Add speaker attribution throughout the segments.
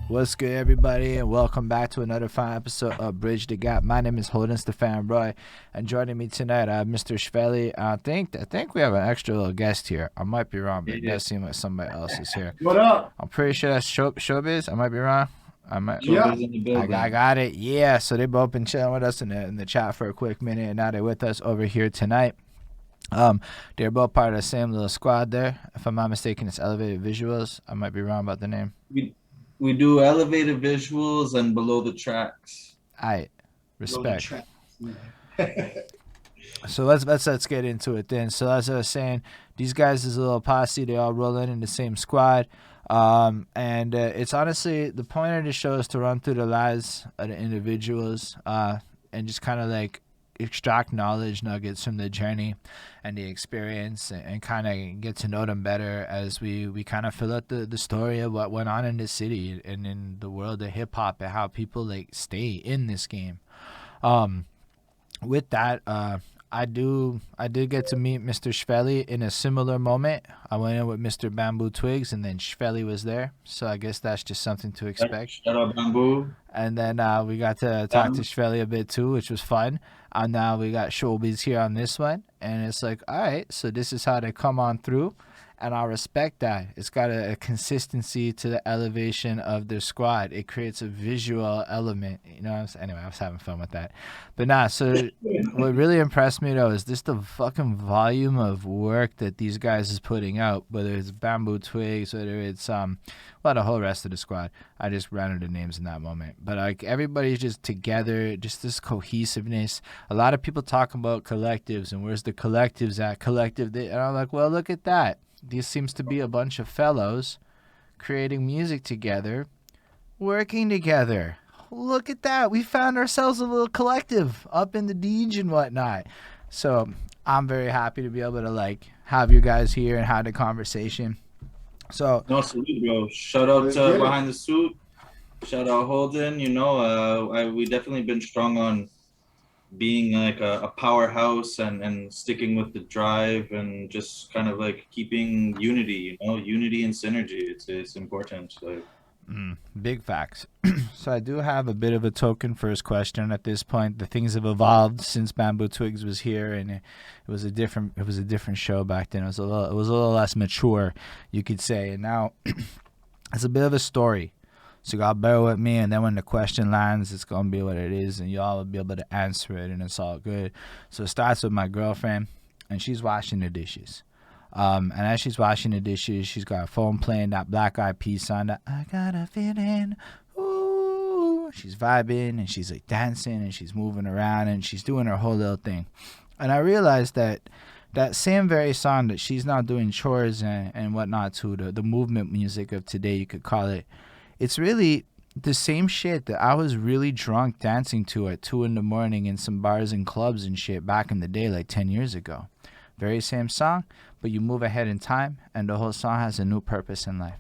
Speaker 1: What's good, everybody, and welcome back to another fine episode of Bridge the Gap. My name is Holden Stephan Roy, and joining me tonight, I have Mr. Shhvelly. I think we have an extra little guest here. I might be wrong, but it
Speaker 2: Yeah.
Speaker 1: does seem like somebody else is here.
Speaker 3: What up?
Speaker 1: I'm pretty sure that's Showbiz. I might be wrong. I might.
Speaker 3: Yeah.
Speaker 2: Showbiz in the
Speaker 1: I
Speaker 2: building.
Speaker 1: got it. Yeah. So they've both been chilling with us in the chat for a quick minute, and now they're with us over here tonight. Um, they're both part of the same little squad there. If I'm not mistaken, it's Elevated Visuals. I might be wrong about the name.
Speaker 2: We we do elevated visuals and below the tracks.
Speaker 1: Aight.
Speaker 3: Blow the
Speaker 1: Respect.
Speaker 3: tracks, man.
Speaker 1: So let's get into it then. So as I was saying, these guys is a little posse. They all roll in the same squad, and it's honestly the point of the show is to run through the lives of the individuals, and just kind of like extract knowledge nuggets from the journey and the experience, and kind of get to know them better as we kind of fill out the story of what went on in the city and in the world of hip hop and how people like stay in this game. Um, with that, I did get to meet Mr. Shhvelly in a similar moment. I went in with Mr. Bamboo Twigs, and then Shhvelly was there. So I guess that's just something to expect.
Speaker 2: Shout out Bamboo.
Speaker 1: And then we got to talk to
Speaker 2: Bam.
Speaker 1: Shhvelly a bit too, which was fun. And now we got Showbiz here on this one, and it's like, all right, so this is how they come on through, and I respect that. It's got a consistency to the elevation of their squad. It creates a visual element, you know what I'm saying? Anyway, I was having fun with that. But nah, so what really impressed me though is just the fucking volume of work that these guys is putting out, whether it's Bamboo Twigs, whether it's well, the whole rest of the squad. I just ran out of names in that moment. But like everybody's just together, just this cohesiveness. A lot of people talk about collectives and where's the collectives at? And I'm like, well, look at that. This seems to be a bunch of fellows creating music together, working together. Look at that. We found ourselves a little collective up in the Deej and whatnot. So I'm very happy to be able to like have you guys here and have the conversation. So
Speaker 2: No salute, bro. Shout out
Speaker 3: Let's get it.
Speaker 2: behind the suit. Shout out Holden. We definitely been strong on being like a powerhouse and sticking with the drive and just kind of like keeping unity. Unity and synergy. It's important. Like
Speaker 1: big facts. So I do have a bit of a token first question at this point. The things have evolved since Bamboo Twigs was here, and it was a different show back then. It was a little less mature, you could say. And now it's a bit of a story. So you gotta bear with me, and then when the question lands, it's gonna be what it is, and y'all will be able to answer it, and it's all good. So it starts with my girlfriend, and she's washing the dishes. And as she's washing the dishes, she's got a phone playing that Black Eyed Peas song that I got a feeling. Ooh, she's vibing and she's like dancing and she's moving around and she's doing her whole little thing. And I realized that that same very song that she's now doing chores and whatnot to, the movement music of today, you could call it, it's really the same shit that I was really drunk dancing to at 2 in the morning in some bars and clubs and shit back in the day, like 10 years ago. Very same song, but you move ahead in time, and the whole song has a new purpose in life.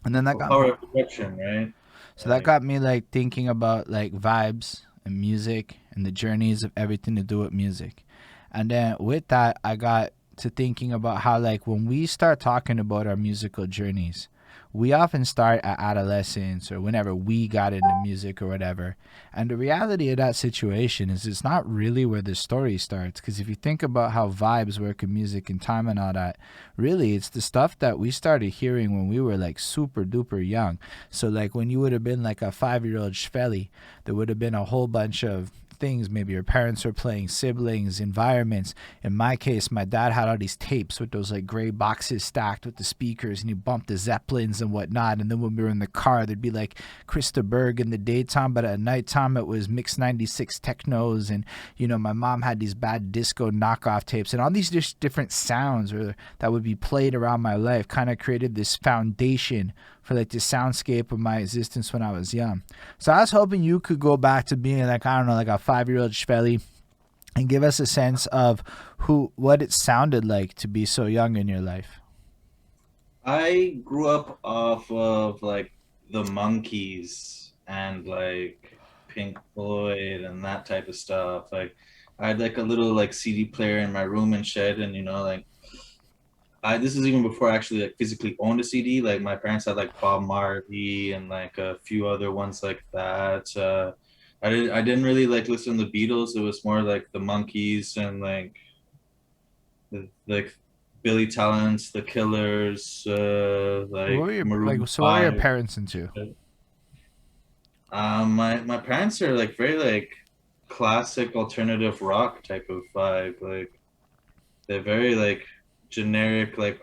Speaker 1: And then that got
Speaker 2: power of production, right?
Speaker 1: so that got me like thinking about like vibes and music and the journeys of everything to do with music. And then with that, I got to thinking about how like when we start talking about our musical journeys, we often start at adolescence or whenever we got into music or whatever. And the reality of that situation is it's not really where the story starts. Because if you think about how vibes work in music and time and all that, really it's the stuff that we started hearing when we were like super duper young. So like when you would have been like a 5-year-old Shhvelly, there would have been a whole bunch of things. Maybe your parents were playing, siblings, environments. In my case, my dad had all these tapes with those like gray boxes stacked with the speakers, and you bumped the Zeppelins and whatnot. And then when we were in the car, there'd be like Krista Berg in the daytime, but at nighttime it was Mix 96 technos. And my mom had these bad disco knockoff tapes, and all these just different sounds that would be played around my life kind of created this foundation for like the soundscape of my existence when I was young. So I was hoping you could go back to being like, I don't know, like a 5-year-old Shhvelly and give us a sense of what it sounded like to be so young in your life.
Speaker 2: I grew up off of like the Monkees and like Pink Floyd and that type of stuff. Like I had like a little like CD player in my room and shit, and like This is even before I actually like physically owned a CD. Like my parents had like Bob Marley and like a few other ones like that. I didn't really like listen to the Beatles. It was more like the Monkees and like Billy Talents, the Killers,
Speaker 1: What
Speaker 2: like
Speaker 1: were your like?
Speaker 2: Maroon
Speaker 1: So what were your
Speaker 2: 5.
Speaker 1: parents into?
Speaker 2: My parents are like very like classic alternative rock type of vibe. Like they're very like generic like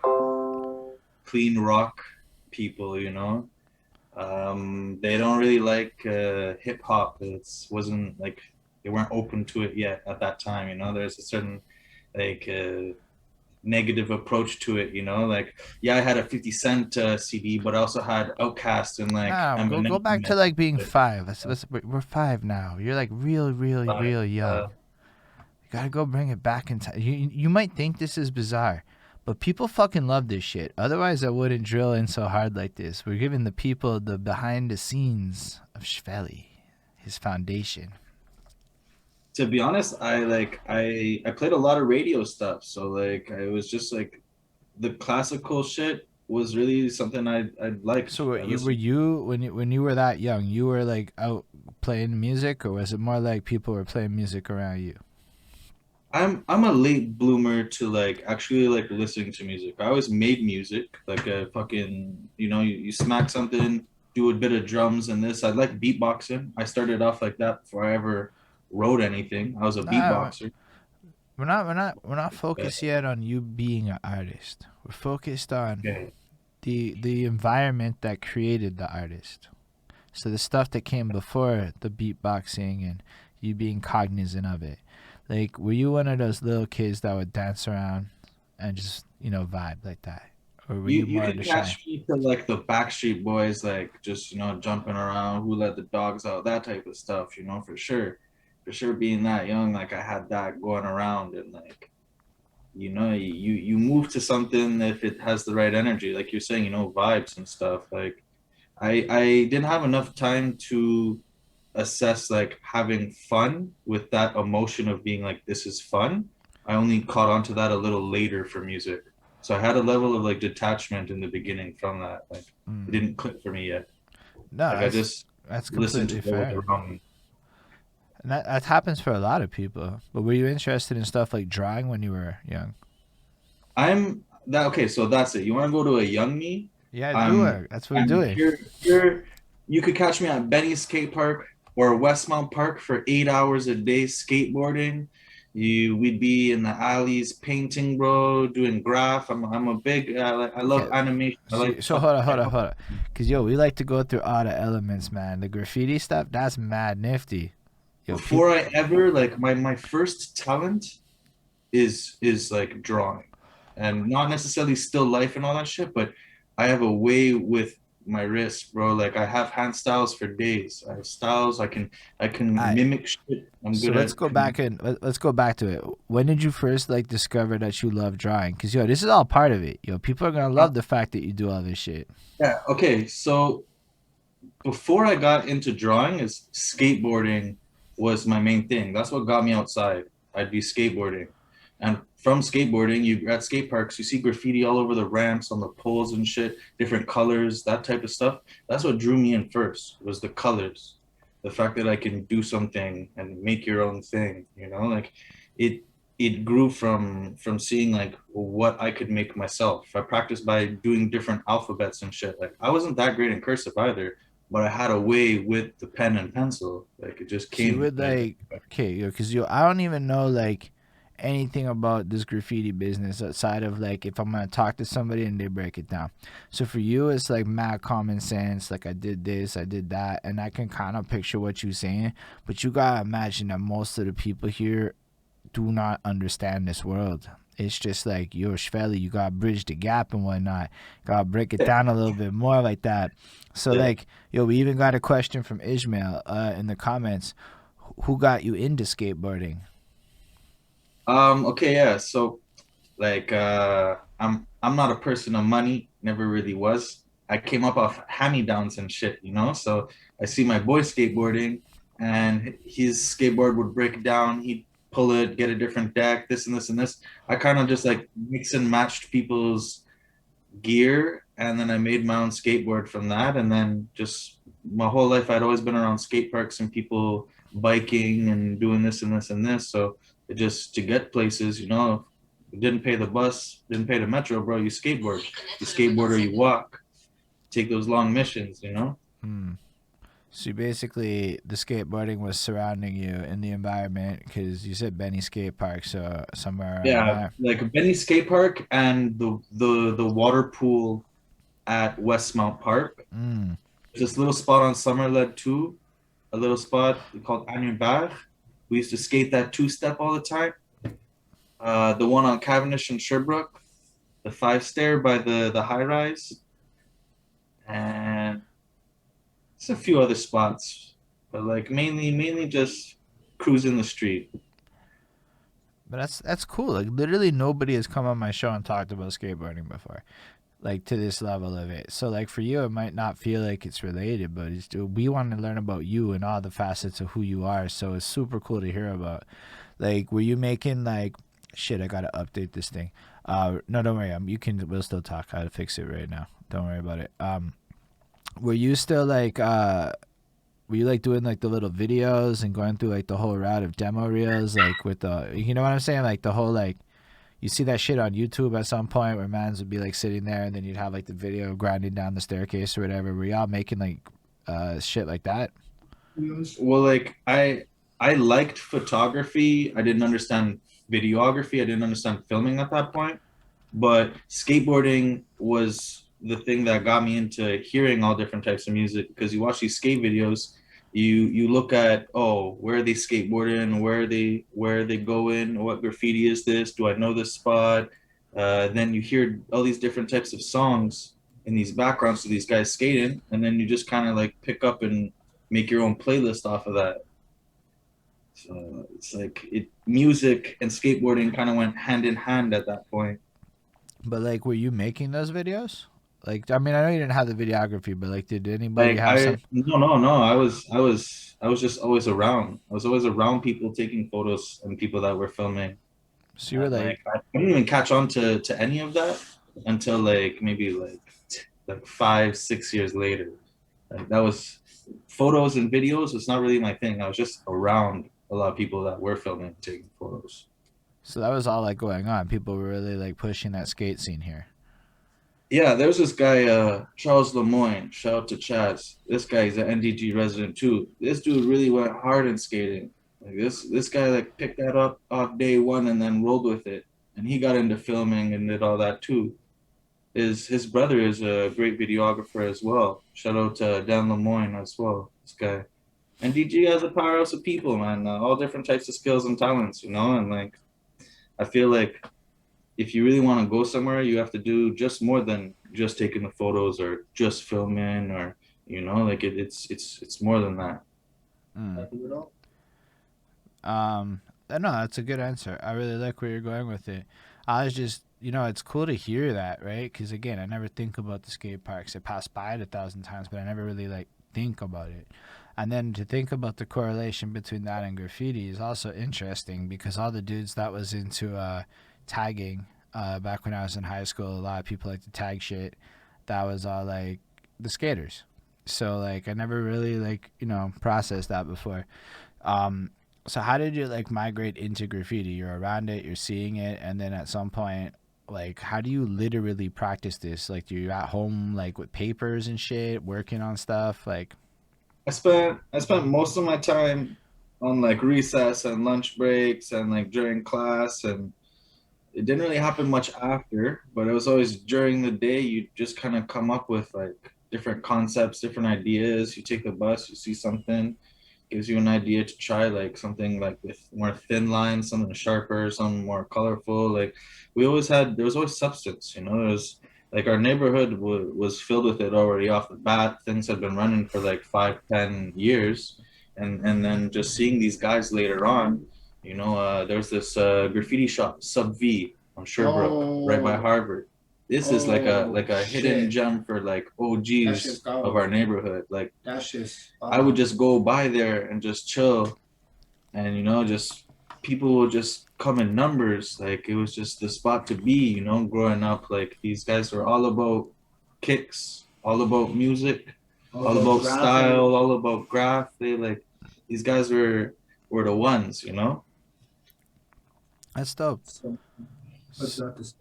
Speaker 2: clean rock people, you know. They don't really like hip hop. It wasn't like they weren't open to it yet at that time, you know. There's a certain like negative approach to it, you know. Like yeah, I had a 50 Cent CD, but I also had Outkast and like
Speaker 1: No, go
Speaker 2: Eminem.
Speaker 1: back to like being
Speaker 2: Like,
Speaker 1: five. We're five now. You're like real young.
Speaker 2: uh,
Speaker 1: You gotta go bring it back in time. You might think this is bizarre, but people fucking love this shit. Otherwise, I wouldn't drill in so hard like this. We're giving the people the behind the scenes of Shhvelly, his foundation.
Speaker 2: to be honest, I played a lot of radio stuff, so like I was just like the classical shit was really something I liked.
Speaker 1: So
Speaker 2: I
Speaker 1: were
Speaker 2: listened.
Speaker 1: you when you were that young? You were like out playing music, or was it more like people were playing music around you?
Speaker 2: I'm a late bloomer to like actually like listening to music. I always made music, like a fucking, you know, you smack something, do a bit of drums and this. I like beatboxing. I started off like that before I ever wrote anything. I was a
Speaker 1: Nah,
Speaker 2: beatboxer.
Speaker 1: we're not focused yet on you being an artist. We're focused on
Speaker 2: Okay.
Speaker 1: the environment that created the artist. So the stuff that came before the beatboxing and you being cognizant of it. Like, were you one of those little kids that would dance around and just, vibe like that? Or were you
Speaker 2: You
Speaker 1: more of
Speaker 2: could
Speaker 1: the shy?
Speaker 2: catch me to like the Backstreet Boys, like just jumping around, who let the dogs out, that type of stuff, for sure. For sure, being that young, like I had that going around, and like you move to something if it has the right energy, like you're saying, vibes and stuff. Like I didn't have enough time to assess like having fun with that emotion of being like this is fun. I only caught on to that a little later for music. So I had a level of like detachment in the beginning from that. Like it
Speaker 1: Mm.
Speaker 2: didn't click for me yet.
Speaker 1: No,
Speaker 2: Like I just
Speaker 1: that's
Speaker 2: listened to
Speaker 1: completely
Speaker 2: what was
Speaker 1: fair.
Speaker 2: around me.
Speaker 1: And that happens for a lot of people. But were you interested in stuff like drawing when you were young?
Speaker 2: I'm that okay, so that's it. You want to go to a young me?
Speaker 1: Yeah, do
Speaker 2: I'm
Speaker 1: it. That's what we're
Speaker 2: I'm
Speaker 1: doing.
Speaker 2: here. You could catch me at Benny Skate Park or Westmount Park for 8 hours a day skateboarding. We'd be in the alleys painting, bro, doing graph. I'm a big I love
Speaker 1: Okay,
Speaker 2: animation. I like
Speaker 1: so
Speaker 2: fucking
Speaker 1: hold on. Cause we like to go through all the elements, man. The graffiti stuff, that's mad nifty. Yo,
Speaker 2: before
Speaker 1: people.
Speaker 2: I ever like my first talent is like drawing and not necessarily still life and all that shit, but I have a way with my wrist, bro. Like I have hand styles for days. I have styles. I can
Speaker 1: Alright,
Speaker 2: mimic shit. I'm
Speaker 1: so
Speaker 2: good
Speaker 1: let's
Speaker 2: at
Speaker 1: go back and let's go back to it. When did you first like discover that you love drawing? Cause this is all part of it. People are gonna
Speaker 2: uh,
Speaker 1: love the fact that you do all this shit.
Speaker 2: yeah, okay. So before I got into drawing, is skateboarding was my main thing. That's what got me outside. I'd be skateboarding. And from skateboarding, you at skate parks, you see graffiti all over the ramps, on the poles and shit, different colors, that type of stuff. That's what drew me in first, was the colors. The fact that I can do something and make your own thing, like it it grew from seeing like what I could make myself. I practiced by doing different alphabets and shit. Like I wasn't that great in cursive either, but I had a way with the pen and pencil. Like it just
Speaker 1: So you
Speaker 2: came.
Speaker 1: would
Speaker 2: Like
Speaker 1: like, okay, cause I don't even know like anything about this graffiti business outside of like if I'm gonna talk to somebody and they break it down. So for you, it's like mad common sense. Like I did this, I did that, and I can kind of picture what you're saying. But you gotta imagine that most of the people here do not understand this world. It's just like, yo, Shhvelly, you gotta bridge the gap and whatnot. Gotta break it down a little bit more like that. So
Speaker 2: yeah.
Speaker 1: like, yo, we even got a question from Ishmael in the comments. Who got you into skateboarding?
Speaker 2: Okay. Yeah. So like I'm not a person of money. Never really was. I came up off hand-me-downs and shit. So I see my boy skateboarding, and his skateboard would break down. He'd pull it, get a different deck, this and this and this. I kind of just like mix and matched people's gear, and then I made my own skateboard from that. And then just my whole life I'd always been around skate parks and people biking and doing this and this and this. So it just to get places, you know, didn't pay the bus, didn't pay the metro, bro. You skateboard or you walk, take those long missions, you know.
Speaker 1: Hmm. So basically, the skateboarding was surrounding you in the environment because you said Benny Skate Park, so somewhere around
Speaker 2: Yeah,
Speaker 1: there.
Speaker 2: like Benny Skate Park and the water pool at Westmount Park.
Speaker 1: Mm.
Speaker 2: There's this little spot on Summerled too, a little spot called Bar. We used to skate that two step all the time. The one on Cavendish and Sherbrooke, the five stair by the high rise, and it's a few other spots, but like mainly just cruising the street.
Speaker 1: But that's cool. Like literally nobody has come on my show and talked about skateboarding before, like to this level of it. So like for you, it might not feel like it's related, but we want to learn about you and all the facets of who you are. So it's super cool to hear about. Like, were you making like shit? I gotta update this thing. No, don't worry. You can. We'll still talk. I'll fix it right now. Don't worry about it. Were you still like were you like doing like the little videos and going through like the whole route of demo reels, like with the, you know what I'm saying, like the whole like, you see that shit on YouTube at some point where mans would be like sitting there and then you'd have like the video grinding down the staircase or whatever. Were y'all making like shit like that?
Speaker 2: Well, like I liked photography. I didn't understand videography. I didn't understand filming at that point. But skateboarding was the thing that got me into hearing all different types of music because you watch these skate videos, you look at, oh, where are they skateboarding, where are they going, what graffiti is this? Do I know this spot? Then you hear all these different types of songs in these backgrounds to these guys skating, and then you just kind of like pick up and make your own playlist off of that. So it's like music and skateboarding kind of went hand in hand at that point.
Speaker 1: But like, were you making those videos? Like, I mean, I know you didn't have the videography, but like, did anybody
Speaker 2: Like
Speaker 1: have
Speaker 2: I
Speaker 1: some?
Speaker 2: no, I was just always around. I was always around people taking photos and people that were filming.
Speaker 1: So you were
Speaker 2: And
Speaker 1: like,
Speaker 2: like I didn't even catch on to any of that until like maybe like 5, 6 years later. Like that was photos and videos. It's not really my thing. I was just around a lot of people that were filming, taking photos.
Speaker 1: so that was all like going on. People were really like pushing that skate scene here.
Speaker 2: Yeah, there's this guy, Charles Lemoyne. Shout out to Chaz. This guy is an NDG resident too. This dude really went hard in skating. Like this guy like picked that up off day one and then rolled with it. And he got into filming and did all that too. His brother is a great videographer as well. Shout out to Dan Lemoyne as well. This guy. NDG has a powerhouse of people, man. All different types of skills and talents, you know. And like I feel like if you really want to go somewhere, you have to do just more than just taking the photos or just filming or like it's more than that.
Speaker 1: Mm. No, that's a good answer. I really like where you're going with it. I was just, it's cool to hear that, right? Because again, I never think about the skate parks. I pass by it 1,000 times, but I never really like think about it. And then to think about the correlation between that and graffiti is also interesting because all the dudes that was into tagging back when I was in high school, a lot of people like to tag shit. That was all like the skaters. So like I never really like processed that before. Um, so how did you like migrate into graffiti? You're around it, you're seeing it, and then at some point, like, how do you literally practice this? Like, do you at home like with papers and shit, working on stuff? Like,
Speaker 2: I spent most of my time on like recess and lunch breaks and like during class, and it didn't really happen much after, but it was always during the day. You just kind of come up with like different concepts, different ideas. You take the bus, you see something, gives you an idea to try like something like with more thin lines, something sharper, something more colorful. Like there was always substance, there was like our neighborhood was filled with it already off the bat. Things had been running for like 5, 10 years. And then just seeing these guys later on, there's this graffiti shop, Sub V on Sherbrooke, right by Harvard. This is like a hidden gem for like OGs of our neighborhood. Like I would just go by there and just chill and just people would just come in numbers. Like it was just the spot to be, you know, growing up. Like these guys were all about kicks, all about music, all about style, all about graph. They like these guys were the ones, you know.
Speaker 1: That's dope.
Speaker 3: So, what's
Speaker 1: S-
Speaker 3: that to say?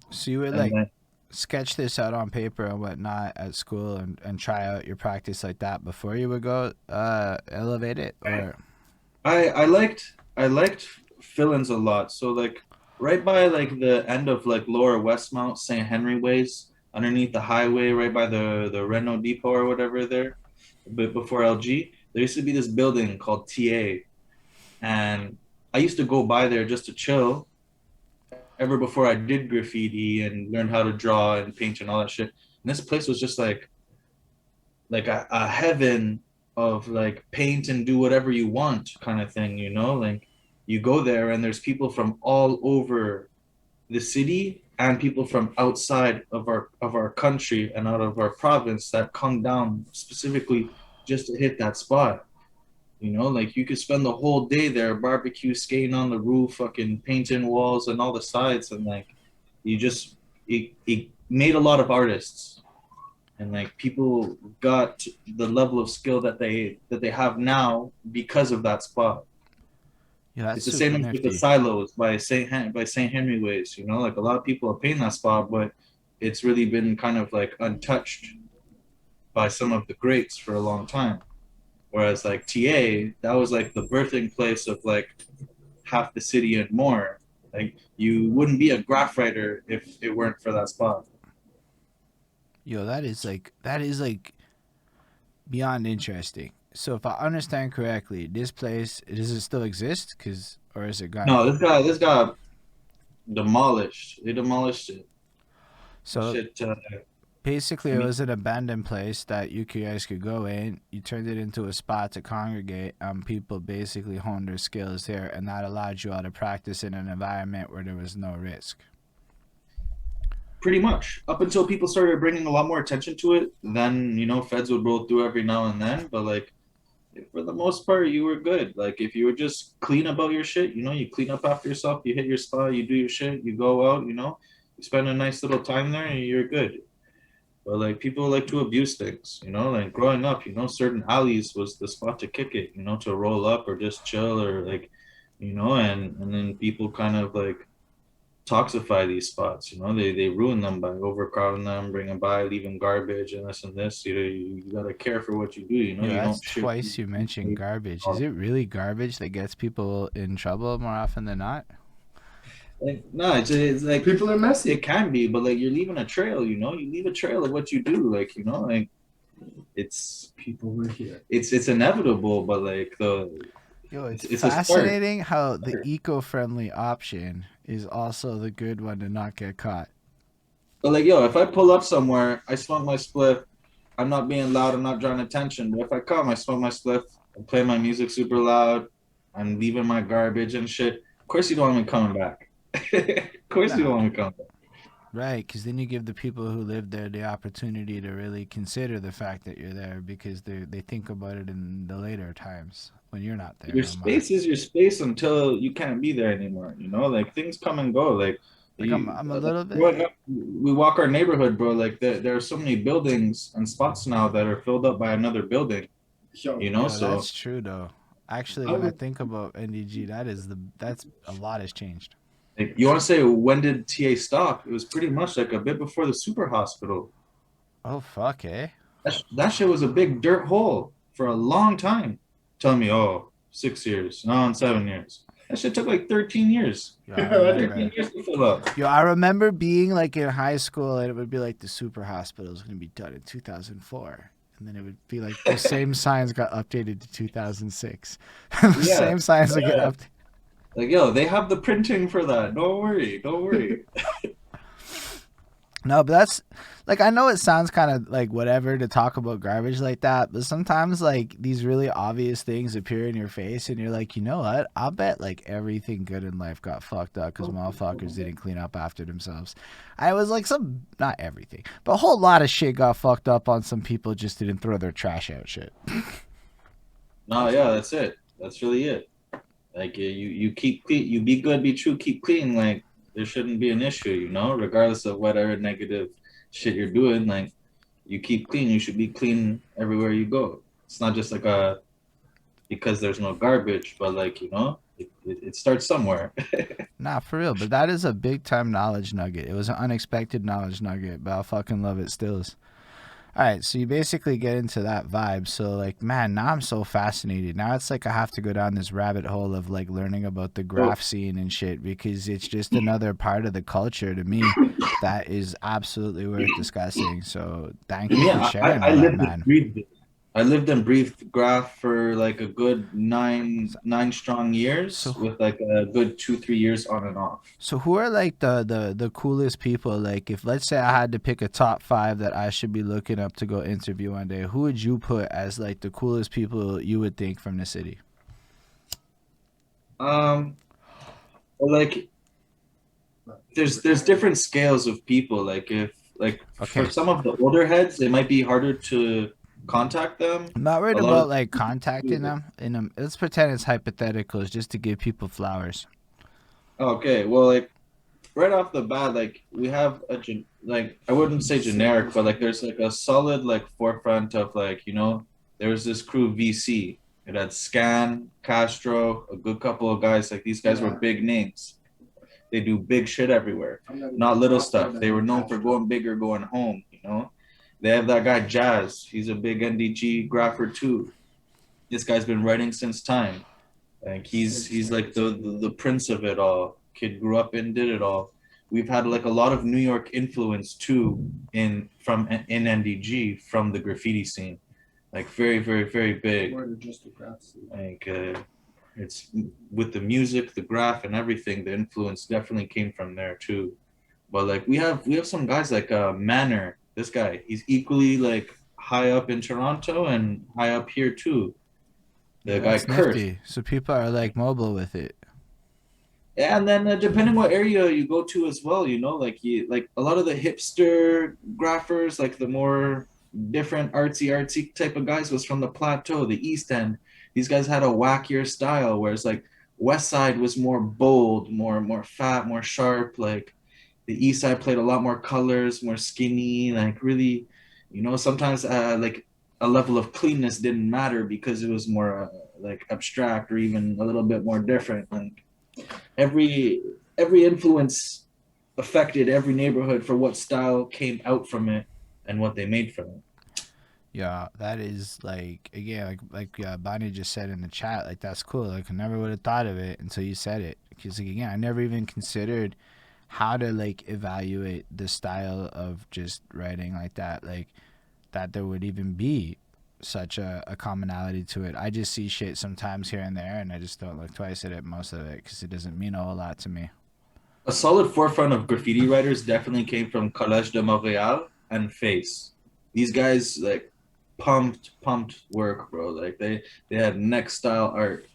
Speaker 1: So you would
Speaker 2: And
Speaker 1: like
Speaker 2: then
Speaker 1: sketch this out on paper and whatnot at school and try out your practice like that before you would go elevate it, or
Speaker 2: I liked fill-ins a lot. So like right by like the end of like Lower Westmount, St. Henry Ways, underneath the highway, right by the Renault Depot or whatever there, but before LG, there used to be this building called TA, and I used to go by there just to chill. Ever before I did graffiti and learned how to draw and paint and all that shit. And this place was just like a heaven of like paint and do whatever you want kind of thing, you know? Like you go there and there's people from all over the city and people from outside of our country and out of our province that come down specifically just to hit that spot. You know, like you could spend the whole day there, barbecue, skating on the roof, fucking painting walls and all the sides, and like you just it made a lot of artists, and like people got the level of skill that they have now because of that spot.
Speaker 1: yeah, that's
Speaker 2: It's the
Speaker 1: super
Speaker 2: same as with the
Speaker 1: nifty.
Speaker 2: silos by Saint Henry Ways. You know, like a lot of people are paying that spot, but it's really been kind of like untouched by some of the greats for a long time. Whereas like TA, that was like the birthing place of like half the city and more. Like you wouldn't be a graph writer if it weren't for that spot.
Speaker 1: Yo, that is like beyond interesting. So if I understand correctly, this place does it still exist? Cause or is it gone?
Speaker 2: No, this got demolished. They demolished it.
Speaker 1: So
Speaker 2: Shit.
Speaker 1: basically,
Speaker 2: I
Speaker 1: it
Speaker 2: mean,
Speaker 1: was an abandoned place that you guys could go in. You turned it into a spot to congregate, and people basically honed their skills there, and that allowed you all to practice in an environment where there was no risk.
Speaker 2: pretty much up until people started bringing a lot more attention to it. Then you know, feds would roll through every now and then. But like for the most part, you were good. Like if you were just clean about your shit, you know, you clean up after yourself, you hit your spot, you do your shit, you go out, you know, you spend a nice little time there, and you're good. But like people like to abuse things, you know, like growing up, you know, certain alleys was the spot to kick it, you know, to roll up or just chill or like, you know, and then people kind of like toxify these spots, you know, they ruin them by overcrowding them, bringing by, leaving garbage and this and this. You know, you gotta care for what you do, you know,
Speaker 1: Yeah,
Speaker 2: you
Speaker 1: that's
Speaker 2: don't shit.
Speaker 1: twice you mentioned garbage. Is it really garbage that gets people in trouble more often than not?
Speaker 2: Like, no, it's like
Speaker 3: People are messy.
Speaker 2: it can be, but like you're leaving a trail, you know, you leave a trail of what you do, like, you know, like it's
Speaker 3: People were here.
Speaker 2: it's inevitable, but like
Speaker 1: Yo, it's
Speaker 2: it's a start.
Speaker 1: fascinating how the eco-friendly option is also the good one to not get caught.
Speaker 2: But like, yo, if I pull up somewhere, I smoke my spliff. I'm not being loud. I'm not drawing attention. But if I come, I smoke my spliff. I play my music super loud. I'm leaving my garbage and shit. Of course, you don't want me coming back. Of course, you don't
Speaker 1: Nah,
Speaker 2: want me coming back.
Speaker 1: right, because then you give the people who live there the opportunity to really consider the fact that you're there because they think about it in the later times when you're not there
Speaker 2: Your
Speaker 1: no more.
Speaker 2: space is your space until you can't be there anymore. You know, like things come and go. Like
Speaker 1: Like
Speaker 2: you,
Speaker 1: I'm a little bit.
Speaker 2: growing up, we walk our neighborhood, bro. Like there are so many buildings and spots now that are filled up by another building.
Speaker 3: Yo,
Speaker 2: You know,
Speaker 1: Yo,
Speaker 2: so
Speaker 1: that's true though. Actually,
Speaker 3: I
Speaker 1: when I
Speaker 3: was
Speaker 1: think about NDG, that's a lot has changed.
Speaker 2: like, you want to say when did TA stop? It was pretty much like a bit before the super hospital.
Speaker 1: Oh fuck, eh?
Speaker 2: That shit was a big dirt hole for a long time. Telling me, oh, 6 years, no, in 7 years. That shit took like 13 years.
Speaker 1: Yo, I
Speaker 3: I
Speaker 2: 13
Speaker 1: remember.
Speaker 2: years to fill up.
Speaker 1: Yo, I remember being like in high school, and it would be like the super hospital is going to be done in 2004, and then it would be like those same signs got updated to 2006. The
Speaker 2: Yeah.
Speaker 1: same signs would get
Speaker 2: Yeah.
Speaker 1: updated.
Speaker 2: Like, yo, they have the printing for that. Don't worry. Don't worry.
Speaker 1: No, but that's like I know it sounds kind of like whatever to talk about garbage like that, but sometimes like these really obvious things appear in your face, and you're like, you know what? I'll bet like everything good in life got fucked up because motherfuckers didn't clean up after themselves. I was like some not everything, but a whole lot of shit got fucked up on some people just didn't throw their trash out. Shit.
Speaker 2: No, yeah, that's it. That's really it. Like you keep clean, you be good, be true, keep clean. Like there shouldn't be an issue, you know, regardless of whatever negative shit you're doing. Like you keep clean, you should be clean everywhere you go. It's not just like a because there's no garbage, but like you know, it starts somewhere.
Speaker 1: Nah, for real. But that is a big time knowledge nugget. It was an unexpected knowledge nugget, but I fucking love it still. All right, so you basically get into that vibe. So like, man, now I'm so fascinated. Now it's like I have to go down this rabbit hole of like learning about the
Speaker 2: So
Speaker 1: graph scene and shit because it's just another part of the culture to me that is absolutely worth discussing. So thank you for
Speaker 2: yeah,
Speaker 1: sharing
Speaker 2: I
Speaker 1: all that,
Speaker 2: lived and
Speaker 1: man.
Speaker 2: breathed it. I lived and breathed graph for like a good
Speaker 1: So,
Speaker 2: nine strong years,
Speaker 1: so
Speaker 2: with like a good 2 3 years on and off.
Speaker 1: So who are like the coolest people? Like if let's say I had to pick a top five that I should be looking up to go interview one day, who would you put as like the coolest people you would think from the city?
Speaker 2: Um, like there's different scales of people. Like if like for
Speaker 1: Okay.
Speaker 2: some of the older heads, it might be harder to contact them.
Speaker 1: I'm not worried
Speaker 2: A lot of
Speaker 1: about like contacting them. Let's pretend it's hypotheticals just to give people flowers.
Speaker 2: okay, well, like right off the bat, like we have like I wouldn't say generic, but like there's like a solid like forefront of like you know there was this crew VC. It had Scan, Castro, a good couple of guys. Like these guys were big names. They do big shit everywhere, not little stuff. They were known for going big or going home. You know, they have that guy Jazz. He's a big NDG grapher too. This guy's been writing since time. Like he's like the prince of it all. Kid grew up and did it all. We've had like a lot of New York influence too in NDG from the graffiti scene. Like very big.
Speaker 3: More than just a graph scene.
Speaker 2: Like it's with the music, the graph, and everything. The influence definitely came from there too. But like we have some guys like Manor. This guy, he's equally like high up in Toronto and high up here too.
Speaker 1: Yeah,
Speaker 2: The guy
Speaker 1: that's
Speaker 2: Kurt.
Speaker 1: nifty. So people are like mobile with it.
Speaker 2: Yeah, and then depending what area you go to as well, you know, like like a lot of the hipster graphers, like the more different artsy type of guys was from the plateau, the East End. These guys had a wackier style, whereas like West Side was more bold, more fat, more sharp. Like the East Side played a lot more colors, more skinny, like really, you know, sometimes like a level of cleanness didn't matter because it was more like abstract or even a little bit more different. Like every every influence affected every neighborhood for what style came out from it and what they made from it.
Speaker 1: Yeah, that is like again, Bonnie just said in the chat, like that's cool. Like I never would have thought of it until you said it. Because like, again, I never even considered how to like evaluate the style of just writing like that. Like that there would even be such a commonality to it. I just see shit sometimes here and there, and I just don't look twice at it most of it because it doesn't mean a whole lot to me.
Speaker 2: A solid forefront of graffiti writers definitely came from Collège de Montréal and Face. These guys like pumped work, bro. Like they had next style art.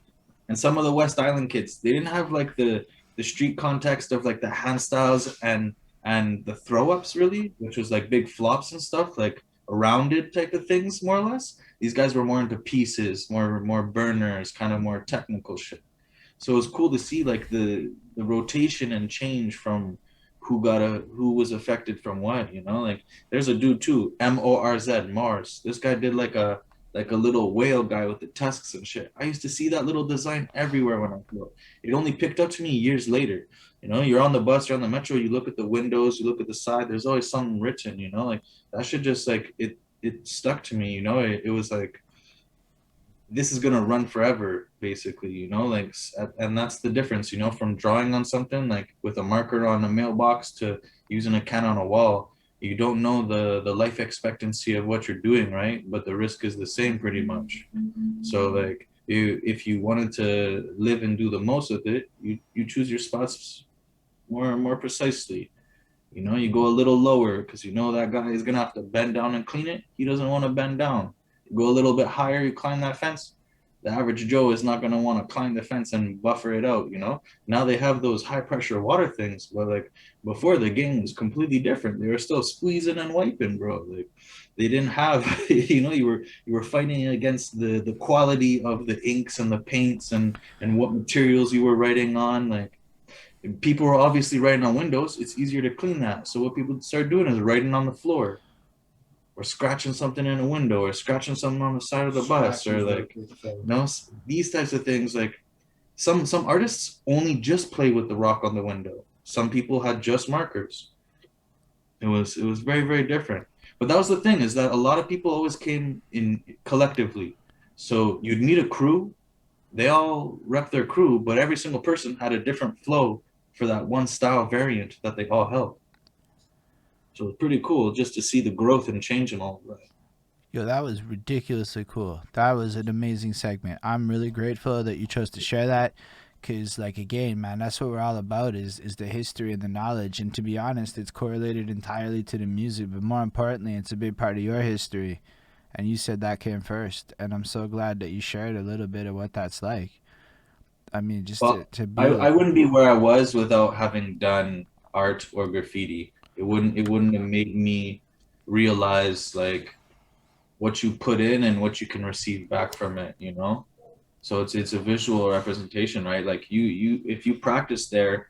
Speaker 2: And some of the West Island kids, they didn't have like the street context of like the hand styles and the throw ups really, which was like big flops and stuff, like rounded type of things more or less. These guys were more into pieces, more burners, kind of more technical shit. So it was cool to see like the rotation and change from who was affected from what, you know. Like there's a dude too, Morz Mars. This guy did like a little whale guy with the tusks and shit. I used to see that little design everywhere when I grew up. It only picked up to me years later. You know, you're on the bus, you're on the metro, you look at the windows, you look at the side, there's always something written, you know, like that should just like it stuck to me, you know. It was like this is gonna run forever, basically, you know, like, and that's the difference, you know, from drawing on something like with a marker on a mailbox to using a can on a wall. You don't know the life expectancy of what you're doing, right? But the risk is the same pretty much. So like, if you wanted to live and do the most with it, you choose your spots more precisely. You know, you go a little lower because you know that guy is gonna have to bend down and clean it. He doesn't want to bend down. You go a little bit higher, you climb that fence. The average Joe is not gonna want to climb the fence and buffer it out. You know, now they have those high pressure water things, but like before the game was completely different. They were still squeezing and wiping, bro. Like they didn't have you were fighting against the quality of the inks and the paints and what materials you were writing on. Like people were obviously writing on windows. It's easier to clean that. So what people started doing is writing on the floor or scratching something in a window or scratching something on the side of the bus or like these types of things. Like some artists only just play with the rock on the window. Some people had just markers. It was very, very different. But that was the thing, is that a lot of people always came in collectively. So you'd meet a crew, they all rep their crew, but every single person had a different flow for that one style variant that they all held. So it's pretty cool just to see the growth and change in all of that.
Speaker 1: Yo, that was ridiculously cool. That was an amazing segment. I'm really grateful that you chose to share that, because like again, man, that's what we're all about, is the history and the knowledge. And to be honest, it's correlated entirely to the music, but more importantly, it's a big part of your history. And you said that came first, and I'm so glad that you shared a little bit of what that's like. I mean, just
Speaker 2: Well,
Speaker 1: to
Speaker 2: I,
Speaker 1: be
Speaker 2: I
Speaker 1: like,
Speaker 2: wouldn't be where I was without having done art or graffiti. It wouldn't have made me realize like what you put in and what you can receive back from it. So it's a visual representation, right? Like you if you practice there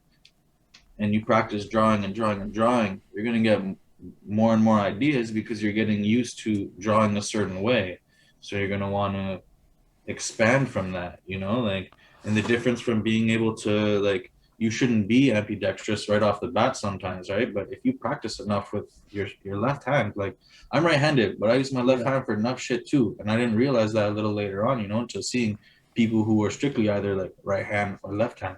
Speaker 2: and you practice drawing and drawing and drawing, you're going to get more and more ideas because you're getting used to drawing a certain way. So you're going to want to expand from that, like, and the difference from being able to, like, you shouldn't be ambidextrous right off the bat sometimes, right? But if you practice enough with your left hand, like I'm right-handed, but I use my left hand for enough shit too, and I didn't realize that a little later on, just seeing people who were strictly either like right hand or left hand.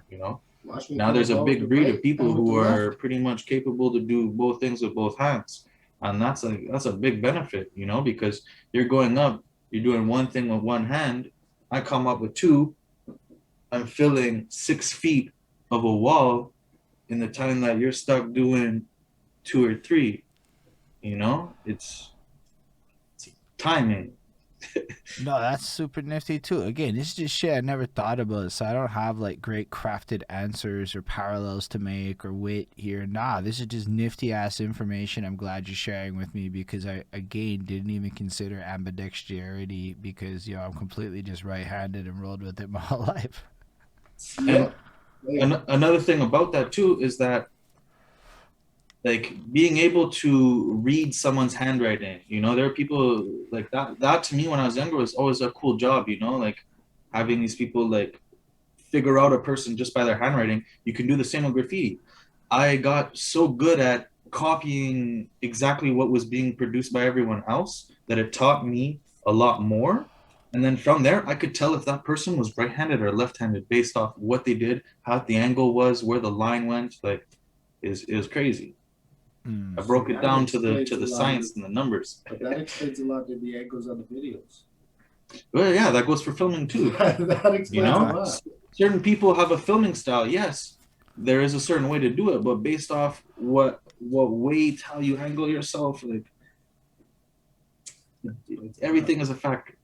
Speaker 2: Now there's a big breed of people who are pretty much capable to do both things with both hands, and that's a big benefit, because you're going up, you're doing one thing with one hand. I come up with two. I'm filling 6 feet of a wall in the time that you're stuck doing two or three. It's timing.
Speaker 1: no, that's super nifty too. Again, this is just shit I never thought about, so I don't have like great crafted answers or parallels to make or wit here. Nah, this is just nifty ass information. I'm glad you're sharing with me, because I again didn't even consider ambidexterity, because I'm completely just right-handed and rolled with it my whole life.
Speaker 2: And another thing about that too is that, like, being able to read someone's handwriting, there are people like that to me when I was younger was always a cool job, like having these people like figure out a person just by their handwriting. You can do the same with graffiti. I got so good at copying exactly what was being produced by everyone else that it taught me a lot more. And then from there, I could tell if that person was right-handed or left-handed based off what they did, how the angle was, where the line went. Like, it was crazy. I
Speaker 1: Mm.
Speaker 2: broke it down to the science and the numbers.
Speaker 3: But that explains a lot of the angles on the videos.
Speaker 2: Well, yeah, that goes for filming too.
Speaker 3: That explains a
Speaker 2: know,
Speaker 3: lot.
Speaker 2: certain people have a filming style. Yes, there is a certain way to do it, but based off what weight, how you angle yourself, like everything is a factor.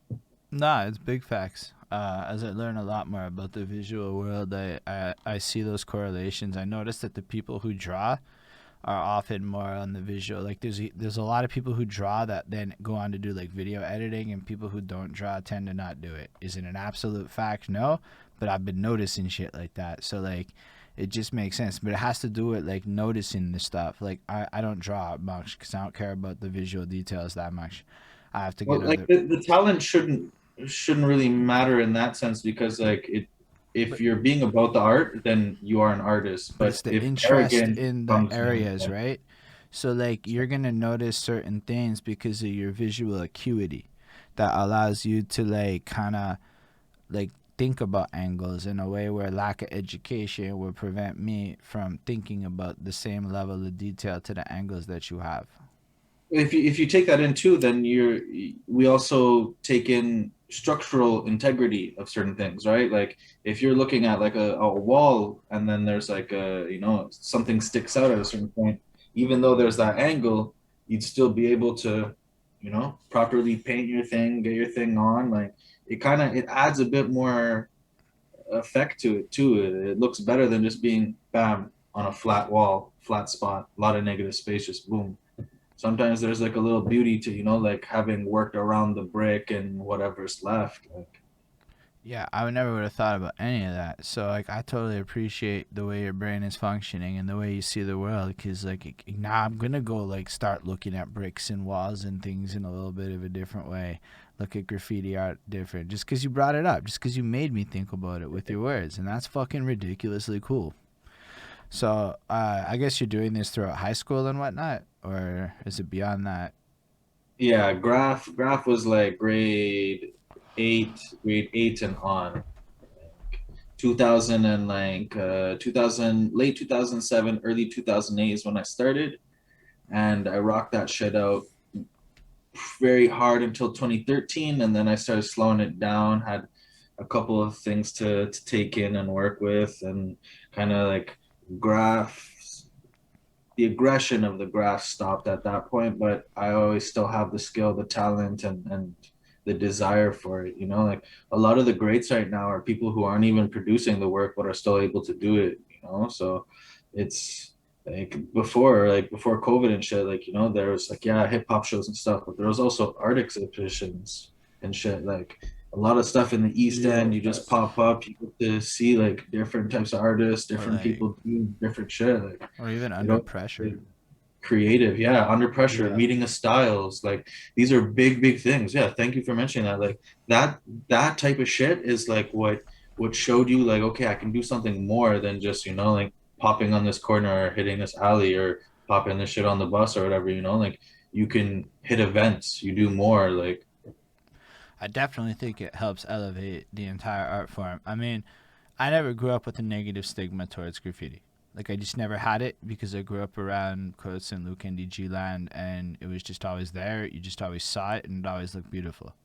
Speaker 1: Nah, it's big facts. As I learn a lot more about the visual world, I see those correlations. I notice that the people who draw are often more on the visual. Like there's a lot of people who draw that then go on to do like video editing, and people who don't draw tend to not do it. Is it an absolute fact? No, but I've been noticing shit like that. So like it just makes sense, but it has to do with like noticing the stuff. Like I don't draw much because I don't care about the visual details that much. I have to
Speaker 2: Well,
Speaker 1: get
Speaker 2: like
Speaker 1: other.
Speaker 2: the talent shouldn't really matter in that sense because like if
Speaker 1: But
Speaker 2: you're being about the art, then you are an artist.
Speaker 1: but
Speaker 2: But
Speaker 1: it's the
Speaker 2: if
Speaker 1: interest
Speaker 2: arrogance
Speaker 1: in the
Speaker 2: comes in,
Speaker 1: areas, right? So like you're gonna notice certain things because of your visual acuity that allows you to like kind of like think about angles in a way where lack of education would prevent me from thinking about the same level of detail to the angles that you have.
Speaker 2: if you take that in too, then we also take in structural integrity of certain things, right? Like if you're looking at like a wall and then there's like something sticks out at a certain point, even though there's that angle, you'd still be able to properly paint your thing, get your thing on. Like it adds a bit more effect to it too. It looks better than just being bam on a flat wall, flat spot, a lot of negative space, just boom. sometimes there's like a little beauty to, you know, like having worked around the brick and whatever's left. Like,
Speaker 1: Yeah, I would never would have thought about any of that. So like, I totally appreciate the way your brain is functioning and the way you see the world. Cause like now I'm gonna go like start looking at bricks and walls and things in a little bit of a different way. Look at graffiti art different. Just cause you brought it up. Just cause you made me think about it with your words, and that's fucking ridiculously cool. So I guess you're doing this throughout high school and whatnot, or is it beyond that?
Speaker 2: yeah, graph was like grade eight and on. 2000 and like 2000, late 2007, early 2008 is when I started, and I rocked that shit out very hard until 2013, and then I started slowing it down. Had a couple of things to take in and work with, and kind of like graphs. The aggression of the graph stopped at that point, but I always still have the skill, the talent, and the desire for it. You know, like a lot of the greats right now are people who aren't even producing the work, but are still able to do it. You know, so it's like before COVID and shit, like, you know, there was like, yeah, hip hop shows and stuff, but there was also art exhibitions and shit. Like a lot of stuff in the East End, you just pop up, you get to see like different types of artists,
Speaker 1: Or
Speaker 2: different
Speaker 1: like,
Speaker 2: people doing different shit. Like,
Speaker 1: or even
Speaker 2: you
Speaker 1: under
Speaker 2: know,
Speaker 1: pressure.
Speaker 2: creative, yeah, under pressure,
Speaker 3: Yeah.
Speaker 2: meeting the styles, like these are big things. Yeah, thank you for mentioning that. Like that type of shit is like what showed you like, okay, I can do something more than just, you know, like popping on this corner or hitting this alley or popping this shit on the bus or whatever. You know, like you can hit events, you do more. Like,
Speaker 1: I definitely think it helps elevate the entire art form. I mean, I never grew up with a negative stigma towards graffiti. Like I just never had it because I grew up around Coates and Luke NDG land, and it was just always there. You just always saw it, and it always looked beautiful.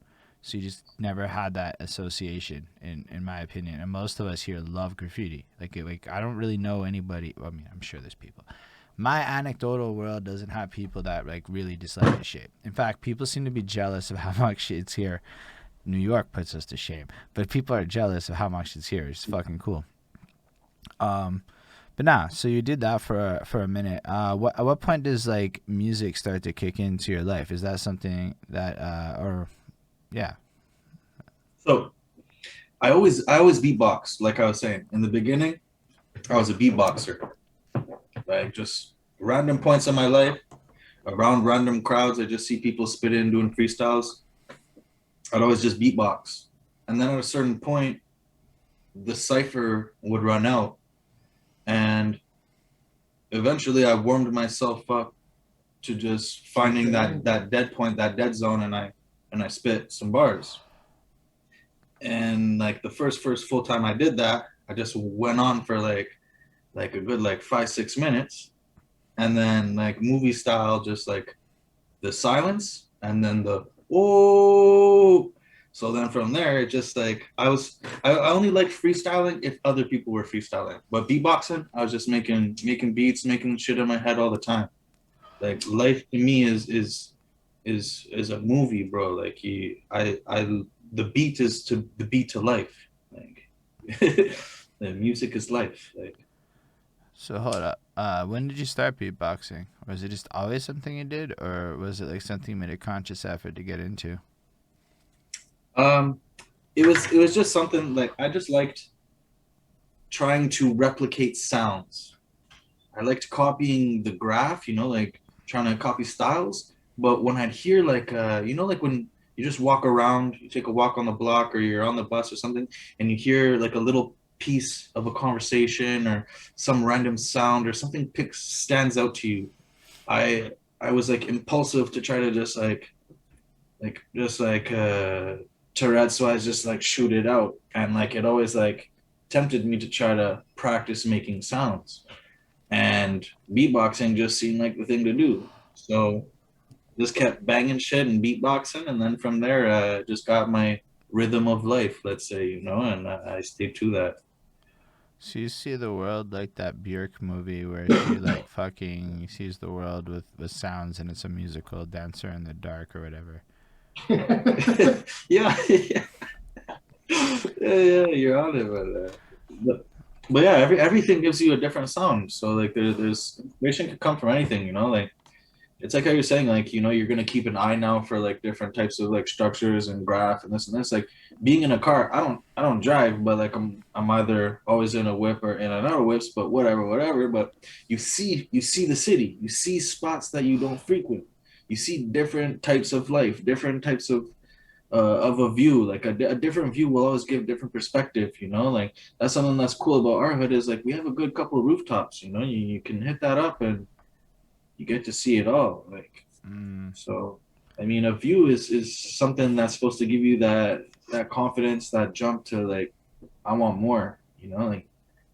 Speaker 1: So you just never had that association, in my opinion. And most of us here love graffiti. Like I don't really know anybody. Well, I mean, I'm sure there's people. My anecdotal world doesn't have people that like really dislike the shit. In fact, people seem to be jealous of how much it's here. New York puts us to shame, but people are jealous of how much it's here. It's fucking cool. Um, but nah, so you did that for a minute. At what point does like music start to kick into your life? Is that something that or yeah?
Speaker 2: so I always beatbox, like I was saying in the beginning. I was a beatboxer, like just random points in my life, around random crowds. I just see people spit in doing freestyles. I'd always just beatbox. And then at a certain point, the cipher would run out. And eventually I warmed myself up to just finding that dead point, that dead zone, and I spit some bars. And like the first full time I did that, I just went on for like a good like 5 6 minutes, and then like movie style, just like the silence and then the oh. So then from there, it just like I only like freestyling if other people were freestyling, but beatboxing, I was just making beats, making shit in my head all the time. Like life to me is a movie, bro. Like the beat is to the beat to life. Like the music is life. Like,
Speaker 1: So hold up. When did you start beatboxing? Was it just always something you did, or was it like something you made a conscious effort to get into?
Speaker 2: um, it was just something like I just liked trying to replicate sounds. I liked copying the graph, you know, like trying to copy styles. But when I'd hear like you know, like when you just walk around, you take a walk on the block or you're on the bus or something, and you hear like a little piece of a conversation or some random sound or something picks stands out to you. I was like impulsive to try to just Tourette's wise, just like shoot it out, and like it always like tempted me to try to practice making sounds, and beatboxing just seemed like the thing to do. So just kept banging shit and beatboxing, and then from there, just got my rhythm of life, let's say, you know, and I stayed to that.
Speaker 1: So you see the world like that Björk movie where she like fucking sees the world with sounds, and it's a musical Dancer in the Dark or whatever.
Speaker 2: Yeah, yeah, yeah, you're on it, but yeah, everything gives you a different sound. So like there's inspiration could come from anything, you know, like it's like how you're saying, like, you're gonna keep an eye now for like different types of like structures and graph and this and this. Like being in a car, I don't drive, but like I'm either always in a whip or in another whips, but whatever. But you see the city, you see spots that you don't frequent, you see different types of life, different types of a view. Like a different view will always give different perspective. Like that's something that's cool about our hood is like we have a good couple of rooftops. You can hit that up and you get to see it all. Like so, I mean, a view is something that's supposed to give you that confidence, that jump to like, I want more. Like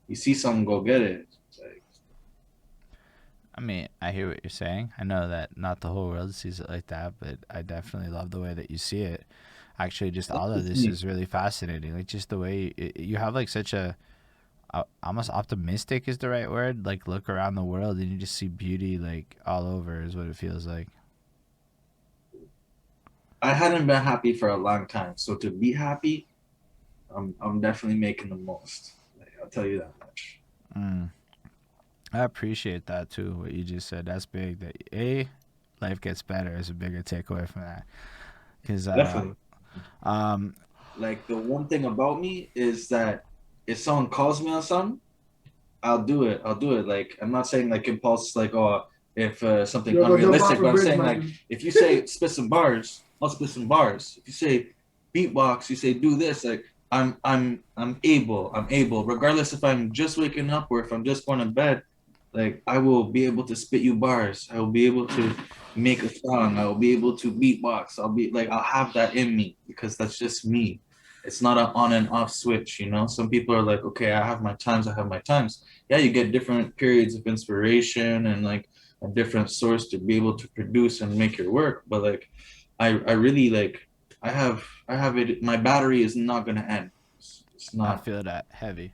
Speaker 2: you see something, go get it. It's like,
Speaker 1: I mean, I hear what you're saying. I know that not the whole world sees it like that, but I definitely love the way that you see it. Actually, just all of this is really fascinating. Like just the way you have like such a almost optimistic is the right word. Like look around the world and you just see beauty like all over is what it feels like.
Speaker 2: I hadn't been happy for a long time, so to be happy, I'm definitely making the most. Like, I'll tell you that much.
Speaker 1: Mm. I appreciate that too. What you just said, that's big. That life gets better is a bigger takeaway from that. Because
Speaker 2: Definitely.
Speaker 1: um,
Speaker 2: Like the one thing about me is that if someone calls me on something, I'll do it. I'll do it. Like I'm not saying like impulse, like oh, if something
Speaker 3: Yo, go jump off
Speaker 2: unrealistic,
Speaker 3: a
Speaker 2: but I'm
Speaker 3: bridge,
Speaker 2: saying
Speaker 3: man.
Speaker 2: like if you say spit some bars, I'll spit some bars. If you say beatbox, you say do this. Like I'm able. I'm able, regardless if I'm just waking up or if I'm just going to bed. Like I will be able to spit you bars. I will be able to make a song. I will be able to beatbox. I'll have that in me because that's just me. It's not an on and off switch. Some people are like, okay, I have my times. I have my times. Yeah, you get different periods of inspiration and like a different source to be able to produce and make your work. But like, I really like, I have it. My battery is not gonna end. It's
Speaker 1: I
Speaker 2: not.
Speaker 1: feel that heavy.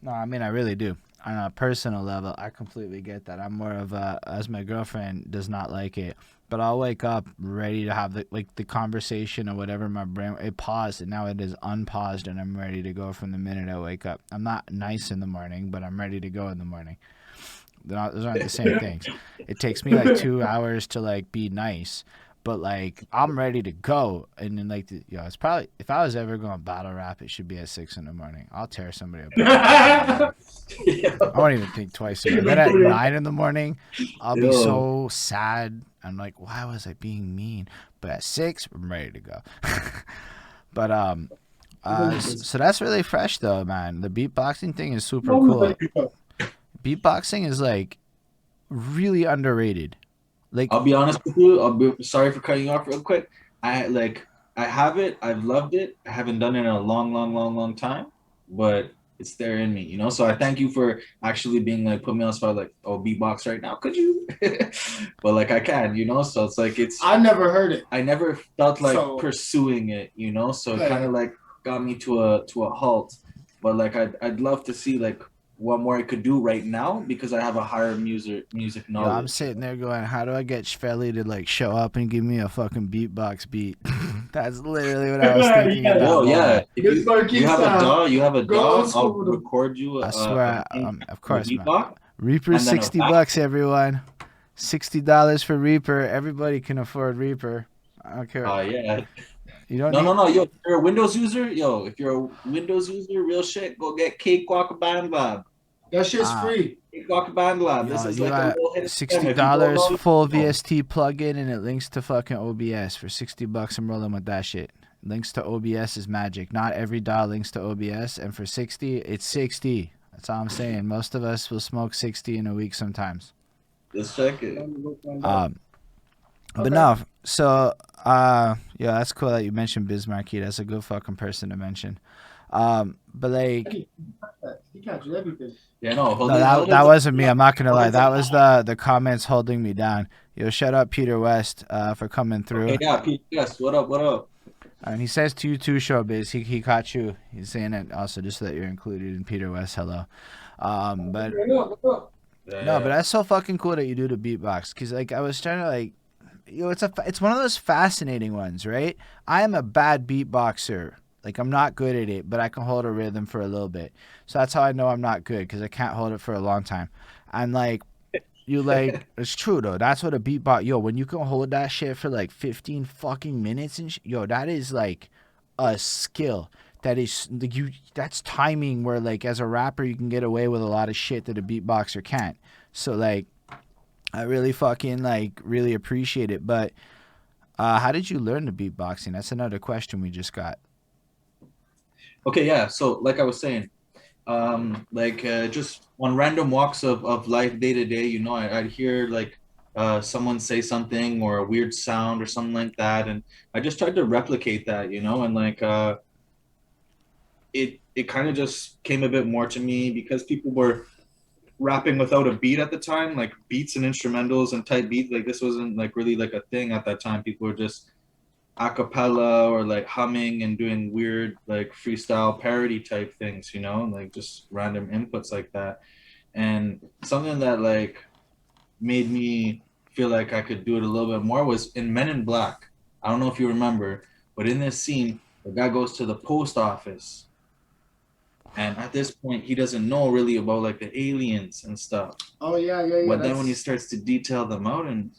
Speaker 1: No, I mean I really do. On a personal level, I completely get that. I'm more of a, as my girlfriend does not like it, but I'll wake up ready to have the conversation or whatever. My brain it paused and now it is unpaused and I'm ready to go from the minute I wake up. I'm not nice in the morning, but I'm ready to go in the morning. Those aren't the same things. It takes me like 2 hours to like be nice, but like I'm ready to go. And then like it's probably if I was ever going to battle rap, it should be at 6 in the morning. I'll tear somebody apart. I won't even think twice about it. Then at 9 in the morning, I'll be
Speaker 2: Yo,
Speaker 1: so sad. I'm like, why was I being mean? But at 6, I'm ready to go. But so that's really fresh though, man. The beatboxing thing is super cool. Beatboxing is like really underrated. Like,
Speaker 2: I'll be honest with you. I'll be sorry for cutting you off real quick. I have it. I've loved it. I haven't done it in a long time, but it's there in me. So I thank you for actually being like put me on the spot like, oh, beatbox right now, could you? But like I can. So it's like
Speaker 3: I never heard it.
Speaker 2: I never felt like
Speaker 3: So-
Speaker 2: pursuing it. So it
Speaker 3: Yeah.
Speaker 2: kind of like got me to a halt. But like I'd love to see like what more I could do right now because I have a higher music knowledge.
Speaker 1: I'm sitting there going, how do I get Shhvelly to like show up and give me a fucking beatbox beat? That's literally what I was thinking
Speaker 3: Yeah.
Speaker 1: at that
Speaker 2: Yo, yeah.
Speaker 1: moment.
Speaker 2: If
Speaker 3: This one
Speaker 2: you
Speaker 3: keeps
Speaker 2: have a DAW, you have a
Speaker 3: go
Speaker 2: DAW.
Speaker 3: old school
Speaker 2: I'll
Speaker 3: with 'em.
Speaker 2: record you.
Speaker 1: I swear, of course, man. Reaper,
Speaker 2: And then a
Speaker 1: $60, everyone. $60 for Reaper. Everybody can afford Reaper. I don't care.
Speaker 2: Yeah.
Speaker 1: You don't
Speaker 2: No.
Speaker 1: need.
Speaker 2: Yo, if you're a Windows user, if you're a Windows user, real shit, go get Cakewalk Band Lab.
Speaker 3: That shit's free.
Speaker 2: Cakewalk Band Lab. This
Speaker 1: Yo,
Speaker 2: is
Speaker 1: you
Speaker 2: like a
Speaker 1: got
Speaker 2: little hidden gem. If you don't
Speaker 1: $60
Speaker 2: know,
Speaker 1: full
Speaker 2: you know.
Speaker 1: VST plugin, and it links to fucking OBS for $60. I'm rolling with that shit. Links to OBS is magic. Not every DAW links to OBS, and for 60, it's 60. That's all I'm saying. Most of us will smoke 60 in a week sometimes.
Speaker 2: Let's check it.
Speaker 1: But no, so yeah, that's cool that you mentioned Biz Markie. That's a good fucking person to mention. But like,
Speaker 3: He catches everything.
Speaker 2: Yeah, no.
Speaker 1: no, that wasn't me. I'm not gonna lie. That was the comments holding me down. Yo, shout out Peter West for coming through.
Speaker 2: Okay, yeah, Pete, yes. What up?
Speaker 1: And he says to you too, Showbiz. He caught you. He's saying it also just so that you're included in Peter West. Hello. But no, but that's so fucking cool that you do the beatbox. Cause like I was trying to like, it's one of those fascinating ones, right? I am a bad beatboxer. Like I'm not good at it, but I can hold a rhythm for a little bit. So that's how I know I'm not good because I can't hold it for a long time. And like, You like, it's true though. That's what a beatbox. Yo, when you can hold that shit for like 15 fucking minutes and yo, that is like a skill. That is like you. That's timing where like as a rapper you can get away with a lot of shit that a beatboxer can't. So like, I really fucking like really appreciate it. But how did you learn the beatboxing? That's another question we just got.
Speaker 2: Okay, yeah. So like I was saying, just on random walks of life day to day, I'd hear like someone say something or a weird sound or something like that, and I just tried to replicate that, and like it kind of just came a bit more to me because people were rapping without a beat at the time, like beats and instrumentals and type beats. Like this wasn't like really like a thing at that time. People were just a cappella or like humming and doing weird like freestyle parody type things, like just random inputs like that. And something that like made me feel like I could do it a little bit more was in Men in Black. I don't know if you remember, but in this scene, the guy goes to the post office, and at this point, he doesn't know really about like the aliens and stuff.
Speaker 3: Oh yeah.
Speaker 2: But then when he starts to detail them out and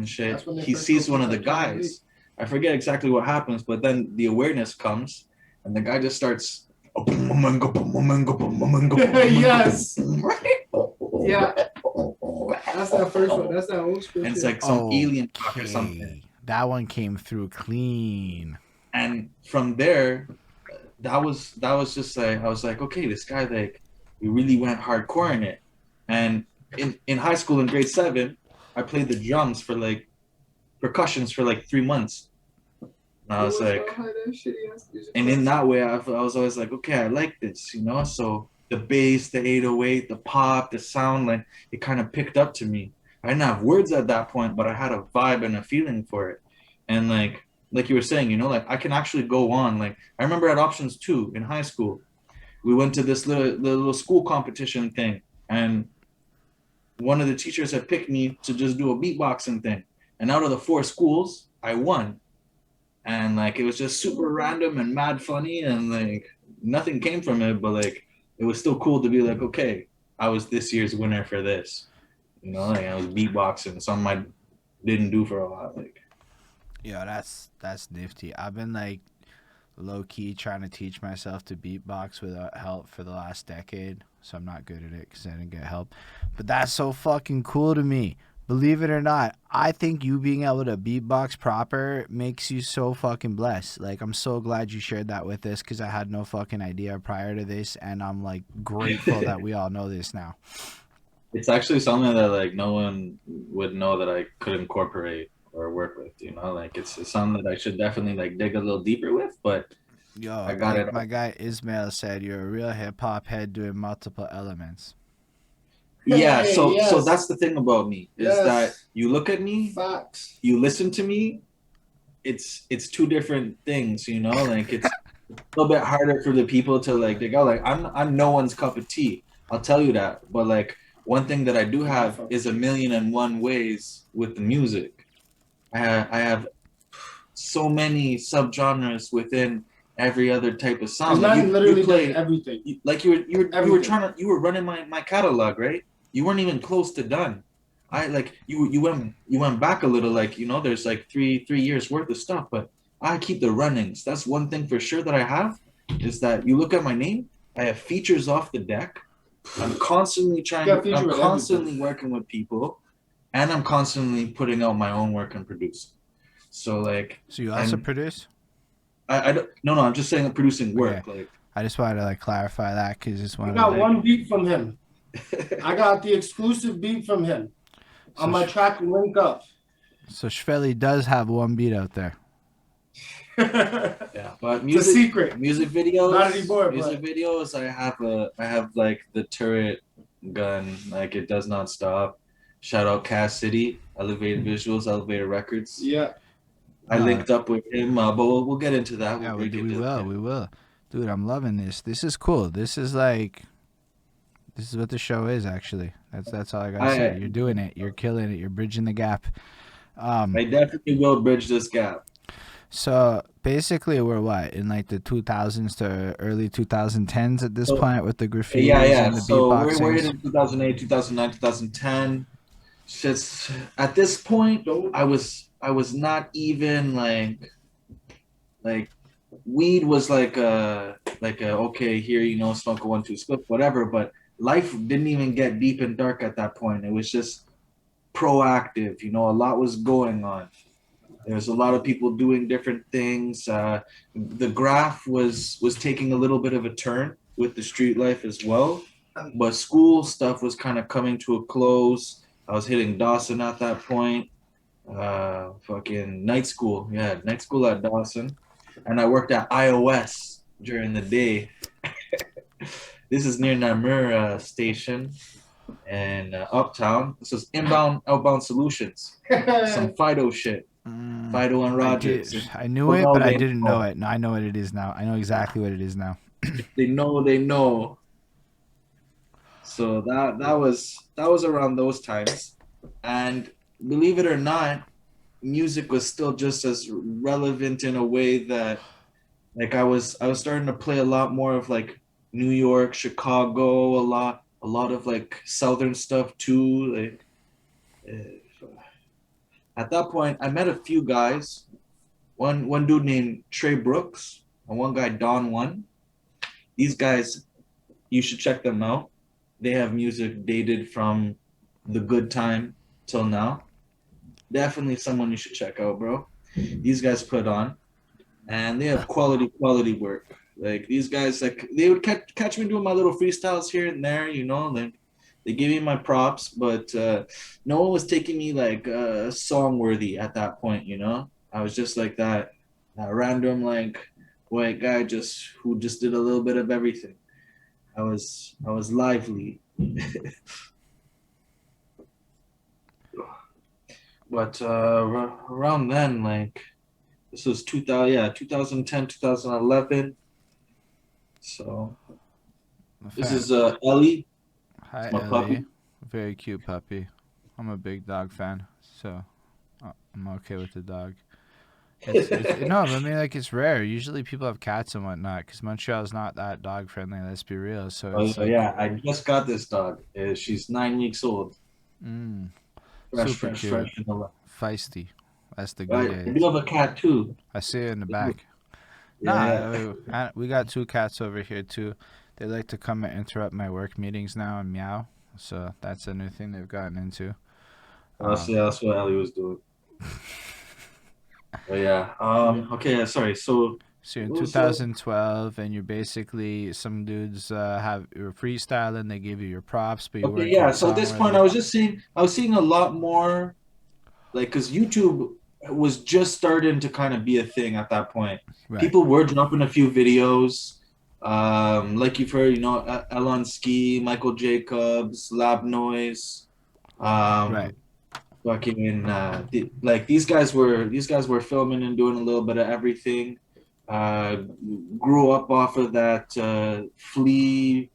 Speaker 2: shit, he
Speaker 3: first
Speaker 2: sees
Speaker 3: go
Speaker 2: one
Speaker 3: to
Speaker 2: of the
Speaker 3: that Kennedy.
Speaker 2: guys. I forget exactly what happens, but then the awareness comes, and the guy just starts.
Speaker 3: Yes. Yeah. That's that first one. That's that old school
Speaker 2: And it's
Speaker 3: shit.
Speaker 2: like some alien talk or something.
Speaker 1: That one came through clean.
Speaker 2: And from there, that was just like I was like, okay, this guy like we really went hardcore in it. And in high school in grade 7, I played the drums for like percussions for like 3 months. And I was like, and in that way, I was always like, okay, I like this, So the bass, the 808, the pop, the sound, like it kind of picked up to me. I didn't have words at that point, but I had a vibe and a feeling for it. And like you were saying, like I can actually go on. Like I remember at Options 2 in high school, we went to this little school competition thing, and one of the teachers had picked me to just do a beatboxing thing. And out of the 4 schools, I won. And like it was just super random and mad funny, and like nothing came from it, but like it was still cool to be like, okay, I was this year's winner for this. Like I was beatboxing, something I didn't do for a while. Like,
Speaker 1: Yeah, that's nifty. I've been like low key trying to teach myself to beatbox without help for the last decade, so I'm not good at it because I didn't get help. But that's so fucking cool to me. Believe it or not, I think you being able to beatbox proper makes you so fucking blessed. Like, I'm so glad you shared that with us because I had no fucking idea prior to this, and I'm like grateful that we all know this now.
Speaker 2: It's actually something that like no one would know that I could incorporate or work with, like it's something that I should definitely like dig a little deeper with, but
Speaker 1: Yo,
Speaker 2: I got
Speaker 1: like
Speaker 2: it.
Speaker 1: my guy Ismail said, you're a real hip hop head doing multiple elements.
Speaker 2: Yeah,
Speaker 3: Hey,
Speaker 2: so
Speaker 3: yes.
Speaker 2: that's the thing about me is
Speaker 3: Yes.
Speaker 2: that you look at me,
Speaker 3: Facts.
Speaker 2: you listen to me, it's 2 different things, like it's a little bit harder for the people to like dig out. Like I'm no one's cup of tea, I'll tell you that. But like one thing that I do have is 1,000,001 ways with the music. I have so many subgenres within every other type of sound.
Speaker 3: Like
Speaker 2: you
Speaker 3: literally
Speaker 2: play
Speaker 3: everything.
Speaker 2: you were running my catalog, right? You weren't even close to done. I like you went back a little, like there's like three years worth of stuff, but I keep the runnings. That's one thing for sure that I have, is that you look at my name, I have features off the deck. I'm constantly working with people, and I'm constantly putting out my own work and producing. So like,
Speaker 1: so you also produce?
Speaker 2: I don't, no, I'm just saying I'm producing work.
Speaker 1: Okay.
Speaker 2: Like,
Speaker 1: I just wanted to like clarify that because it's one.
Speaker 3: I got one beat from him. I got the exclusive beat from him on my track Link Up.
Speaker 1: So Shhvelly does have one beat out there.
Speaker 2: Yeah, but
Speaker 3: It's a secret.
Speaker 2: Music videos.
Speaker 3: Not anymore.
Speaker 2: Videos. I have like the turret gun. Like it does not stop. Shout out Cass City, Elevated Visuals, Elevated Records.
Speaker 3: Yeah.
Speaker 2: I linked up with him, but we'll get into that.
Speaker 1: Yeah, we will. Dude, I'm loving this. This is cool. This is what the show is, actually. That's all I gotta say. You're doing it. You're killing it. You're bridging the gap.
Speaker 2: I definitely will bridge this gap.
Speaker 1: So basically, we're what, in like the 2000s to early 2010s at this point with the graffiti and the
Speaker 2: so
Speaker 1: beatboxing.
Speaker 2: we're in 2008, 2009, 2010. just at this point, I was not even like weed was like a okay here, smoke a 1 2 split whatever, but life didn't even get deep and dark at that point. It was just proactive. A lot was going on. There's a lot of people doing different things. The graph was taking a little bit of a turn with the street life as well, but school stuff was kind of coming to a close. I was hitting Dawson at that point. Fucking night school, yeah, night school at Dawson, and I worked at iOS during the day. This is near Namur station and Uptown. This was inbound, outbound solutions. Some Fido shit. Fido and Rogers.
Speaker 1: I knew it, but I didn't know it. No, I know what it is now. I know exactly what it is now.
Speaker 2: If they know, they know. So that was around those times, and believe it or not, music was still just as relevant in a way that like I was starting to play a lot more of like New York, Chicago, a lot of like southern stuff too. Like at that point, I met a few guys. One dude named Trey Brooks and one guy Don One. These guys, you should check them out. They have music dated from the good time till now. Definitely someone you should check out, bro. These guys put on, and they have quality work. Like these guys, like they would catch me doing my little freestyles here and there, they give me my props, but no one was taking me like song worthy at that point. I was just like that random like white guy just who just did a little bit of everything. I was lively. But around then, like this was 2000, yeah, 2010, 2011. So this is Ellie.
Speaker 1: Hi,
Speaker 2: It's my
Speaker 1: Ellie.
Speaker 2: puppy.
Speaker 1: Very cute puppy. I'm a big dog fan, so I'm okay with the dog. No, I mean like it's rare. Usually people have cats and whatnot because Montreal's not that dog friendly. Let's be real. So
Speaker 2: Oh
Speaker 1: it's like,
Speaker 2: yeah, I just got this dog. She's 9 weeks old.
Speaker 1: mm,
Speaker 2: Fresh,
Speaker 1: super
Speaker 2: fresh,
Speaker 1: cute,
Speaker 2: fresh in the lap.
Speaker 1: feisty. That's the good
Speaker 2: I
Speaker 1: age.
Speaker 2: do have a cat too.
Speaker 1: I see it in the back.
Speaker 2: Yeah.
Speaker 1: We got two cats over here too. They like to come and interrupt my work meetings now and meow. So that's a new thing they've gotten into.
Speaker 2: That's what Ellie was doing. But yeah. Okay. Sorry. So
Speaker 1: So you're in
Speaker 2: what was that?
Speaker 1: 2012, and you're basically some dudes have you're freestyling. They give you your props, but you
Speaker 2: Okay.
Speaker 1: weren't
Speaker 2: Yeah.
Speaker 1: getting
Speaker 2: So at
Speaker 1: song
Speaker 2: this point,
Speaker 1: worthy.
Speaker 2: I was seeing a lot more like because YouTube was just starting to kind of be a thing at that point.
Speaker 1: Right,
Speaker 2: People were dropping a few videos, like you've heard, Elon Ski, Michael Jacobs, Lab Noise,
Speaker 1: right.
Speaker 2: um, fucking like these guys were filming and doing a little bit of everything. Uh, Grew up off of that Flea,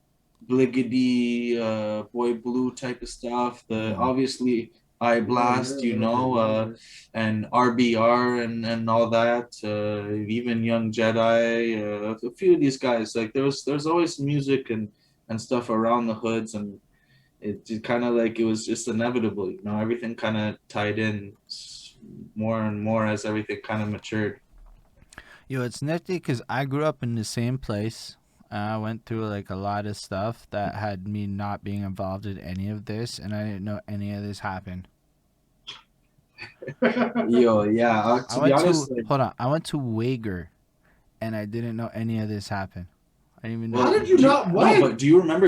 Speaker 2: Bliggity, Boy Blue type of stuff. The obviously I Blast, and RBR and all that. Even Young Jedi, a few of these guys. Like there's always music and stuff around the hoods, and it kind of like it was just inevitable. Everything kind of tied in more and more as everything kind of matured.
Speaker 1: Yo, it's nifty because I grew up in the same place. I went through like a lot of stuff that had me not being involved in any of this, and I didn't know any of this happened.
Speaker 2: Yo, yeah.
Speaker 1: I
Speaker 2: To be
Speaker 1: went
Speaker 2: honest,
Speaker 1: to
Speaker 2: like,
Speaker 1: hold on. I went to Wager, and I didn't know any of this happened. I didn't even
Speaker 2: well,
Speaker 3: How
Speaker 1: know.
Speaker 3: did you not?
Speaker 2: no,
Speaker 3: What?
Speaker 2: but do you remember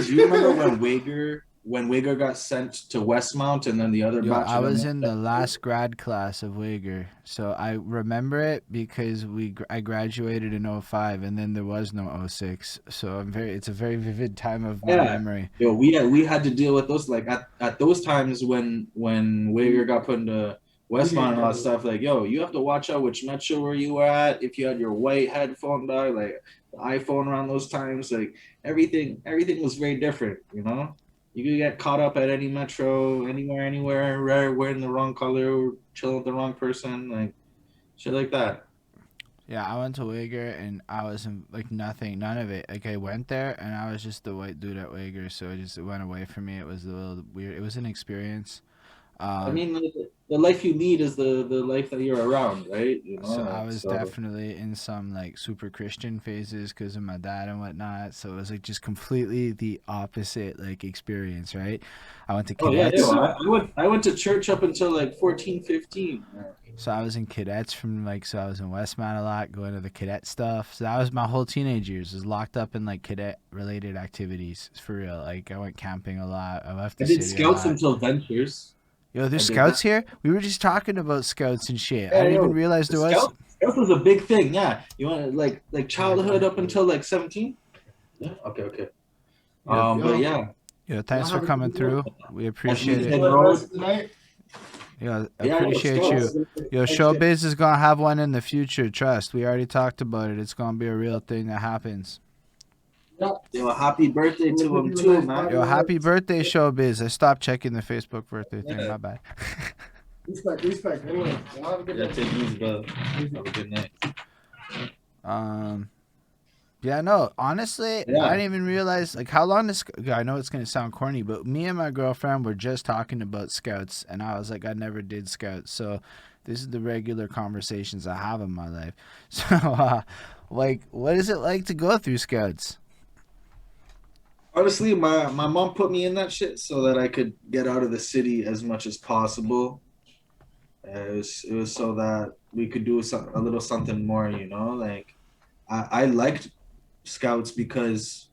Speaker 2: when Wager got sent to Westmount and then the other
Speaker 1: Yo,
Speaker 2: batch
Speaker 1: I
Speaker 2: of them
Speaker 1: was
Speaker 2: went
Speaker 1: in
Speaker 2: sent
Speaker 1: the
Speaker 2: to
Speaker 1: last grad class of Wager, so I remember it because I graduated in '05, and then there was no '06. So it's a very vivid time of my
Speaker 2: yeah.
Speaker 1: memory.
Speaker 2: Yo, we had to deal with those like at those times when Wager got put into Westmont and all that stuff. Like, yo, you have to watch out which metro where you were at. If you had your white headphone dog, like the iPhone around those times, like everything was very different. You could get caught up at any metro, anywhere, wearing the wrong color, chilling with the wrong person, like shit like that.
Speaker 1: Yeah, I went to Wager, and I was in, like nothing, none of it. Like I went there, and I was just the white dude at Wager, so it went away from me. It was a little weird. It was an experience.
Speaker 2: I
Speaker 1: Um,
Speaker 2: mean, the life you lead is the life that you're around, right? You know,
Speaker 1: so I
Speaker 2: like
Speaker 1: was
Speaker 2: so.
Speaker 1: definitely in some like super Christian phases because of my dad and whatnot. So it was like just completely the opposite like experience, right? I went to
Speaker 2: Oh yeah, yeah.
Speaker 1: cadets.
Speaker 2: I went to church up until like 14, 15.
Speaker 1: So I was in cadets from like, so I was in Westmount a lot, going to the cadet stuff. So that was my whole teenage years, was locked up in like cadet related activities for real. Like I went camping a lot. I left
Speaker 2: I
Speaker 1: the
Speaker 2: did
Speaker 1: city a
Speaker 2: scouts
Speaker 1: lot.
Speaker 2: until Ventures.
Speaker 1: Yo,
Speaker 2: I
Speaker 1: there's
Speaker 2: did that.
Speaker 1: scouts here. We were just talking about scouts and shit. I
Speaker 2: Yeah,
Speaker 1: didn't even
Speaker 2: yo,
Speaker 1: realize there was.
Speaker 2: scouts was a big thing. Yeah, you want to like childhood up until like 17. Yeah. Okay. Okay.
Speaker 1: Yo,
Speaker 2: But
Speaker 3: Yo,
Speaker 2: yeah,
Speaker 1: yo,
Speaker 3: y'all
Speaker 1: thanks for
Speaker 3: have a
Speaker 1: coming
Speaker 3: good one.
Speaker 1: through. We
Speaker 2: as we
Speaker 1: appreciate it.
Speaker 2: hit
Speaker 3: Enjoy the rest
Speaker 2: road.
Speaker 3: of the night.
Speaker 1: Yo,
Speaker 2: Yeah, yo,
Speaker 1: appreciate you.
Speaker 2: scouts.
Speaker 1: Yo,
Speaker 2: Like shit.
Speaker 1: Showbiz is gonna have one in the future. Trust. We already talked about it. It's gonna be a real thing that happens.
Speaker 3: Yeah.
Speaker 2: Yo, happy birthday
Speaker 3: Look
Speaker 2: to
Speaker 3: at
Speaker 2: him
Speaker 3: you,
Speaker 2: too,
Speaker 3: nice
Speaker 2: man.
Speaker 3: body
Speaker 1: Yo,
Speaker 3: work.
Speaker 1: happy birthday, Showbiz. I stopped checking the Facebook birthday thing.
Speaker 2: Yeah,
Speaker 1: My bad.
Speaker 3: Respect, respect. Anyway, y'all have a good
Speaker 2: yeah.
Speaker 3: day.
Speaker 2: Take it easy, brother. Have a good night.
Speaker 1: um. Yeah, no, honestly, I
Speaker 2: Yeah.
Speaker 1: didn't even realize like how long this. I know it's gonna sound corny, but me and my girlfriend were just talking about scouts, and I was like, I never did scouts, so this is the regular conversations I have in my life. So, like, what is it like to go through scouts?
Speaker 2: Honestly, my mom put me in that shit so that I could get out of the city as much as possible. It was so that we could do a little something more, you know. Like I liked scouts because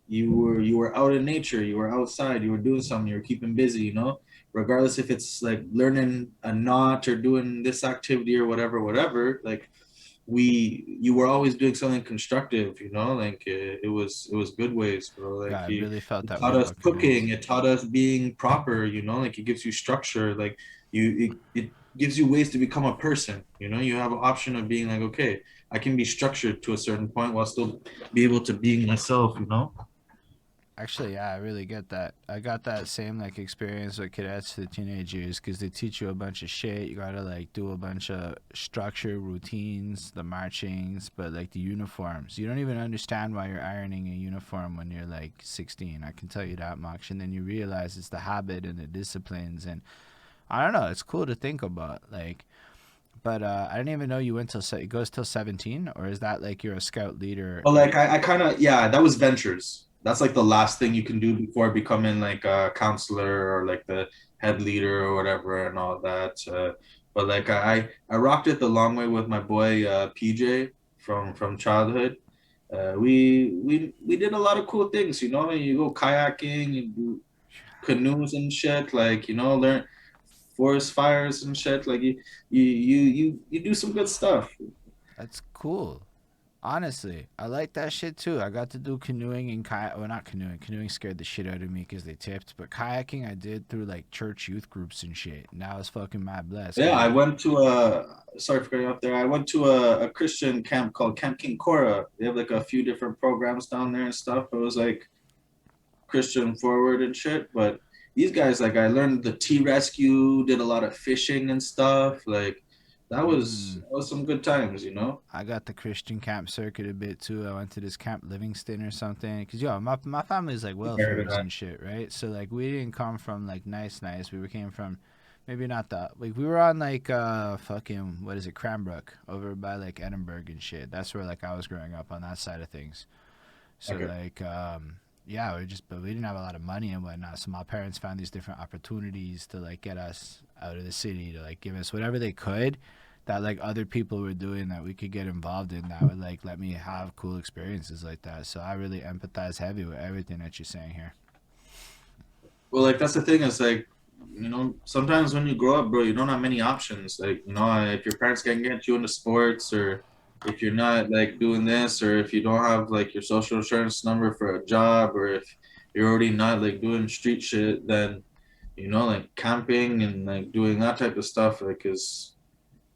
Speaker 2: you were out in nature, you were outside, you were doing something, you were keeping busy, you know. Regardless if it's like learning a knot or doing this activity or whatever, whatever. Like you were always doing something constructive, you know. Like it was good ways, bro. Like
Speaker 1: Yeah, I really felt
Speaker 2: it
Speaker 1: that way
Speaker 2: taught us
Speaker 1: about
Speaker 2: cooking,
Speaker 1: canoeing.
Speaker 2: it taught us being proper, you know. Like it gives you structure, like it gives you ways to become a person, you know. You have an option of being like, okay, I can be structured to a certain point while still be able to being myself, you know.
Speaker 1: Actually, yeah, I really get that. I got that same like experience with cadets to the teenage years because they teach you a bunch of shit. You gotta like do a bunch of structure, routines, the marchings, but like the uniforms. You don't even understand why you're ironing a uniform when you're like 16. I can tell you that much. And then you realize it's the habit and the disciplines. And I don't know. It's cool to think about. Like, but I didn't even know you went till it goes till 17, or is that like you're a scout leader?
Speaker 2: But like I kind of, yeah, that was ventures. That's like the last thing you can do before becoming like a counselor or like the head leader or whatever and all that. But like I rocked it the long way with my boy PJ from childhood. We did a lot of cool things, you know. You go kayaking, you do canoes and shit, like, you know, learn forest fires and shit. Like you do some good stuff.
Speaker 1: That's cool. Honestly, I like that shit too. I got to do canoeing and kayak. Well, not canoeing. Canoeing scared the shit out of me because they tipped. But kayaking, I did through like church youth groups and shit. And I was fucking mad blessed
Speaker 2: Yeah,
Speaker 1: because
Speaker 2: I went to a sorry for cutting off there. I went to a Christian camp called Camp King Cora. They have like a few different programs down there and stuff. It was like Christian forward and shit. But these guys, like, I learned the tea rescue, did a lot of fishing and stuff. Like that was some good times, you know.
Speaker 1: I got the Christian camp circuit a bit too. I went to this Camp Livingston or something. Because, yo, my family's like
Speaker 2: I heard of
Speaker 1: welfares
Speaker 2: that.
Speaker 1: and shit, right? So, like, we didn't come from like nice. We came from maybe not that. Like, we were on like fucking, what is it, Cranbrook over by like Edinburgh and shit. That's where like I was growing up on that side of things. So
Speaker 2: Okay.
Speaker 1: like yeah, but we didn't have a lot of money and whatnot. So my parents found these different opportunities to like get us out of the city to like give us whatever they could that like other people were doing that we could get involved in that would like let me have cool experiences like that. So I really empathize heavy with everything that you're saying here.
Speaker 2: Well, like that's the thing is like, you know, sometimes when you grow up, bro, you don't have many options. Like, you know, if your parents can't get you into sports or if you're not like doing this or if you don't have like your social insurance number for a job or if you're already not like doing street shit, then you know, like camping and like doing that type of stuff like is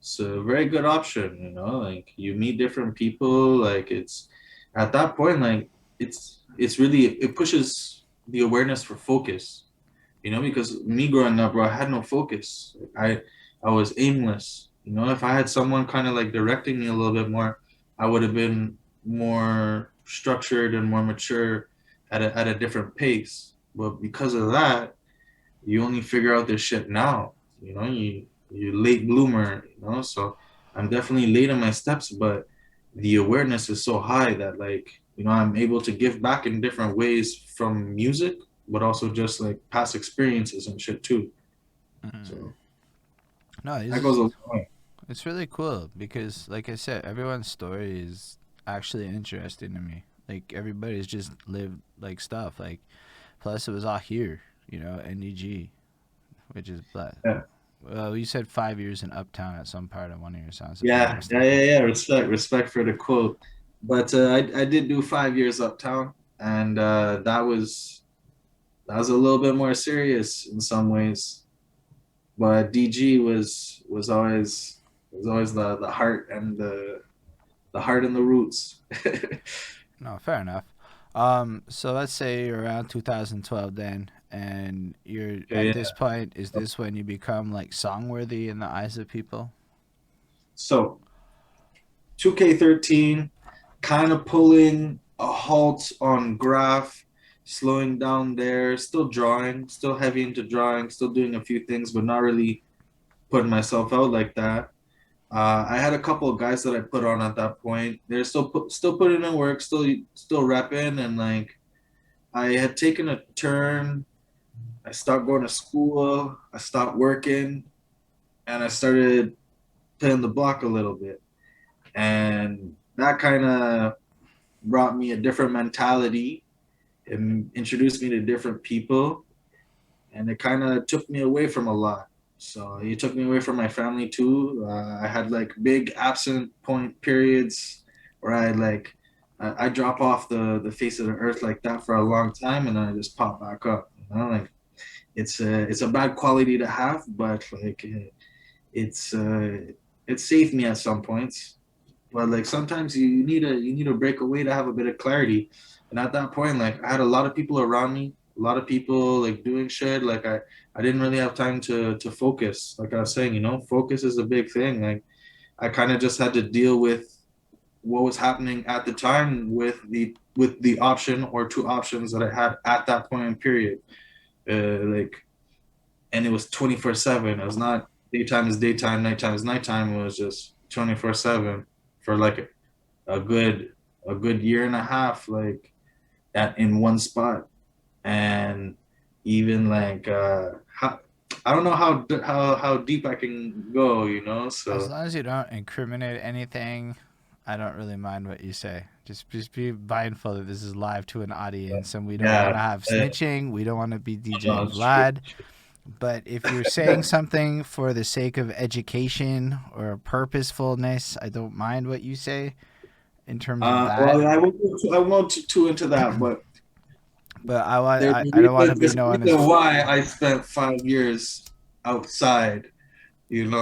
Speaker 2: it's a very good option, you know, like you meet different people, like it's at that point like it's really it pushes the awareness for focus, you know, because me growing up, bro, I had no focus. I was aimless. You know, if I had someone kind of like directing me a little bit more, I would have been more structured and more mature at a different pace. But because of that, you only figure out this shit now. You're late bloomer. So I'm definitely late in my steps, but the awareness is so high that like I'm able to give back in different ways from music, but also just like past experiences and shit too.
Speaker 1: Mm.
Speaker 2: So
Speaker 1: No,
Speaker 2: that goes a long way.
Speaker 1: it's really cool because, like I said, everyone's story is actually interesting to me. Like everybody's just lived like stuff. Like plus it was all here, NDG, which is black.
Speaker 2: Yeah.
Speaker 1: Well, you said 5 years in Uptown at some part of one of your songs, if I'm not
Speaker 2: Yeah, yeah,
Speaker 1: mistaken.
Speaker 2: yeah, yeah. Respect for the quote. But I did do 5 years uptown, and that was a little bit more serious in some ways. But DG was always the heart and the heart and the roots.
Speaker 1: No, fair enough. So let's say you're around 2012 then, and you're
Speaker 2: Okay,
Speaker 1: at
Speaker 2: yeah.
Speaker 1: this point. Is this when you become like songworthy in the eyes of people?
Speaker 2: So 2K13 kind of pulling a halt on graph, slowing down there, still drawing, still heavy into drawing, still doing a few things, but not really putting myself out like that. I had a couple of guys that I put on at that point. They're still putting in work, still repping, and like I had taken a turn. I stopped going to school. I stopped working, and I started playing the block a little bit, and that kind of brought me a different mentality and introduced me to different people, and it kind of took me away from a lot. So it took me away from my family too. I had like big absent point periods where I drop off the face of the earth like that for a long time, and then I just pop back up. Like it's a bad quality to have, but like it's it saved me at some points. But like sometimes you need a break away to have a bit of clarity. And at that point, like I had a lot of people around me, a lot of people like doing shit. Like I didn't really have time to focus. Like I was saying, focus is a big thing. Like I kind of just had to deal with what was happening at the time with the option or two options that I had at that point in period. Like and it was 24/7. It was not daytime is daytime, nighttime is nighttime. It was just 24/7 for like a good a good year and a half, like at in one spot. And even like I don't know how deep I can go,
Speaker 1: As
Speaker 2: so
Speaker 1: long as you don't incriminate anything, I don't really mind what you say. Just be mindful that this is live to an audience, and we don't want
Speaker 2: yeah,
Speaker 1: to have snitching. We don't want to be DJ
Speaker 2: no, it's true.
Speaker 1: Vlad. But if you're saying something for the sake of education or purposefulness, I don't mind what you say in terms of that.
Speaker 2: Well, I won't too into that, but
Speaker 1: But
Speaker 2: there's
Speaker 1: I don't want to be
Speaker 2: there's a
Speaker 1: known
Speaker 2: reason
Speaker 1: as
Speaker 2: why I spent 5 years outside, so
Speaker 1: you did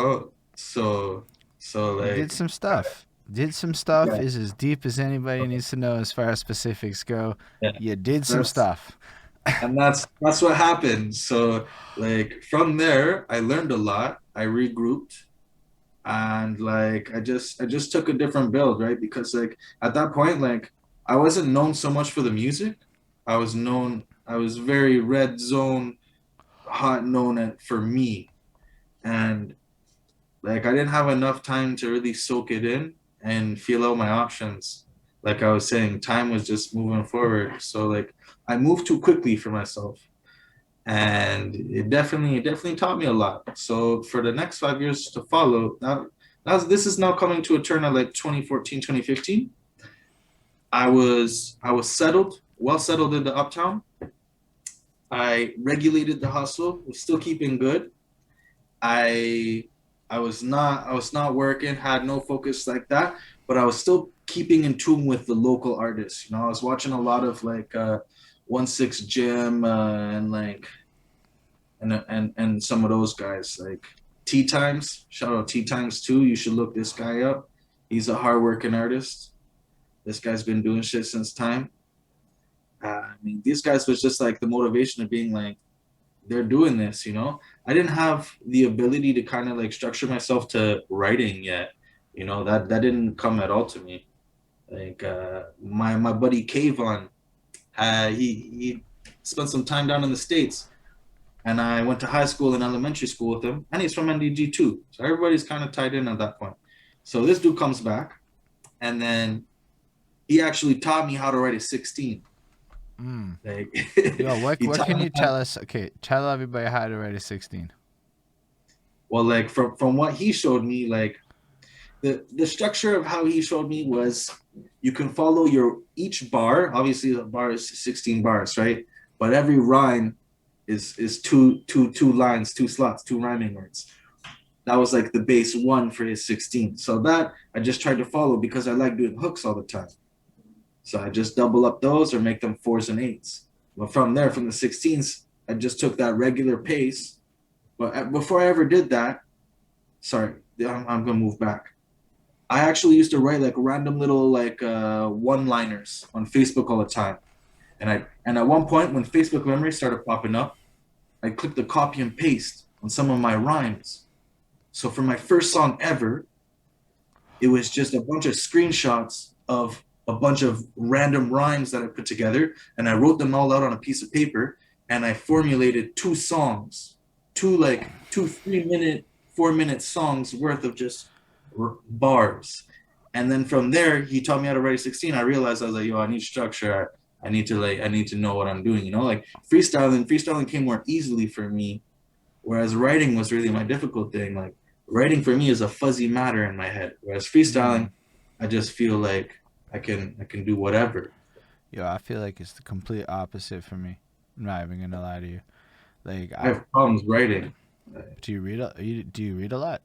Speaker 2: like
Speaker 1: some stuff. Did some stuff
Speaker 2: yeah,
Speaker 1: is as deep as anybody needs to know as far as specifics go.
Speaker 2: yeah.
Speaker 1: You did some
Speaker 2: That's
Speaker 1: stuff.
Speaker 2: and that's what happened. So like from there, I learned a lot. I regrouped, and like I just took a different build, right? Because like at that point, like I wasn't known so much for the music. I was very red zone, hot known for me, and like I didn't have enough time to really soak it in and feel out my options. Like I was saying, time was just moving forward. So like I moved too quickly for myself, and it definitely taught me a lot. So for the next 5 years to follow, this is now coming to a turn at like 2014, 2015. I was settled, well settled in the uptown. I regulated the hustle, was still keeping good. I I was not working, had no focus like that, but I was still keeping in tune with the local artists. I was watching a lot of like 1-6 Gym and like and some of those guys like T Times. Shout out T Times too. You should look this guy up. He's a hardworking artist. This guy's been doing shit since time. I mean, these guys was just like the motivation of being like they're doing this. I didn't have the ability to kind of like structure myself to writing yet. That didn't come at all to me. Like my buddy Kayvon, he spent some time down in the States, and I went to high school and elementary school with him, and he's from NDG too. So everybody's kind of tied in at that point. So this dude comes back, and then he actually taught me how to write a 16. Like,
Speaker 1: Yo, what
Speaker 2: he taught
Speaker 1: can
Speaker 2: me
Speaker 1: you tell us? Okay, tell everybody how to write a 16.
Speaker 2: well, like from what he showed me, like the structure of how he showed me was you can follow your each bar. Obviously, the bar is 16 bars, right? But every rhyme is two lines, two slots, two rhyming words. That was like the base one for his 16. So that I just tried to follow because I like doing hooks all the time. So I just double up those or make them fours and eights. But from there, from the 16s, I just took that regular pace. But before I ever did that, sorry, I'm gonna move back. I actually used to write like random little like one-liners on Facebook all the time. And at one point when Facebook memory started popping up, I clicked the copy and paste on some of my rhymes. So for my first song ever, it was just a bunch of screenshots of a bunch of random rhymes that I put together, and I wrote them all out on a piece of paper, and I formulated two songs, two 3 minute, 4 minute songs worth of just bars. And then from there, he taught me how to write a 16. I realized I was like, yo, I need structure. I need to know what I'm doing. Like freestyling came more easily for me, whereas writing was really my difficult thing. Like writing for me is a fuzzy matter in my head, whereas freestyling, I just feel like I can do whatever.
Speaker 1: Yo, I feel like it's the complete opposite for me. I'm not even gonna lie to you. Like,
Speaker 2: I have problems writing.
Speaker 1: do you read do you read a lot?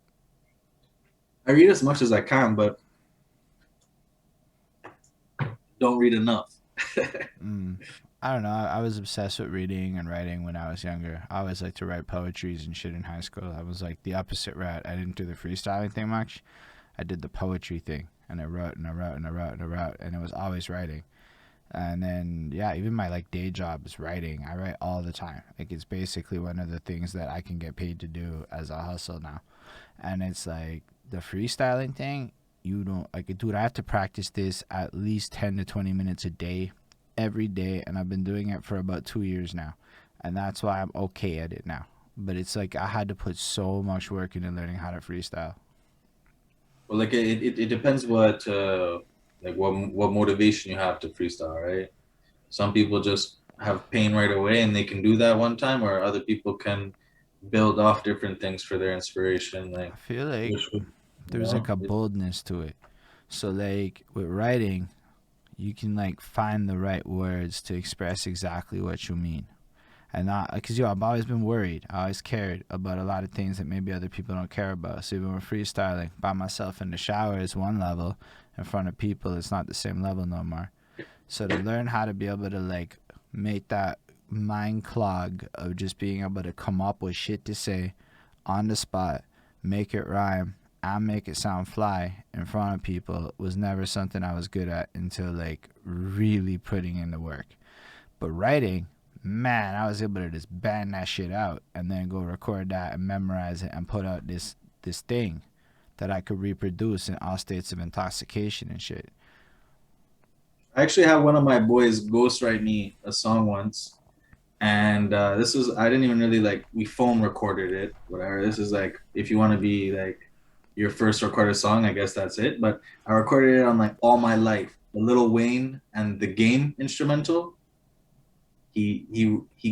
Speaker 2: I read as much as I can, but don't read enough.
Speaker 1: I don't know. I was obsessed with reading and writing when I was younger. I always liked to write poetries and shit in high school. I was like the opposite route. I didn't do the freestyling thing much. I did the poetry thing, and I wrote and I wrote and I wrote and I wrote, and it was always writing. And then yeah, even my like day job is writing. I write all the time. Like it's basically one of the things that I can get paid to do as a hustle now. And it's like the freestyling thing. You don't like, dude. I have to practice this at least 10 to 20 minutes a day, every day, and I've been doing it for about 2 years now, and that's why I'm okay at it now. But it's like I had to put so much work into learning how to freestyle.
Speaker 2: Well, like it depends what like what motivation you have to freestyle, right? Some people just have pain right away and they can do that one time, or other people can build off different things for their inspiration.
Speaker 1: I
Speaker 2: Like,
Speaker 1: feel like
Speaker 2: which would,
Speaker 1: there's like a boldness to it. So like with writing, you can like find the right words to express exactly what you mean. And not because I've always been worried. I always cared about a lot of things that maybe other people don't care about. So even with freestyling, by myself in the shower is one level. In front of people, it's not the same level no more. So to learn how to be able to like make that mind clog of just being able to come up with shit to say on the spot, make it rhyme, and make it sound fly in front of people was never something I was good at until like really putting in the work. But writing, man, I was able to just bang that shit out and then go record that and memorize it and put out this thing that I could reproduce in all states of intoxication and shit.
Speaker 2: I actually had one of my boys ghostwrite me a song once, and this was I didn't even really like we phone recorded it, whatever. This is like if you want to be like your first recorded song, I guess that's it. But I recorded it on like All My Life, the Lil Wayne and the Game instrumental. He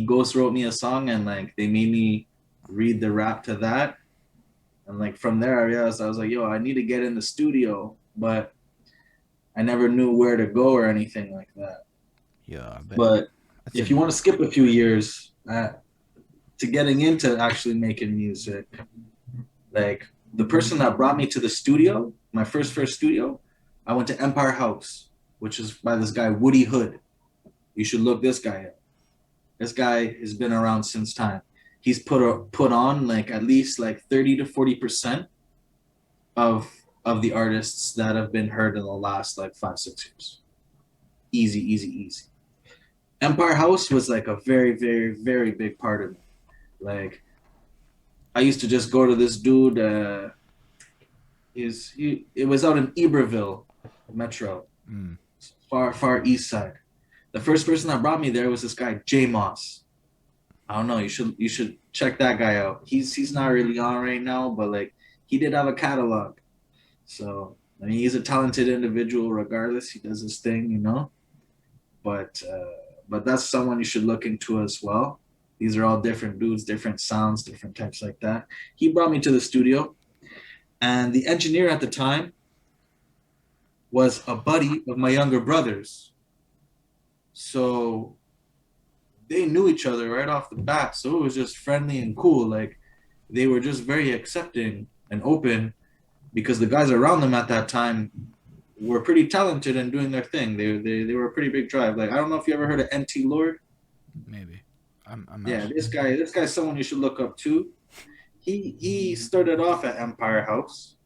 Speaker 2: ghost wrote me a song, and like they made me read the rap to that, and like from there I realized I was like, yo, I need to get in the studio, but I never knew where to go or anything like that.
Speaker 1: Yeah, I bet.
Speaker 2: But
Speaker 1: That's a
Speaker 2: if you want to skip a few years to getting into actually making music, like the person that brought me to the studio, my first studio, I went to Empire House, which is by this guy Woody Hood. You should look this guy up. This guy has been around since time. He's put on like at least like 30 to 40% of the artists that have been heard in the last like 5 6 years. Easy, easy, easy. Empire House was like a very, very, very big part of me. Like I used to just go to this dude. It was out in Iberville, Metro, far, far east side. The first person that brought me there was this guy, J Moss. I don't know. You should check that guy out. He's not really on right now, but like he did have a catalog. So I mean, he's a talented individual. Regardless, he does his thing, you know. But that's someone you should look into as well. These are all different dudes, different sounds, different types like that. He brought me to the studio, and the engineer at the time was a buddy of my younger brother's. So they knew each other right off the bat. So it was just friendly and cool. Like they were just very accepting and open because the guys around them at that time were pretty talented and doing their thing. They were a pretty big drive. Like I don't know if you ever heard of NT Lord.
Speaker 1: Maybe. I'm not
Speaker 2: Yeah,
Speaker 1: sure.
Speaker 2: this guy's someone you should look up too. He started off at Empire House.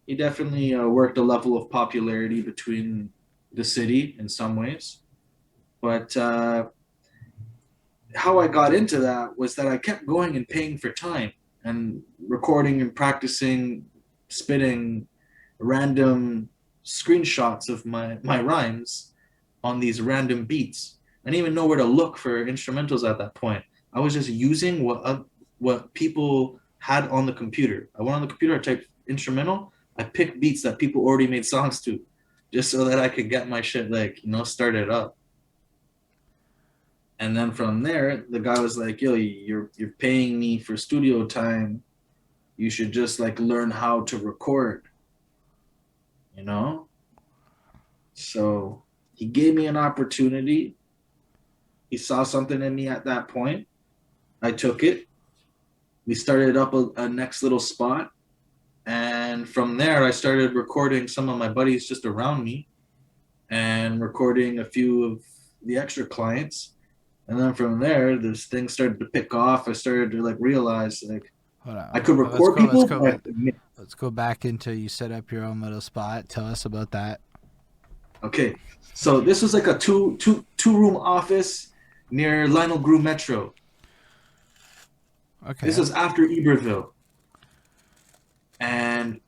Speaker 2: He definitely worked a level of popularity between the city in some ways. But how I got into that was that I kept going and paying for time and recording and practicing, spitting random screenshots of my rhymes on these random beats. I didn't even know where to look for instrumentals at that point. I was just using what people had on the computer. I went on the computer, I typed instrumental, I picked beats that people already made songs to, just so that I could get my shit like started up. And then from there, the guy was like, "Yo, you're paying me for studio time. You should just like learn how to record." You know. So he gave me an opportunity. He saw something in me at that point. I took it. We started up a next little spot. And from there, I started recording some of my buddies just around me and recording a few of the extra clients. And then from there, this thing started to pick off. I started to like realize like
Speaker 1: Hold
Speaker 2: I
Speaker 1: on.
Speaker 2: could
Speaker 1: Let's
Speaker 2: record
Speaker 1: go. Let's
Speaker 2: people,
Speaker 1: go.
Speaker 2: but
Speaker 1: Let's go back into you set up your own little spot. Tell us about that.
Speaker 2: okay. So this was like a two room office near Lionel Grew Metro. This
Speaker 1: Okay.
Speaker 2: was after Iberville. And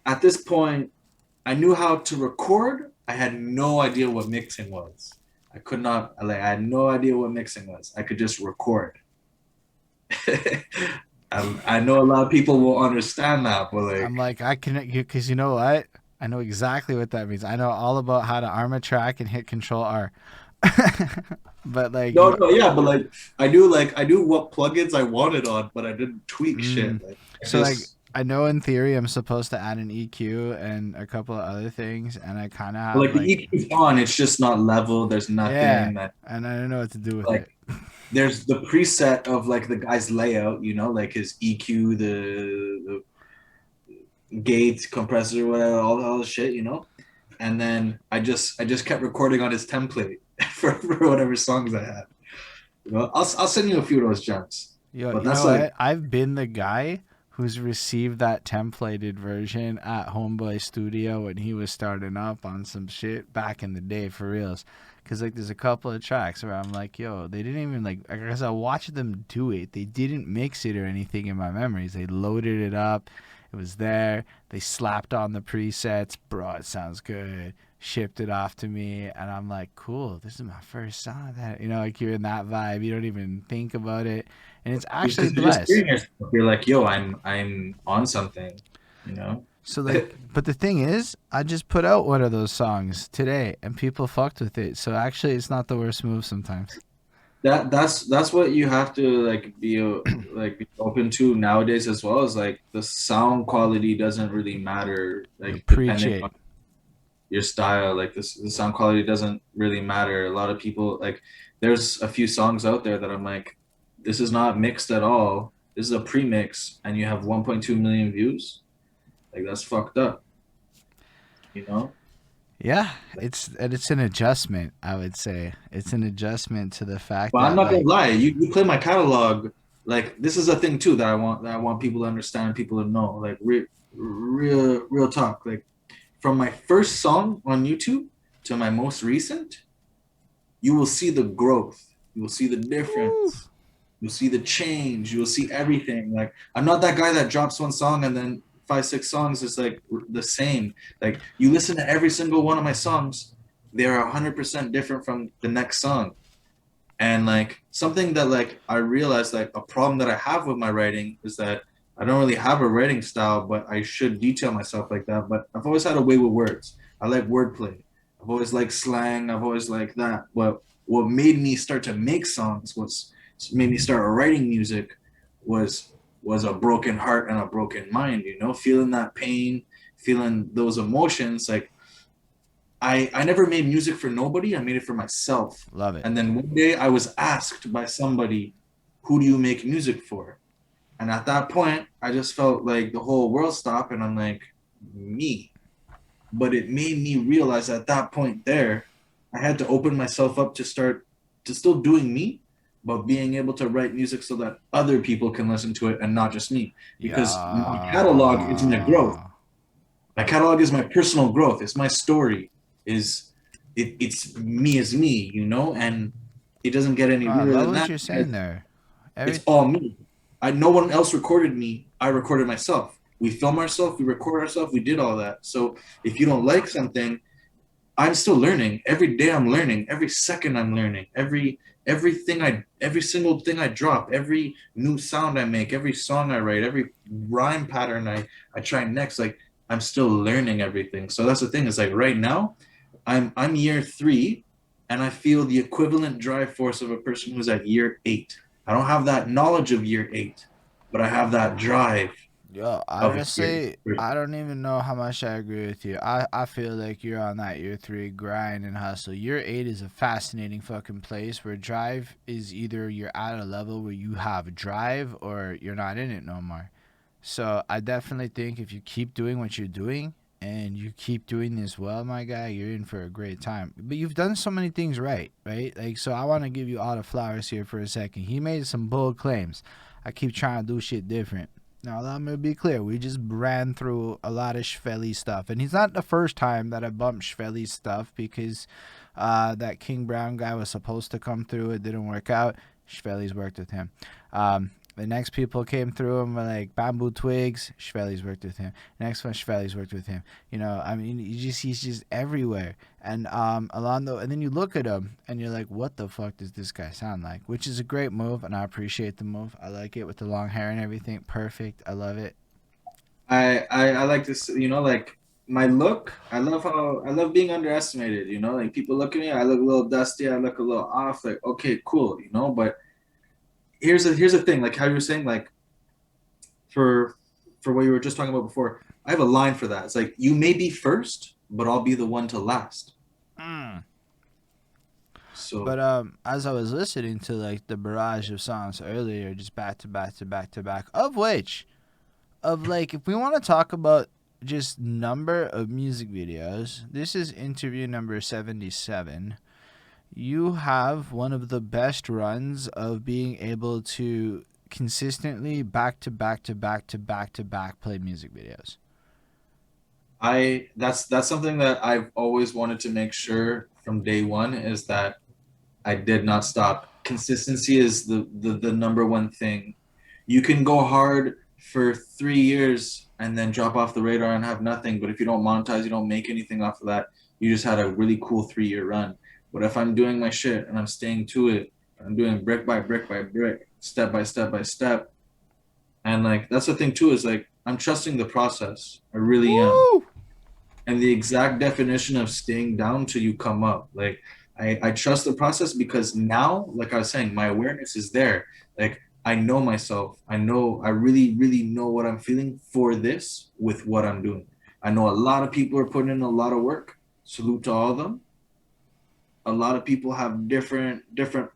Speaker 2: at this point, I knew how to record. I had no idea what mixing was. I could not, like, I had no idea what mixing was. I could just record. I know a lot of people will understand that, but like,
Speaker 1: I'm like I can because you know what? I know exactly what that means. I know all about how to arm a track and hit Control R. But like,
Speaker 2: no, no, yeah, but like I knew what plugins I wanted on, but I didn't tweak shit. Like, I
Speaker 1: so like
Speaker 2: just
Speaker 1: I know in theory I'm supposed to add an EQ and a couple of other things, and I kind of have
Speaker 2: like the
Speaker 1: like
Speaker 2: EQ's on, it's just not level. There's
Speaker 1: yeah,
Speaker 2: nothing that
Speaker 1: and I don't know what to do with
Speaker 2: like.
Speaker 1: it.
Speaker 2: There's the preset of like the guy's layout, like his EQ, the gate, compressor, whatever, all the shit. And then I just kept recording on his template for whatever songs I had. I'll send you a few of those gems.
Speaker 1: Yo,
Speaker 2: But
Speaker 1: you
Speaker 2: that's
Speaker 1: know
Speaker 2: like
Speaker 1: what? I've been the guy who's received that templated version at Homeboy Studio when he was starting up on some shit back in the day for reals. Cause like there's a couple of tracks where I'm like, yo, they didn't even like. I guess I watched them do it. They didn't mix it or anything in my memories. They loaded it up. It was there. They slapped on the presets. Bro, it sounds good. Shipped it off to me, and I'm like, cool. This is my first song. That like you're in that vibe. You don't even think about it, and it's actually
Speaker 2: because you're just
Speaker 1: blessed.
Speaker 2: hearing yourself, you're like, yo, I'm on something, you know.
Speaker 1: So like, but the thing is, I just put out one of those songs today, and people fucked with it. So actually, it's not the worst move sometimes.
Speaker 2: That's what you have to be open to nowadays as well, as like the sound quality doesn't really matter,
Speaker 1: You
Speaker 2: like
Speaker 1: preach
Speaker 2: depending
Speaker 1: it.
Speaker 2: on your style. Like this, the sound quality doesn't really matter. A lot of people like there's a few songs out there that I'm like, this is not mixed at all. This is a pre-mix, and you have 1.2 million views. Like that's fucked up, you know.
Speaker 1: Yeah, it's an adjustment. I would say it's an adjustment to the fact
Speaker 2: But I'm
Speaker 1: that
Speaker 2: not gonna
Speaker 1: like
Speaker 2: lie, you play my catalog. Like this is a thing too that I want people to understand, people to know. Like real talk. Like from my first song on YouTube to my most recent, you will see the growth. You will see the
Speaker 1: woo,
Speaker 2: difference. You'll see the change. You'll see everything. Like I'm not that guy that drops one song and then 5, 6 songs is like the same. Like you listen to every single one of my songs, they are 100% different from the next song. And like something that like I realized like a problem that I have with my writing is that I don't really have a writing style, but I should detail myself like that. But I've always had a way with words. I like wordplay. I've always liked slang. I've always liked that. But what made me start to make songs was made me start writing music was was a broken heart and a broken mind, you know, feeling that pain, feeling those emotions. Like I never made music for nobody. I made it for myself.
Speaker 1: Love it.
Speaker 2: And then one day I was asked by somebody, who do you make music for? And at that point, I just felt like the whole world stopped and I'm like, me. But it made me realize at that point there, I had to open myself up to start to still doing me, but being able to write music so that other people can listen to it and not just me. Because my catalog is my growth.
Speaker 1: Yeah.
Speaker 2: My catalog is my personal growth. It's my story. Is it's me as me, you know, and it doesn't get any
Speaker 1: No, I
Speaker 2: realer
Speaker 1: love
Speaker 2: than
Speaker 1: what
Speaker 2: that.
Speaker 1: you're saying there.
Speaker 2: It's
Speaker 1: Every
Speaker 2: all me. No one else recorded me. I recorded myself. We film ourselves, we record ourselves, we did all that. So if you don't like something, I'm still learning. Every day I'm learning. Every second I'm learning. Every single thing I drop, every new sound I make, every song I write, every rhyme pattern I try next, like I'm still learning everything. So that's the thing, is like right now, I'm year 3 and I feel the equivalent drive force of a person who's at year 8. I don't have that knowledge of year 8, but I have that drive
Speaker 1: Yo,
Speaker 2: of year
Speaker 1: honestly,
Speaker 2: 3.
Speaker 1: I don't even know how much I agree with you. I feel like you're on that year 3 grind and hustle. Year 8 is a fascinating fucking place where drive is either you're at a level where you have drive or you're not in it no more. So I definitely think if you keep doing what you're doing and you keep doing this well, my guy, you're in for a great time. But you've done so many things right, right? Like, so I want to give you all the flowers here for a second. He made some bold claims. I keep trying to do shit different. Now, let me be clear. We just ran through a lot of Shhvelly stuff. And he's not the first time that I bumped Shhvelly's stuff because that King Brown guy was supposed to come through. It didn't work out. Shhvelly's worked with him. The next people came through and were like Bamboo Twigs. Shhvelly's worked with him. Next one, Shhvelly's worked with him. You know, I mean, he's just everywhere. And and then you look at him and you're like, what the fuck does this guy sound like? Which is a great move, and I appreciate the move. I like it with the long hair and everything. Perfect. I love it.
Speaker 2: I like this, you know, like my look. I love being underestimated, you know, like people look at me, I look a little dusty, I look a little off, like, okay, cool, you know, but here's the thing, like how you were saying, like for what you were just talking about before, I have a line for that. It's like, you may be first, but I'll be the one to last.
Speaker 1: Mm.
Speaker 2: So
Speaker 1: But as I was listening to like the barrage of songs earlier, just back to back to back to back, of like if we want to talk about just number of music videos, this is interview number 77. You have one of the best runs of being able to consistently back to back to back to back to back play music videos.
Speaker 2: that's something that I've always wanted to make sure from day one, is that I did not stop. Consistency is the number one thing. You can go hard for 3 years and then drop off the radar and have nothing. But if you don't monetize, you don't make anything off of that. You just had a really cool 3 year run. But if I'm doing my shit and I'm staying to it, I'm doing brick by brick by brick, step by step by step. And like that's the thing too, is like I'm trusting the process. I really am.
Speaker 1: Woo!
Speaker 2: And the exact definition of staying down till you come up. Like I trust the process because now, like I was saying, my awareness is there. Like I know myself. I really, really know what I'm feeling for this with what I'm doing. I know a lot of people are putting in a lot of work. Salute to all of them. A lot of people have different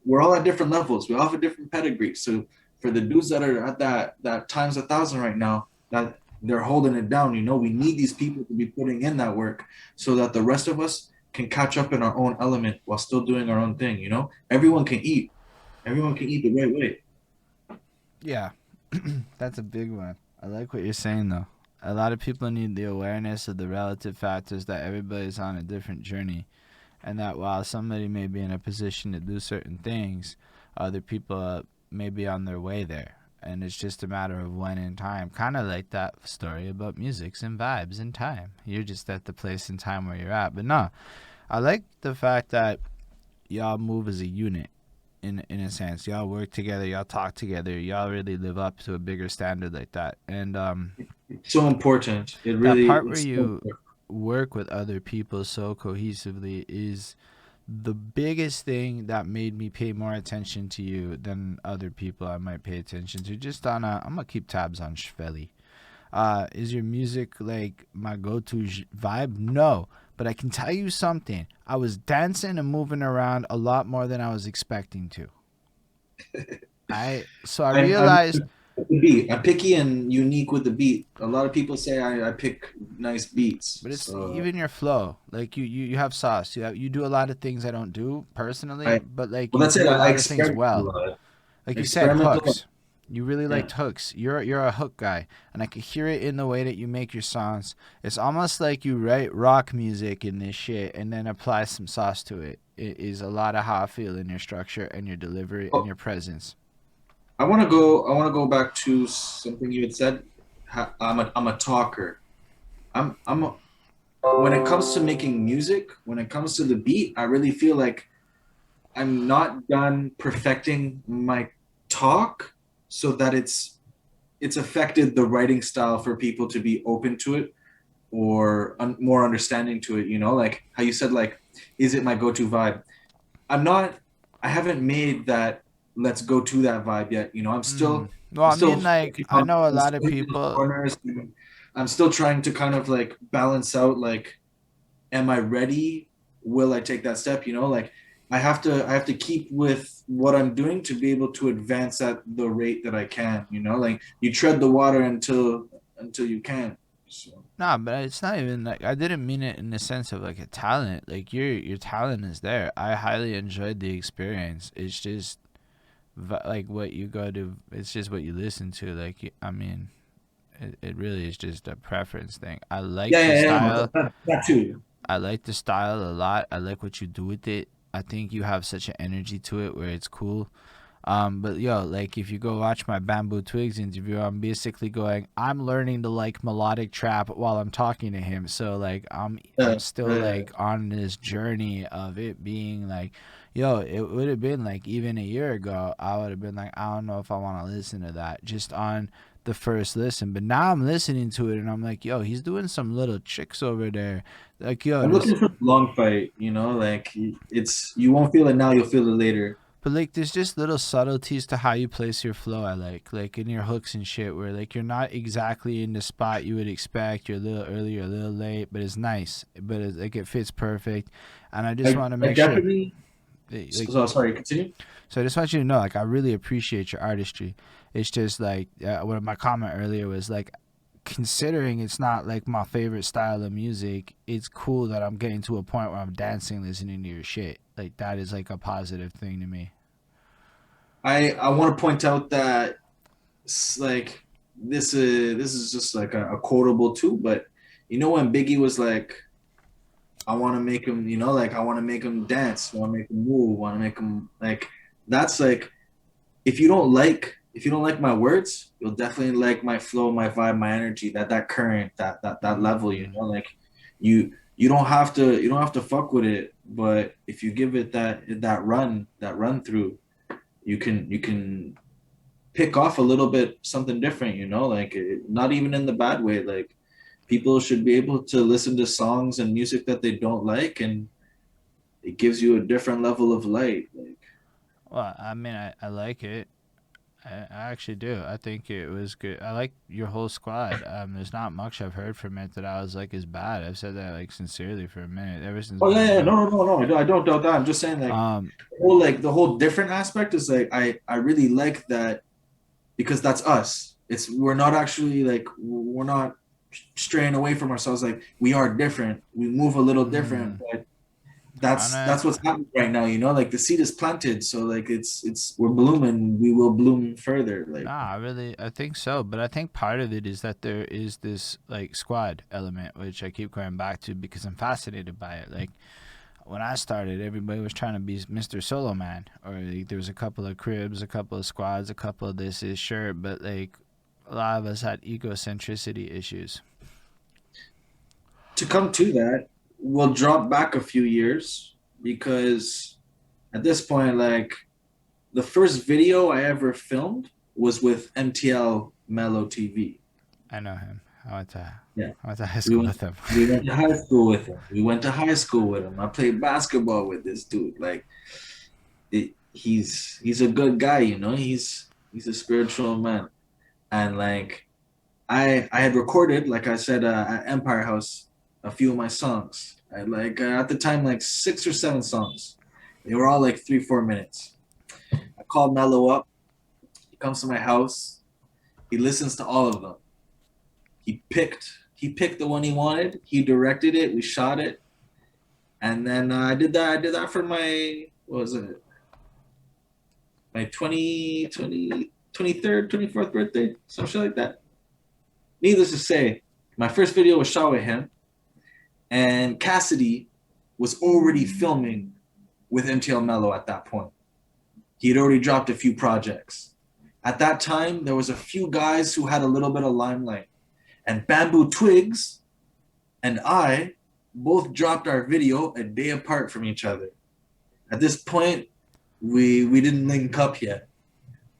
Speaker 2: we're all at different levels. We all have a different pedigree. So for the dudes that are at that times 1,000 right now, that they're holding it down, you know, we need these people to be putting in that work so that the rest of us can catch up in our own element while still doing our own thing, you know. Everyone can eat the right way.
Speaker 1: Yeah, that's a big one. I like what you're saying though. A lot of people need the awareness of the relative factors that everybody's on a different journey, and that while somebody may be in a position to do certain things, other people may be on their way there. And it's just a matter of when in time. Kind of like that story about musics and vibes and time. You're just at the place and time where you're at. But no, I like the fact that y'all move as a unit. in a sense. Y'all work together, y'all talk together, y'all really live up to a bigger standard like that. And
Speaker 2: It's so important. It
Speaker 1: that
Speaker 2: really
Speaker 1: part where
Speaker 2: it's so
Speaker 1: you work with other people so cohesively is the biggest thing that made me pay more attention to you than other people I might pay attention to. Just on a, I'm gonna keep tabs on Shhvelly. Is your music like my go-to vibe? No, but I can tell you something. I was dancing and moving around a lot more than I was expecting to. I
Speaker 2: I'm
Speaker 1: realized.
Speaker 2: the beat. I'm picky and unique with the beat. A lot of people say I pick nice beats.
Speaker 1: But it's
Speaker 2: So
Speaker 1: even your flow. Like you have sauce. You do a lot of things I don't do personally,
Speaker 2: I
Speaker 1: but like
Speaker 2: well
Speaker 1: you
Speaker 2: that's it.
Speaker 1: do a
Speaker 2: I
Speaker 1: lot of things
Speaker 2: experiment a
Speaker 1: well.
Speaker 2: lot.
Speaker 1: Like you said,
Speaker 2: Experiment a lot.
Speaker 1: hooks. You really
Speaker 2: Yeah.
Speaker 1: liked hooks. You're a hook guy, and I could hear it in the way that you make your songs. It's almost like you write rock music in this shit and then apply some sauce to it. It is a lot of how I feel in your structure and your delivery and
Speaker 2: Oh,
Speaker 1: your presence.
Speaker 2: I wanna go back to something you had said. I'm a talker. I'm a, when it comes to making music, when it comes to the beat, I really feel like I'm not done perfecting my talk so that it's affected the writing style for people to be open to it or more understanding to it, you know, like how you said, like, is it my go-to vibe? I'm not, I haven't made that let's go to that vibe yet, you know.
Speaker 1: Well,
Speaker 2: I'm
Speaker 1: I
Speaker 2: still
Speaker 1: mean, like
Speaker 2: focused
Speaker 1: I
Speaker 2: on
Speaker 1: know a lot of
Speaker 2: hitting the
Speaker 1: people.
Speaker 2: corners, and I'm still trying to kind of like balance out, like, am I ready? Will I take that step? You know, like I have to keep with what I'm doing to be able to advance at the rate that I can, you know, like you tread the water until you can. So
Speaker 1: Nah, but it's not even like I didn't mean it in the sense of like a talent. Like your talent is there. I highly enjoyed the experience. It's just like what you go to. It's just what you listen to. Like I mean, it really is just a preference thing. I like the
Speaker 2: no,
Speaker 1: style.
Speaker 2: that too.
Speaker 1: I like the style a lot. I like what you do with it. I think you have such an energy to it where it's cool. But yo, like if you go watch my Bamboo Twigs interview, I'm basically going, I'm learning to like melodic trap while I'm talking to him. So like I'm still
Speaker 2: Uh,
Speaker 1: like on this journey of it being like, yo, it would have been like even a year ago, I would have been like, I don't know if I want to listen to that just on the first listen. But now I'm listening to it and I'm like, yo, he's doing some little tricks over there. Like yo,
Speaker 2: I'm
Speaker 1: this
Speaker 2: looking for the long fight, you know, like it's you won't feel it now, you'll feel it later.
Speaker 1: But like, there's just little subtleties to how you place your flow. I like in your hooks and shit, where like you're not exactly in the spot you would expect. You're a little early, you're a little late, but it's nice. But it's, like it fits perfect, and I just want to
Speaker 2: I
Speaker 1: make sure,
Speaker 2: definitely
Speaker 1: like,
Speaker 2: so sorry, continue.
Speaker 1: so I just want you to know, like, I really appreciate your artistry. It's just like what my comment earlier was like, considering it's not like my favorite style of music, it's cool that I'm getting to a point where I'm dancing listening to your shit. Like that is like a positive thing to me.
Speaker 2: I want to point out that like this is just like a quotable too, but you know when Biggie was like, I want to make him, you know, like I want to make him dance, want to make him move, want to make him like that's like if you don't like my words, you'll definitely like my flow, my vibe, my energy, that current, that level, you
Speaker 1: Mm.
Speaker 2: know, like you don't have to fuck with it, but if you give it that run through, you can pick off a little bit something different, you know, like not even in the bad way. Like people should be able to listen to songs and music that they don't like, and it gives you a different level of light. Like
Speaker 1: Well, I mean, I like it. I actually do. I think it was good. I like your whole squad. There's not much I've heard from it that I was like is bad. I've said that like sincerely for a minute. Ever since
Speaker 2: oh yeah, yeah,
Speaker 1: Bamboo.
Speaker 2: no, I don't doubt that. I'm just saying
Speaker 1: Um,
Speaker 2: the whole different aspect is like I really like that because that's us. It's we're not actually like we're not straying away from ourselves. Like we are different. We move a little different,
Speaker 1: mm,
Speaker 2: but
Speaker 1: I know.
Speaker 2: that's what's happening right now, you know, like the seed is planted, so like it's we're blooming, we will bloom further, like
Speaker 1: Nah, I think so. But I think part of it is that there is this like squad element, which I keep going back to because I'm fascinated by it. Like when I started, everybody was trying to be Mr. Solo Man, or like, there was a couple of cribs, a couple of squads, a couple of this is sure, but like a lot of us had egocentricity issues.
Speaker 2: to come to that, we'll drop back a few years because at this point, like the first video I ever filmed was with MTL Mellow TV.
Speaker 1: I know him.
Speaker 2: Yeah.
Speaker 1: I went to high
Speaker 2: We
Speaker 1: school
Speaker 2: went
Speaker 1: with him.
Speaker 2: we went to high school with him. We went to high school with him. I played basketball with this dude. Like he's a good guy, you know. He's a spiritual man. And like I had recorded, like I said, at Empire House, a few of my songs. I had like at the time like 6 or 7 songs. They were all like 3-4 minutes. I called Mello up. He comes to my house. He listens to all of them. He picked the one he wanted. He directed it. We shot it, and then I did that. I did that for my what was it? My 23rd, 24th birthday, some shit like that. Needless to say, my first video was shot with him, and Cassidy was already filming with MTL Mello at that point. He had already dropped a few projects. At that time, there was a few guys who had a little bit of limelight. And Bamboo Twigs and I both dropped our video a day apart from each other. At this point, we didn't link up yet,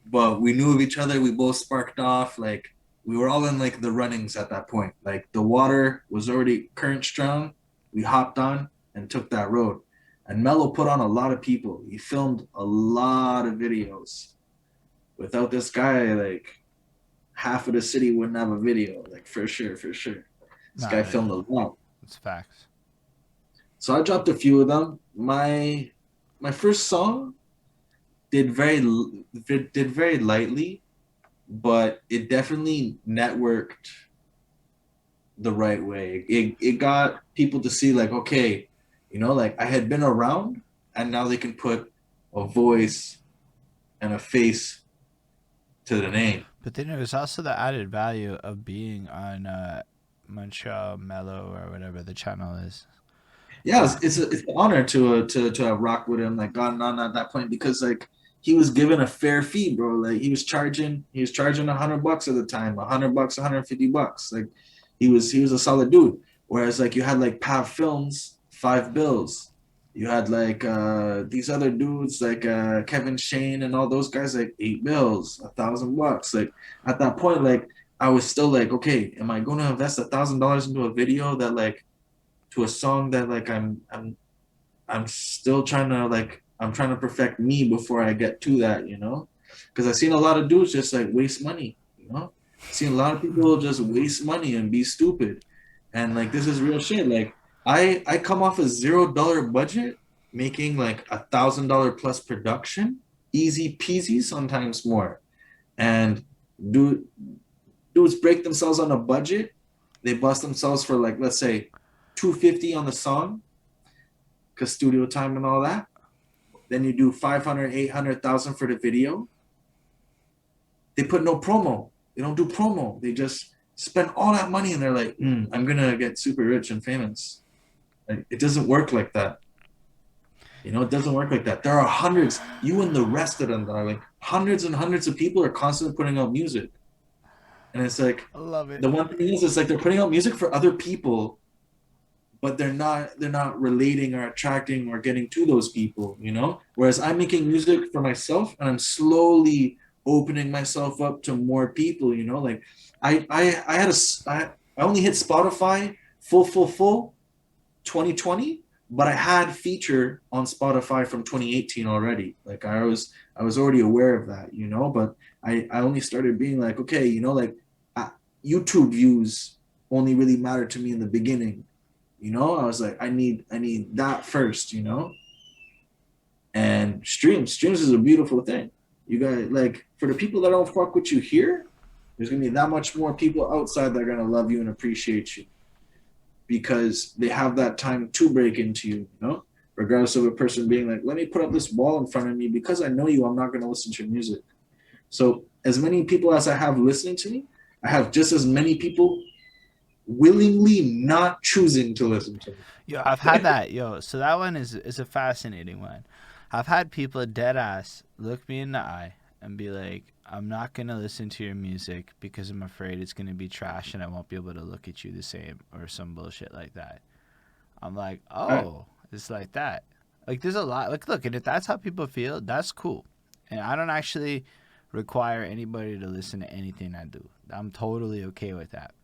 Speaker 2: but we knew of each other. We both sparked off. Like we were all in like the runnings at that point. Like the water was already current strong. We hopped on and took that road. And Mello put on a lot of people. He filmed a lot of videos. Without this guy, like half of the city wouldn't have a video, like for sure, for sure. This guy filmed a lot.
Speaker 1: It's facts.
Speaker 2: So I dropped a few of them. My first song did very lightly, but it definitely networked the right way. It got people to see like, okay, you know, like I had been around, and now they can put a voice and a face to the name.
Speaker 1: But then it was also the added value of being on Montreal Mellow or whatever the channel is.
Speaker 2: Yeah, it's an honor to have rocked with him, like gotten on at that point, because like he was given a fair fee, bro. Like he was charging $100 at the time, $100, $150. Like he was a solid dude. Whereas like you had like Pav Films, $5. You had like these other dudes like Kevin Shane and all those guys like $8, $1,000. Like at that point, like I was still like, okay, am I going to invest $1,000 into a video that like to a song that like I'm still trying to like I'm trying to perfect me before I get to that, you know? Because I've seen a lot of dudes just like waste money, you know? I've seen a lot of people just waste money and be stupid, and like this is real shit. Like I come off a $0 budget, making like $1,000 plus production, easy peasy, sometimes more. And dudes break themselves on a budget. They bust themselves for like let's say $250 on the song, cause studio time and all that. Then you do 500, 800,000 for the video. They put no promo. They don't do promo. They just spend all that money and they're like, I'm gonna get super rich and famous. Like, it doesn't work like that. You know, it doesn't work like that. There are hundreds, you and the rest of them, darling. Hundreds and hundreds of people are constantly putting out music. And it's like,
Speaker 1: I love it.
Speaker 2: the one thing is, it's like they're putting out music for other people, but they're not relating or attracting or getting to those people, you know? Whereas I'm making music for myself and I'm slowly opening myself up to more people, you know? Like I only hit Spotify full 2020, but I had feature on Spotify from 2018 already. Like I was already aware of that, you know, but I only started being like, okay, you know, like YouTube views only really mattered to me in the beginning. You know, I was like, I need that first, you know. And streams is a beautiful thing. You got like for the people that don't fuck with you here, there's gonna be that much more people outside that are gonna love you and appreciate you because they have that time to break into you, you know, regardless of a person being like, let me put up this wall in front of me because I know you, I'm not gonna listen to your music. So as many people as I have listening to me, I have just as many people willingly not choosing to listen to me.
Speaker 1: Yo, I've had that. Yo, so that one is a fascinating one. I've had people dead ass look me in the eye and be like, I'm not going to listen to your music because I'm afraid it's going to be trash and I won't be able to look at you the same or some bullshit like that. I'm like, oh, it's like that. Like, there's a lot. Like, look, and if that's how people feel, that's cool. And I don't actually require anybody to listen to anything I do. I'm totally okay with that.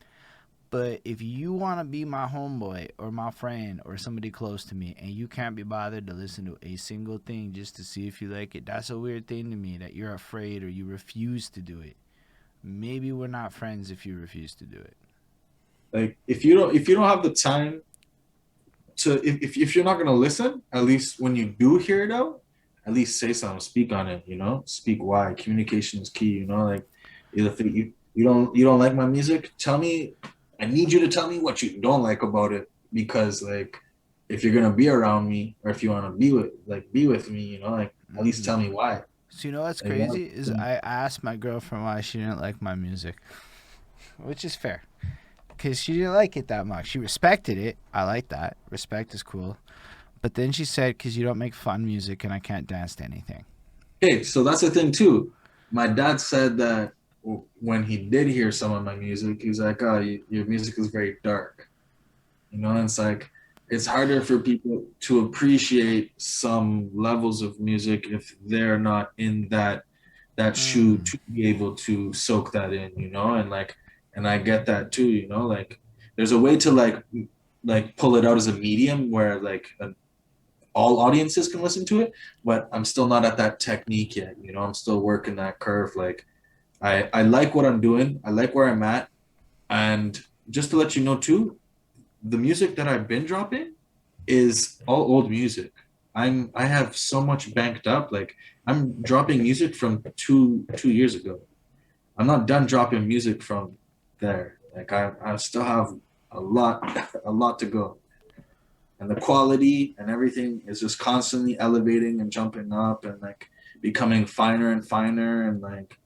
Speaker 1: But if you want to be my homeboy or my friend or somebody close to me and you can't be bothered to listen to a single thing just to see if you like it, that's a weird thing to me that you're afraid or you refuse to do it. Maybe we're not friends if you refuse to do it.
Speaker 2: Like if you don't have the time to if you're not gonna listen, at least when you do hear it out, at least say something, speak on it, you know, speak why. Communication is key, you know, like if you don't like my music, tell me. I need you to tell me what you don't like about it because like if you're gonna be around me or if you want to be with me, you know, like at least tell me why.
Speaker 1: So you know what's
Speaker 2: Like,
Speaker 1: crazy is I asked my girlfriend why she didn't like my music, which is fair, because she didn't like it that much. She respected it. I like that. Respect is cool. But then she said, because you don't make fun music and I can't dance to anything.
Speaker 2: okay, so that's the thing too. My dad said that when he did hear some of my music, he's like, "Oh, your music is very dark." You know, and it's like it's harder for people to appreciate some levels of music if they're not in that shoe
Speaker 1: Mm.
Speaker 2: to be able to soak that in, you know, and like and I get that too, you know, like there's a way to like pull it out as a medium where like all audiences can listen to it, but I'm still not at that technique yet, you know, I'm still working that curve. Like I like what I'm doing, I like where I'm at, and just to let you know too, the music that I've been dropping is all old music. I have so much banked up. Like I'm dropping music from two years ago. I'm not done dropping music from there. Like I still have a lot a lot to go. And the quality and everything is just constantly elevating and jumping up and like becoming finer and finer and like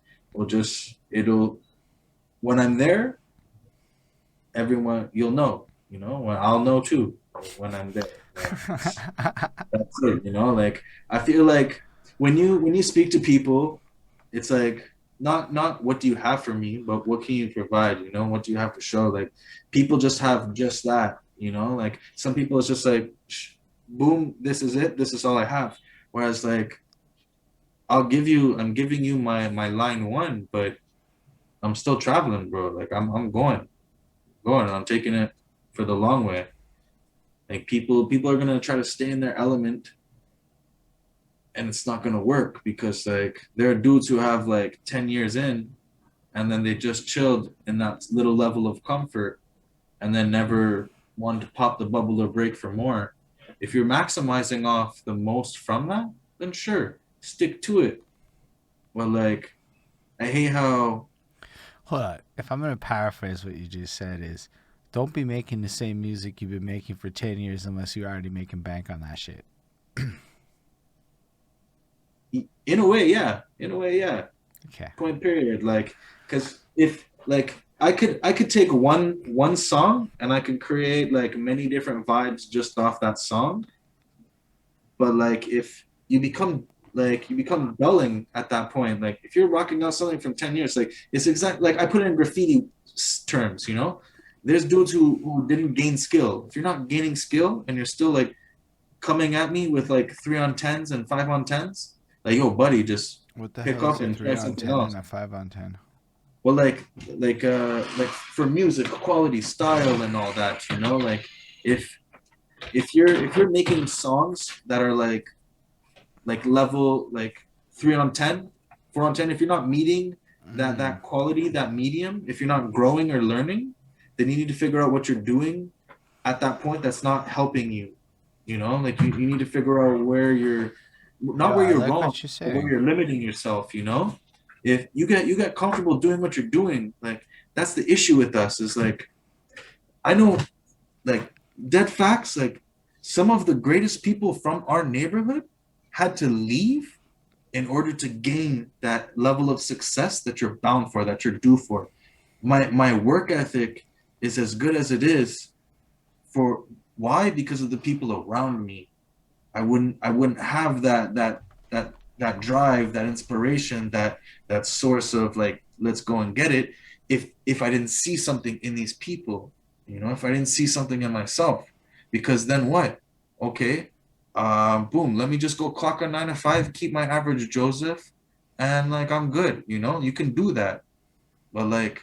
Speaker 2: it'll when I'm there, everyone you'll know, you know, when I'll know too when I'm there. Like, that's it, you know, like I feel like when you speak to people, it's like not what do you have for me, but what can you provide, you know, what do you have to show? Like people just have just that, you know, like some people it's just like boom, this is it, this is all I have. Whereas like I'm giving you my line one, but I'm still traveling, bro. Like I'm going, I'm taking it for the long way. Like people are gonna try to stay in their element and it's not gonna work because like there are dudes who have like 10 years in and then they just chilled in that little level of comfort and then never wanted to pop the bubble or break for more. If you're maximizing off the most from that, then sure, stick to it. But like I hate how
Speaker 1: Hold on. If I'm going to paraphrase what you just said is, don't be making the same music you've been making for 10 years unless you're already making bank on that shit.
Speaker 2: in a way, yeah. In a way, yeah.
Speaker 1: Okay.
Speaker 2: Point period. Like because if like I could take one song and I could create like many different vibes just off that song. But like if you become dulling at that point, like if you're rocking out something from 10 years, like it's exact like I put it in graffiti terms, you know. There's dudes who didn't gain skill. If you're not gaining skill and you're still like coming at me with like 3 on 10s and 5 on 10s, like yo buddy, just
Speaker 1: What the
Speaker 2: pick
Speaker 1: hell is
Speaker 2: up
Speaker 1: a
Speaker 2: and try
Speaker 1: 3 on
Speaker 2: something
Speaker 1: 10
Speaker 2: else.
Speaker 1: and a 5 on 10?
Speaker 2: Well, like for music, quality, style, and all that, you know, like if if you're making songs that are like level like 3 on 10, 4 on 10, if you're not meeting that quality, that medium, if you're not growing or learning, then you need to figure out what you're doing at that point that's not helping you. You know, like you need to figure out where you're not
Speaker 1: Yo,
Speaker 2: where
Speaker 1: I
Speaker 2: you're
Speaker 1: like
Speaker 2: wrong,
Speaker 1: what you're
Speaker 2: but where
Speaker 1: saying.
Speaker 2: you're limiting yourself, you know? If you get comfortable doing what you're doing, like that's the issue with us, is like I know like dead facts, like some of the greatest people from our neighborhood had to leave in order to gain that level of success that you're bound for, that you're due for. My work ethic is as good as it is for why? Because of the people around me. I wouldn't have that drive, that inspiration, that source of like let's go and get it if I didn't see something in these people, you know, if I didn't see something in myself. Because then what? Okay, boom, let me just go clock a 9 to 5, keep my average Joseph, and like I'm good, you know? You can do that. But like,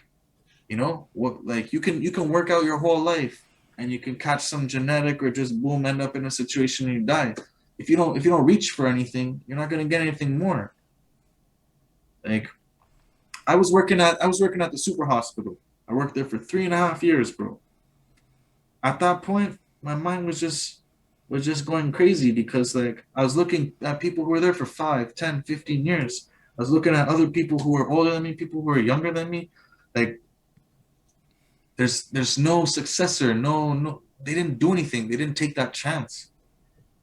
Speaker 2: you know, what like you can work out your whole life and you can catch some genetic or just boom end up in a situation and you die. If you don't reach for anything, you're not gonna get anything more. Like I was working at the super hospital. I worked there for 3.5 years, bro. At that point, my mind was just going crazy because like I was looking at people who were there for 5, 10, 15 years. I was looking at other people who were older than me, people who were younger than me. Like there's no successor, no they didn't do anything. They didn't take that chance.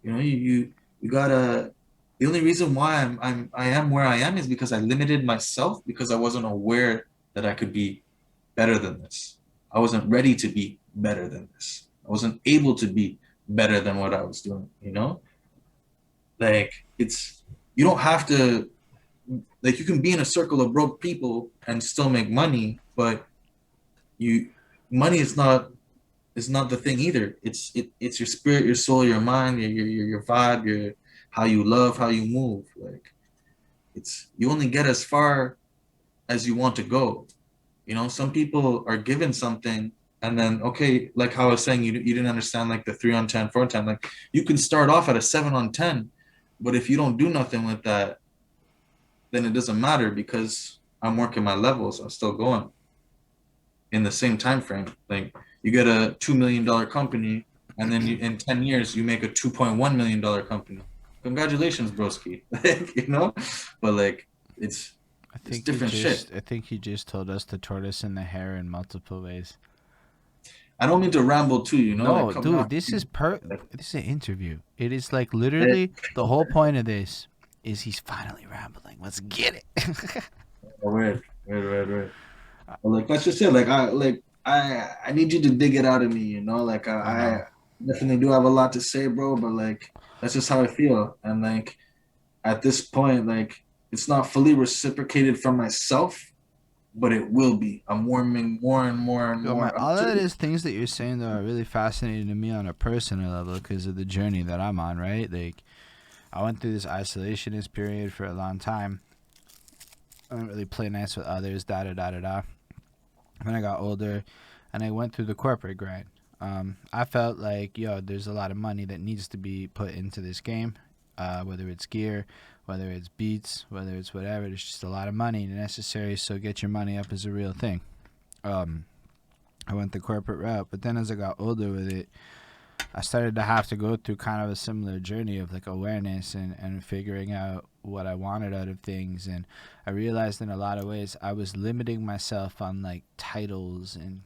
Speaker 2: You know, you gotta the only reason why I am where I am is because I limited myself because I wasn't aware that I could be better than this. I wasn't ready to be better than this. I wasn't able to be better than what I was doing, you know? Like it's you don't have to like you can be in a circle of broke people and still make money, but you money is not the thing either. It's your spirit, your soul, your mind, your vibe, your how you love, how you move. Like it's you only get as far as you want to go. You know, some people are given something and then okay, like how I was saying, you didn't understand like the 3 on 10, 4 on 10. Like you can start off at a 7 on 10, but if you don't do nothing with that, then it doesn't matter because I'm working my levels. I'm still going in the same time frame. Like you get a $2 million company, and then in 10 years you make a $2.1 million company. Congratulations, broski. You know, but like it's it's different shit.
Speaker 1: I think you just told us the tortoise and the hare in multiple ways.
Speaker 2: I don't mean to ramble too. You know, like
Speaker 1: No,
Speaker 2: come on.
Speaker 1: dude, this is an interview. It is like
Speaker 2: Eh,
Speaker 1: literally the whole point of this is he's finally rambling. Let's get it.
Speaker 2: weird. But like that's just it. I need you to dig it out of me. You know, like
Speaker 1: I
Speaker 2: I
Speaker 1: know.
Speaker 2: definitely do have a lot to say, bro. But like that's just how I feel, and like at this point, like it's not fully reciprocated from myself, but it will be. I'm warming more and more and
Speaker 1: Yo, man,
Speaker 2: more up
Speaker 1: all
Speaker 2: to
Speaker 1: of
Speaker 2: it.
Speaker 1: these things that you're saying though are really fascinating to me on a personal level because of the journey that I'm on, right? Like, I went through this isolationist period for a long time. I didn't really play nice with others, da da da da da. When I got older, and I went through the corporate grind. I felt like, yo, there's a lot of money that needs to be put into this game, whether it's gear, whether it's beats, whether it's whatever. There's just a lot of money necessary, so get your money up is a real thing. Um, I went the corporate route, but then as I got older with it, I started to have to go through kind of a similar journey of like awareness and figuring out what I wanted out of things. And I realized in a lot of ways I was limiting myself on like titles and,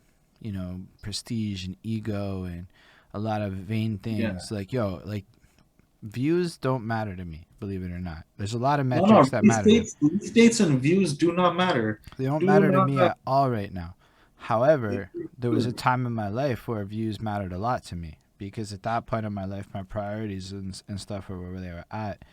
Speaker 1: prestige and ego and a lot of vain
Speaker 2: Yeah.
Speaker 1: things. Like, yo, like views don't matter to me, believe it or not. There's a lot of
Speaker 2: No.
Speaker 1: metrics that matter to me.
Speaker 2: These states and views do not matter.
Speaker 1: They don't
Speaker 2: Do
Speaker 1: matter to
Speaker 2: not
Speaker 1: me
Speaker 2: matter.
Speaker 1: at all right now. However, there was a time in my life where views mattered a lot to me because at that point in my life, my priorities and stuff were where they were at.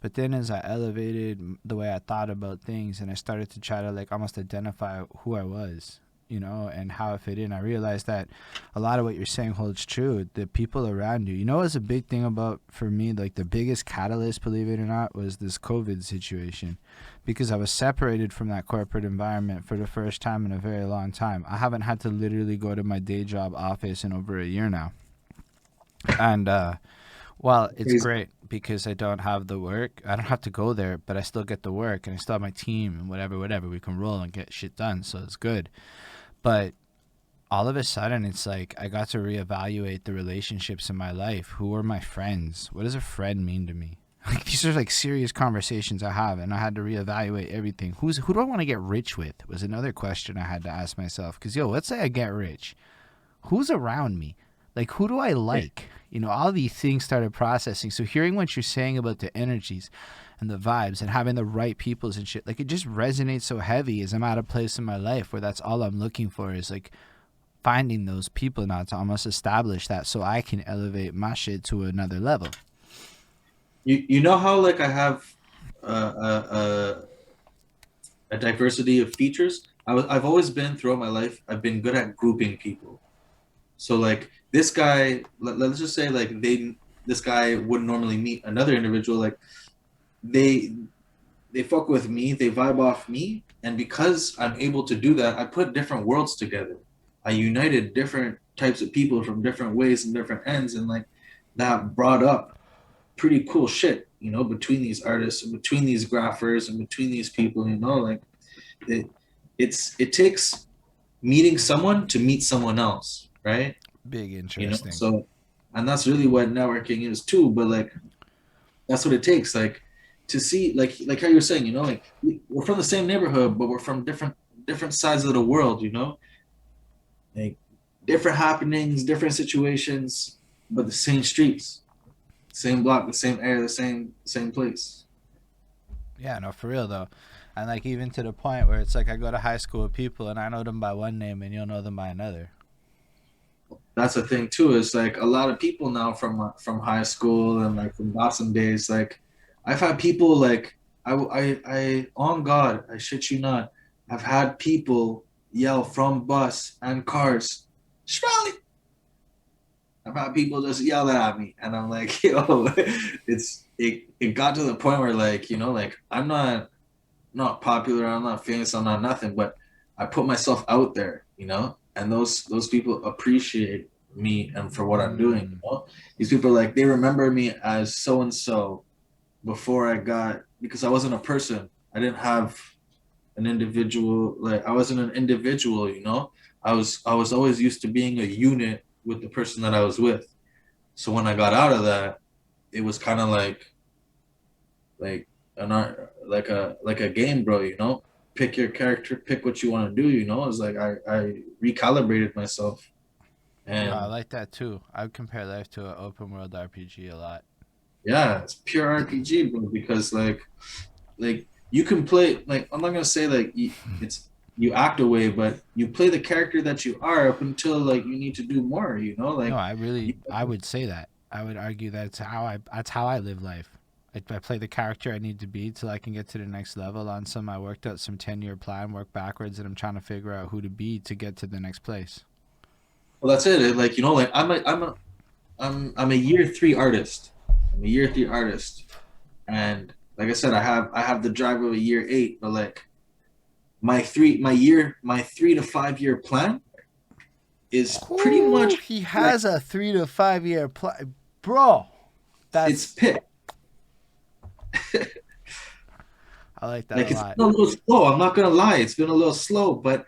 Speaker 1: But then as I elevated the way I thought about things and I started to try to like almost identify who I was, and how I fit in, I realized that a lot of what you're saying holds true. The people around you, was a big thing about for me, like the biggest catalyst, believe it or not, was this COVID situation because I was separated from that corporate environment for the first time in a very long time. I haven't had to literally go to my day job office in over a year now. And well, it's
Speaker 2: Crazy.
Speaker 1: great because I don't have the work. I don't have to go there, but I still get the work and I still have my team and whatever. We can roll and get shit done, so it's good. But all of a sudden, it's like I got to reevaluate the relationships in my life. Who are my friends? What does a friend mean to me? Like these are like serious conversations I have, and I had to reevaluate everything. Who do I want to get rich with? Was another question I had to ask myself. Because let's say I get rich, who's around me? Like who do I like? All these things started processing. So hearing what you're saying about the energies and the vibes and having the right peoples and shit, like it just resonates so heavy as I'm at a place in my life where that's all I'm looking for is like finding those people now to almost establish that so I can elevate my shit to another level.
Speaker 2: You know how like I have a diversity of features. I've always been throughout my life. I've been good at grouping people. So like this guy, let's just say like this guy wouldn't normally meet another individual. Like they they fuck with me, they vibe off me, and because I'm able to do that, I put different worlds together. I united different types of people from different ways and different ends, and like that brought up pretty cool shit, you know, between these artists and between these graphers and between these people, you know, like it, it takes meeting someone to meet someone else, right?
Speaker 1: Big
Speaker 2: You know,
Speaker 1: interesting.
Speaker 2: so and that's really what networking is too. But like that's what it takes, like to see, like how you're saying, you know, like we're from the same neighborhood, but we're from different sides of the world, you know, like different happenings, different situations, but the same streets, same block, the same air, the same place.
Speaker 1: Yeah, no, for real though. And like even to the point where it's like I go to high school with people and I know them by one name and you'll know them by another.
Speaker 2: That's the thing too. Is like a lot of people now from high school and like from Dawson days. Like I've had people like I on God, I shit you not. I've had people yell from bus and cars, Shhvelly. I've had people just yell at me, and I'm like, yo, it got to the point where like, you know, like I'm not popular, I'm not famous, I'm not nothing, but I put myself out there, you know, and those people appreciate me and for what I'm doing. You
Speaker 1: Mm.
Speaker 2: know, these people like they remember me as so and so before I got, because I wasn't a person. I didn't have an individual, like I wasn't an individual, you know. I was always used to being a unit with the person that I was with. So when I got out of that, it was kind of like an art, like a game, bro. You know, pick your character, pick what you want to do. You know, it's like I recalibrated myself,
Speaker 1: Yo, I
Speaker 2: and
Speaker 1: like that too. I would compare life to an open world RPG a lot.
Speaker 2: yeah, it's pure RPG, bro. Because like you can play, like I'm not gonna say like it's you act away, but you play the character that you are up until like you need to do more. You know,
Speaker 1: No,
Speaker 2: like you,
Speaker 1: I would say that. I would argue that's how I live life. I play the character I need to be till I can get to the next level. On some, I worked out some 10-year plan, work backwards, and I'm trying to figure out who to be to get to the next place.
Speaker 2: well, that's it. Like you know, like I'm a year three artist. I'm a year three artist. And like I said, I have the drive of a year eight, but like my 3 to 5 year plan is pretty
Speaker 1: Ooh,
Speaker 2: much
Speaker 1: he
Speaker 2: like
Speaker 1: has a 3 to 5 year plan, bro.
Speaker 2: it's
Speaker 1: That's
Speaker 2: picked.
Speaker 1: I like that a
Speaker 2: Like it's
Speaker 1: lot.
Speaker 2: been a little slow. I'm not gonna lie, it's been a little slow, but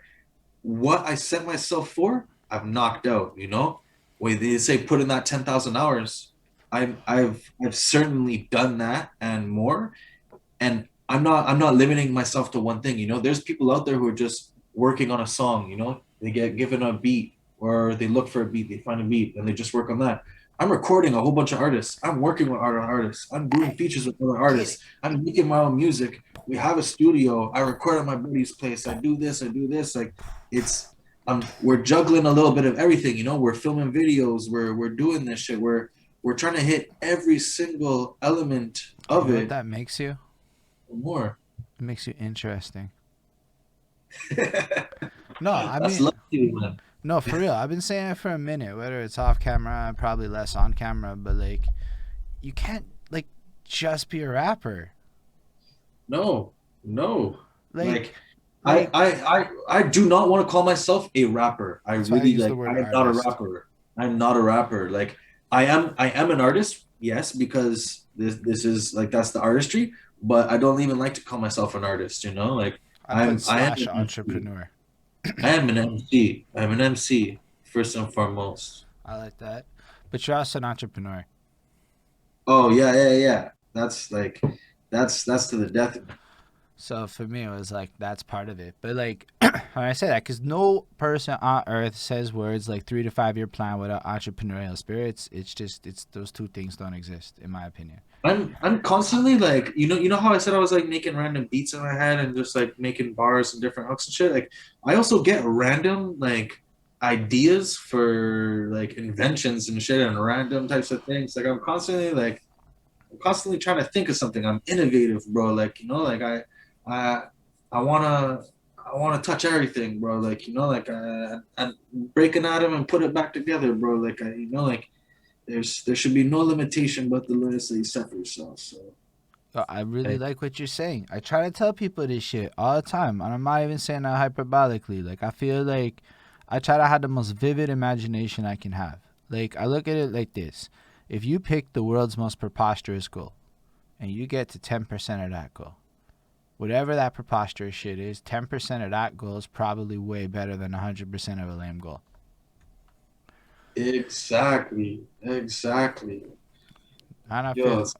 Speaker 2: what I set myself for, I've knocked out. You know, when they say put in that 10,000 hours, I've certainly done that and more. And I'm not limiting myself to one thing. You know, there's people out there who are just working on a song. You know, they get given a beat or they look for a beat, they find a beat, and they just work on that. I'm recording a whole bunch of artists. I'm working with other artists. I'm doing features with other
Speaker 1: Get it.
Speaker 2: artists. I'm making my own music. We have a studio. I record at my buddy's place. I do this. I do this. Like it's we're juggling a little bit of everything. You know, we're filming videos. We're doing this shit. We're trying to hit every single element
Speaker 1: You
Speaker 2: of
Speaker 1: know what
Speaker 2: it
Speaker 1: that makes you?
Speaker 2: more.
Speaker 1: It makes you interesting. No, I
Speaker 2: That's
Speaker 1: mean,
Speaker 2: lucky, man.
Speaker 1: no, for real. I've been saying it for a minute, whether it's off camera, probably less on camera, but like, you can't, like, just be a rapper.
Speaker 2: No, no.
Speaker 1: Like,
Speaker 2: Like I do not want to call myself a rapper. I
Speaker 1: that's why I
Speaker 2: really
Speaker 1: use the
Speaker 2: like
Speaker 1: word
Speaker 2: I am not a
Speaker 1: artist.
Speaker 2: rapper. I'm not a rapper. Like I am an artist, yes, because this is like that's the artistry, but I don't even like to call myself an artist, you know? Like
Speaker 1: I put
Speaker 2: I am
Speaker 1: slash
Speaker 2: an MC.
Speaker 1: entrepreneur.
Speaker 2: I am an MC. I'm an MC first and foremost.
Speaker 1: I like that. But you're also an entrepreneur.
Speaker 2: Oh yeah, yeah, yeah. That's like that's to the death of me.
Speaker 1: So for me, it was like that's part of it. But like when I say that, because no person on earth says words like 3 to 5 year plan without entrepreneurial spirits. It's just it's those two things don't exist in my opinion.
Speaker 2: I'm constantly like, you know how I said I was like making random beats in my head and just like making bars and different hooks and shit. Like I also get random like ideas for like inventions and shit and random types of things. Like I'm constantly trying to think of something. I'm innovative, bro. Like like I I wanna I wanna touch everything, bro. Like like and break an atom and put it back together, bro. Like like there should be no limitation but the limits that you set for yourself. So
Speaker 1: I really
Speaker 2: Like,
Speaker 1: like what you're saying. I try to tell people this shit all the time, and I'm not even saying that hyperbolically. Like, I feel like I try to have the most vivid imagination I can have. Like, I look at it like this: if you pick the world's most preposterous goal, and you get to 10% of that goal, whatever that preposterous shit is, 10% of that goal is probably way better than 100% of a lame goal.
Speaker 2: exactly, exactly.
Speaker 1: And I
Speaker 2: Yo,
Speaker 1: feel.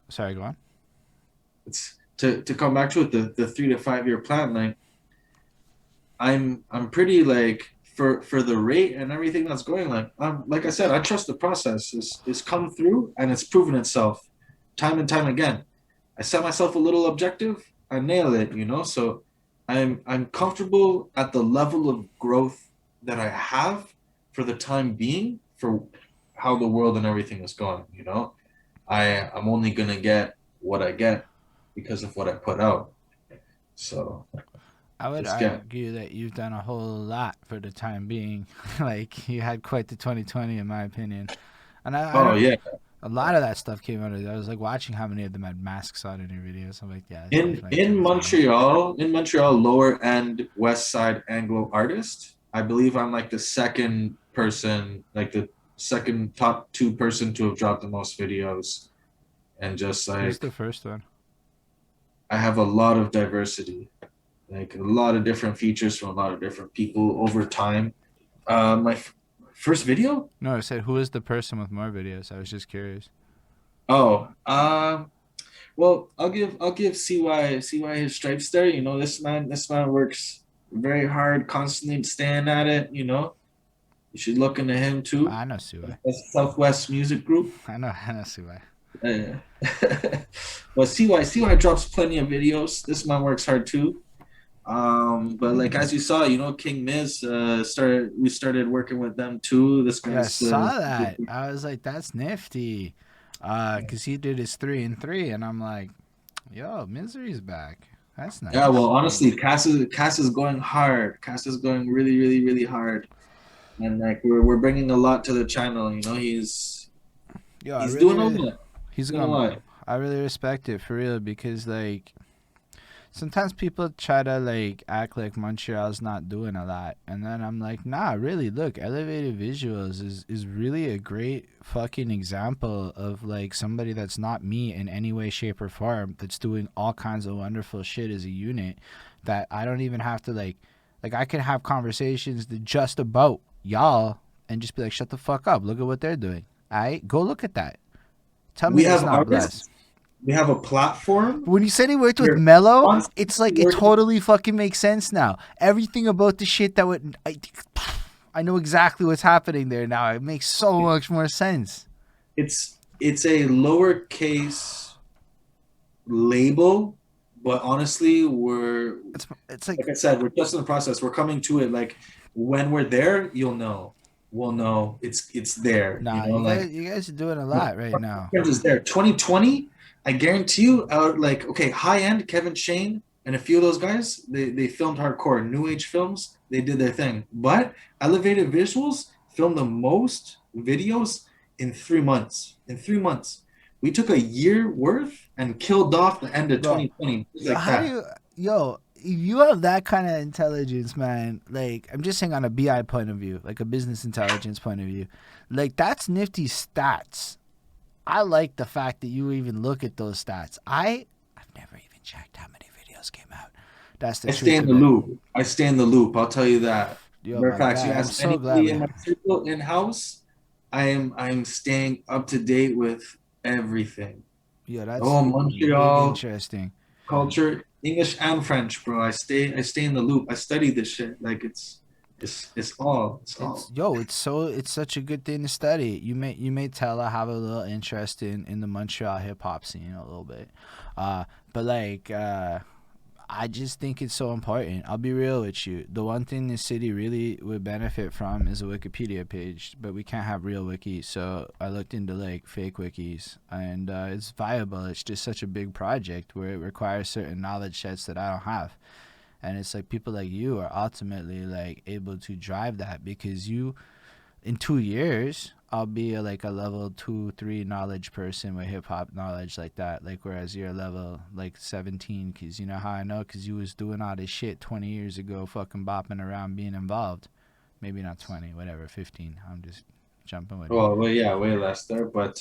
Speaker 1: Sorry, go on.
Speaker 2: it's to come back to it, the 3 to 5 year plan. Like, I'm pretty like for the rate and everything that's going. Like I said, I trust the process. It's come through and it's proven itself time and time again. I set myself a little objective, I nail it, you know. So I'm comfortable at the level of growth that I have for the time being for how the world and everything is going, you know. I'm only gonna get what I get because of what I put out. So
Speaker 1: I would
Speaker 2: just get
Speaker 1: argue that you've done a whole lot for the time being. Like, you had quite the 2020, in my opinion. And I
Speaker 2: oh
Speaker 1: don't.
Speaker 2: yeah.
Speaker 1: A lot of that stuff came out of it. I was like watching how many of them had masks on in your videos. I'm like, yeah, it's
Speaker 2: In
Speaker 1: definitely
Speaker 2: in
Speaker 1: 2020.
Speaker 2: Montreal, lower end West Side Anglo artist, I believe I'm like the second person, like the second top 2 person to have dropped the most videos, and just
Speaker 1: Who's the
Speaker 2: like
Speaker 1: first one?
Speaker 2: I have a lot of diversity, like a lot of different features from a lot of different people over time. My first video?
Speaker 1: No, I said who is the person with more videos. I was just curious.
Speaker 2: Oh, well, I'll give CY his stripes there. You know, this man works very hard, constantly staying at it. You know, you should look into him too.
Speaker 1: I know Suai.
Speaker 2: That's Southwest Music Group.
Speaker 1: I know Suai.
Speaker 2: Uh, but CY drops plenty of videos. This man works hard too. But like as you saw, you know, King Miz we started working with them too. This
Speaker 1: Yeah, I
Speaker 2: guy's
Speaker 1: saw that. I was like, that's nifty. Cause he did his 3 and 3, and I'm like, yo, Misery's back. That's
Speaker 2: yeah. Well,
Speaker 1: nice.
Speaker 2: honestly, Cass is going hard. Cass is going really, really, really hard. And like we're bringing a lot to the channel. You know,
Speaker 1: Yo,
Speaker 2: he's doing a lot.
Speaker 1: he's
Speaker 2: Doing a
Speaker 1: gonna.
Speaker 2: lot.
Speaker 1: I really respect it for real because like sometimes people try to like act like Montreal's not doing a lot, and then I'm like, nah, really. Look, Elevated Visuals is really a great fucking example of like somebody that's not me in any way, shape, or form. That's doing all kinds of wonderful shit as a unit. That I don't even have to like I can have conversations that just about y'all and just be like, shut the fuck up. Look at what they're doing. Alright, go look at that. Tell me
Speaker 2: We
Speaker 1: that's
Speaker 2: have
Speaker 1: not blessed.
Speaker 2: artists. We have a platform.
Speaker 1: When you said he worked with
Speaker 2: We're
Speaker 1: Mello, it's
Speaker 2: constantly
Speaker 1: like it
Speaker 2: working.
Speaker 1: totally fucking makes sense now. Everything about the shit that would I know exactly what's happening there now. It makes so much more sense.
Speaker 2: It's a lowercase label, but honestly,
Speaker 1: It's like
Speaker 2: like I said, we're just in the process. We're coming to it. Like when we're there, you'll know. We'll know it's there. You
Speaker 1: nah,
Speaker 2: know, like
Speaker 1: you guys are doing a lot right now.
Speaker 2: is there. 2020, I guarantee you, out like okay, high end Kevin Shane and a few of those guys, they filmed hardcore new age films. They did their thing, but Elevated Visuals filmed the most videos in 3 months. In 3 months, we took a year worth and killed off the end of
Speaker 1: Bro,
Speaker 2: 2020 just like
Speaker 1: how do
Speaker 2: that.
Speaker 1: you yo, if you have that kind of intelligence, man, like I'm just saying on a BI point of view, like a business intelligence point of view, like that's nifty stats. I like the fact that you even look at those stats. I've never even checked how many videos came out. That's the
Speaker 2: I stay
Speaker 1: truth
Speaker 2: in the
Speaker 1: of it.
Speaker 2: loop. I stay in the loop. I'll tell you that.
Speaker 1: Yo,
Speaker 2: Matter of
Speaker 1: my
Speaker 2: fact, you
Speaker 1: guy, I'm
Speaker 2: ask
Speaker 1: so glad
Speaker 2: anybody
Speaker 1: we.
Speaker 2: in my circle in house, I'm staying up to date with everything.
Speaker 1: Yo, that's
Speaker 2: Oh,
Speaker 1: big
Speaker 2: Montreal
Speaker 1: interesting.
Speaker 2: culture, English and French, bro. I stay in the loop. I study this shit. Like it's all.
Speaker 1: It's such a good thing to study. You may tell I have a little interest in the Montreal hip hop scene a little bit, but like I just think it's so important. I'll be real with you. The one thing this city really would benefit from is a Wikipedia page, but we can't have real wikis. So I looked into like fake wikis, and it's viable. It's just such a big project where it requires certain knowledge sets that I don't have. And it's like people like you are ultimately like able to drive that because you in 2 years, I'll be like a level 2, 3 knowledge person with hip hop knowledge like that. Like whereas you're level like 17, cause you know how I know, cause you was doing all this shit 20 years ago, fucking bopping around, being involved. Maybe not 20, whatever, 15. I'm just jumping with it.
Speaker 2: Well, yeah, way less there, but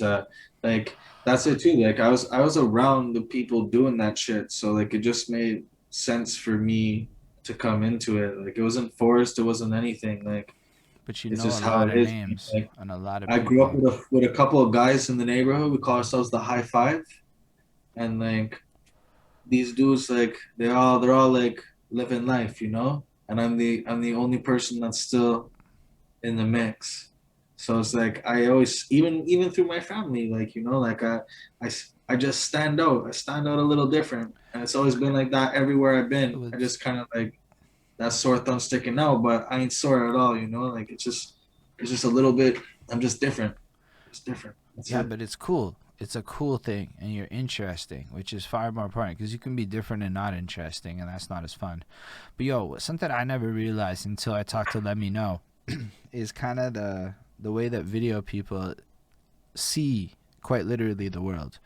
Speaker 2: like that's it too. Like I was around the people doing that shit, so like it just made sense for me to come into it. Like it wasn't forced, it wasn't anything. Like
Speaker 1: But you
Speaker 2: it's
Speaker 1: know a
Speaker 2: just how
Speaker 1: lot
Speaker 2: it
Speaker 1: of
Speaker 2: is.
Speaker 1: names
Speaker 2: Like
Speaker 1: and a lot of
Speaker 2: I grew up
Speaker 1: people.
Speaker 2: with a couple of guys in the neighborhood. We call ourselves the High Five, and like these dudes, like they're all like living life, you know. And I'm the only person that's still in the mix. So it's like I always, even through my family, like you know, like I just stand out. I stand out a little different, and it's always been like that everywhere I've
Speaker 1: It
Speaker 2: been. I
Speaker 1: was
Speaker 2: just kind of like that sore thumb sticking out, but I ain't sore at all. You know, like it's just a little bit. I'm just different. Just different. That's
Speaker 1: Yeah,
Speaker 2: it.
Speaker 1: but it's cool. It's a cool thing, and you're interesting, which is far more important because you can be different and not interesting, and that's not as fun. But yo, something I never realized until I talked to Let Me Know is kind of the way that video people see quite literally the world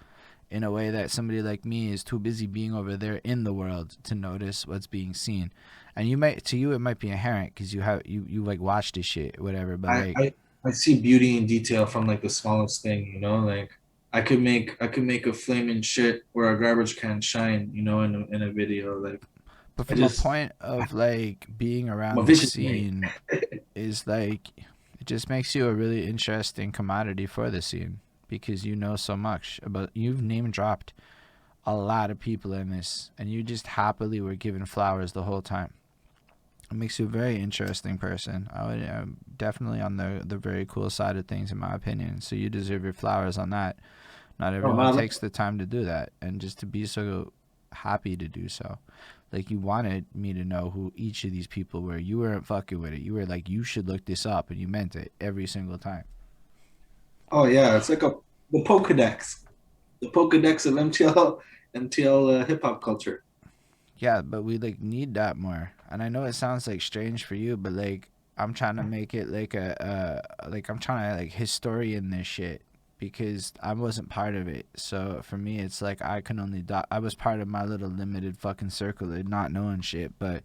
Speaker 1: in a way that somebody like me is too busy being over there in the world to notice what's being seen. And you might, to you it might be inherent because you like watch this shit whatever, but
Speaker 2: I,
Speaker 1: like
Speaker 2: I I see beauty in detail from like the smallest thing, you know. Like I could make a flaming shit where a garbage can shine, you know, in a video. Like
Speaker 1: but
Speaker 2: I
Speaker 1: from a
Speaker 2: just
Speaker 1: point of like being
Speaker 2: I'm a
Speaker 1: around the
Speaker 2: visionary.
Speaker 1: scene is like it just makes you a really interesting commodity for the scene because you know so much about you've name dropped a lot of people in this and you just happily were given flowers the whole time. It makes you a very interesting person. I would definitely on the very cool side of things in my opinion. So you deserve your flowers on that. Not
Speaker 2: Oh
Speaker 1: everyone
Speaker 2: man,
Speaker 1: takes the time to do that and just to be so happy to do so. Like you wanted me to know who each of these people were. You weren't fucking with it. You were like, you should look this up, and you meant it every single time.
Speaker 2: oh yeah, it's like a the Pokedex of MTL hip hop culture.
Speaker 1: Yeah, but we like need that more. And I know it sounds like strange for you, but like I'm trying to make it like like I'm trying to like historian this shit because I wasn't part of it. So for me, it's like I can only I was part of my little limited fucking circle of not knowing shit, but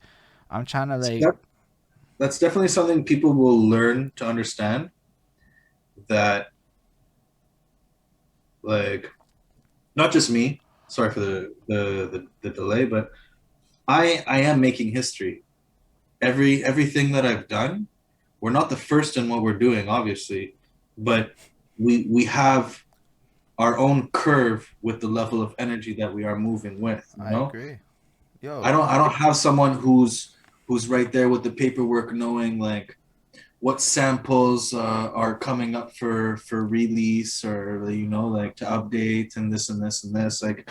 Speaker 1: I'm trying to
Speaker 2: So
Speaker 1: like
Speaker 2: that's definitely something people will learn to understand. That like not just me. Sorry for the delay, but I am making history. Everything that I've done, we're not the first in what we're doing, obviously, but we have our own curve with the level of energy that we are moving with. You
Speaker 1: I
Speaker 2: know,
Speaker 1: agree. Yo,
Speaker 2: I don't have someone who's right there with the paperwork, knowing like what samples are coming up for release or you know like to update and this and this and this like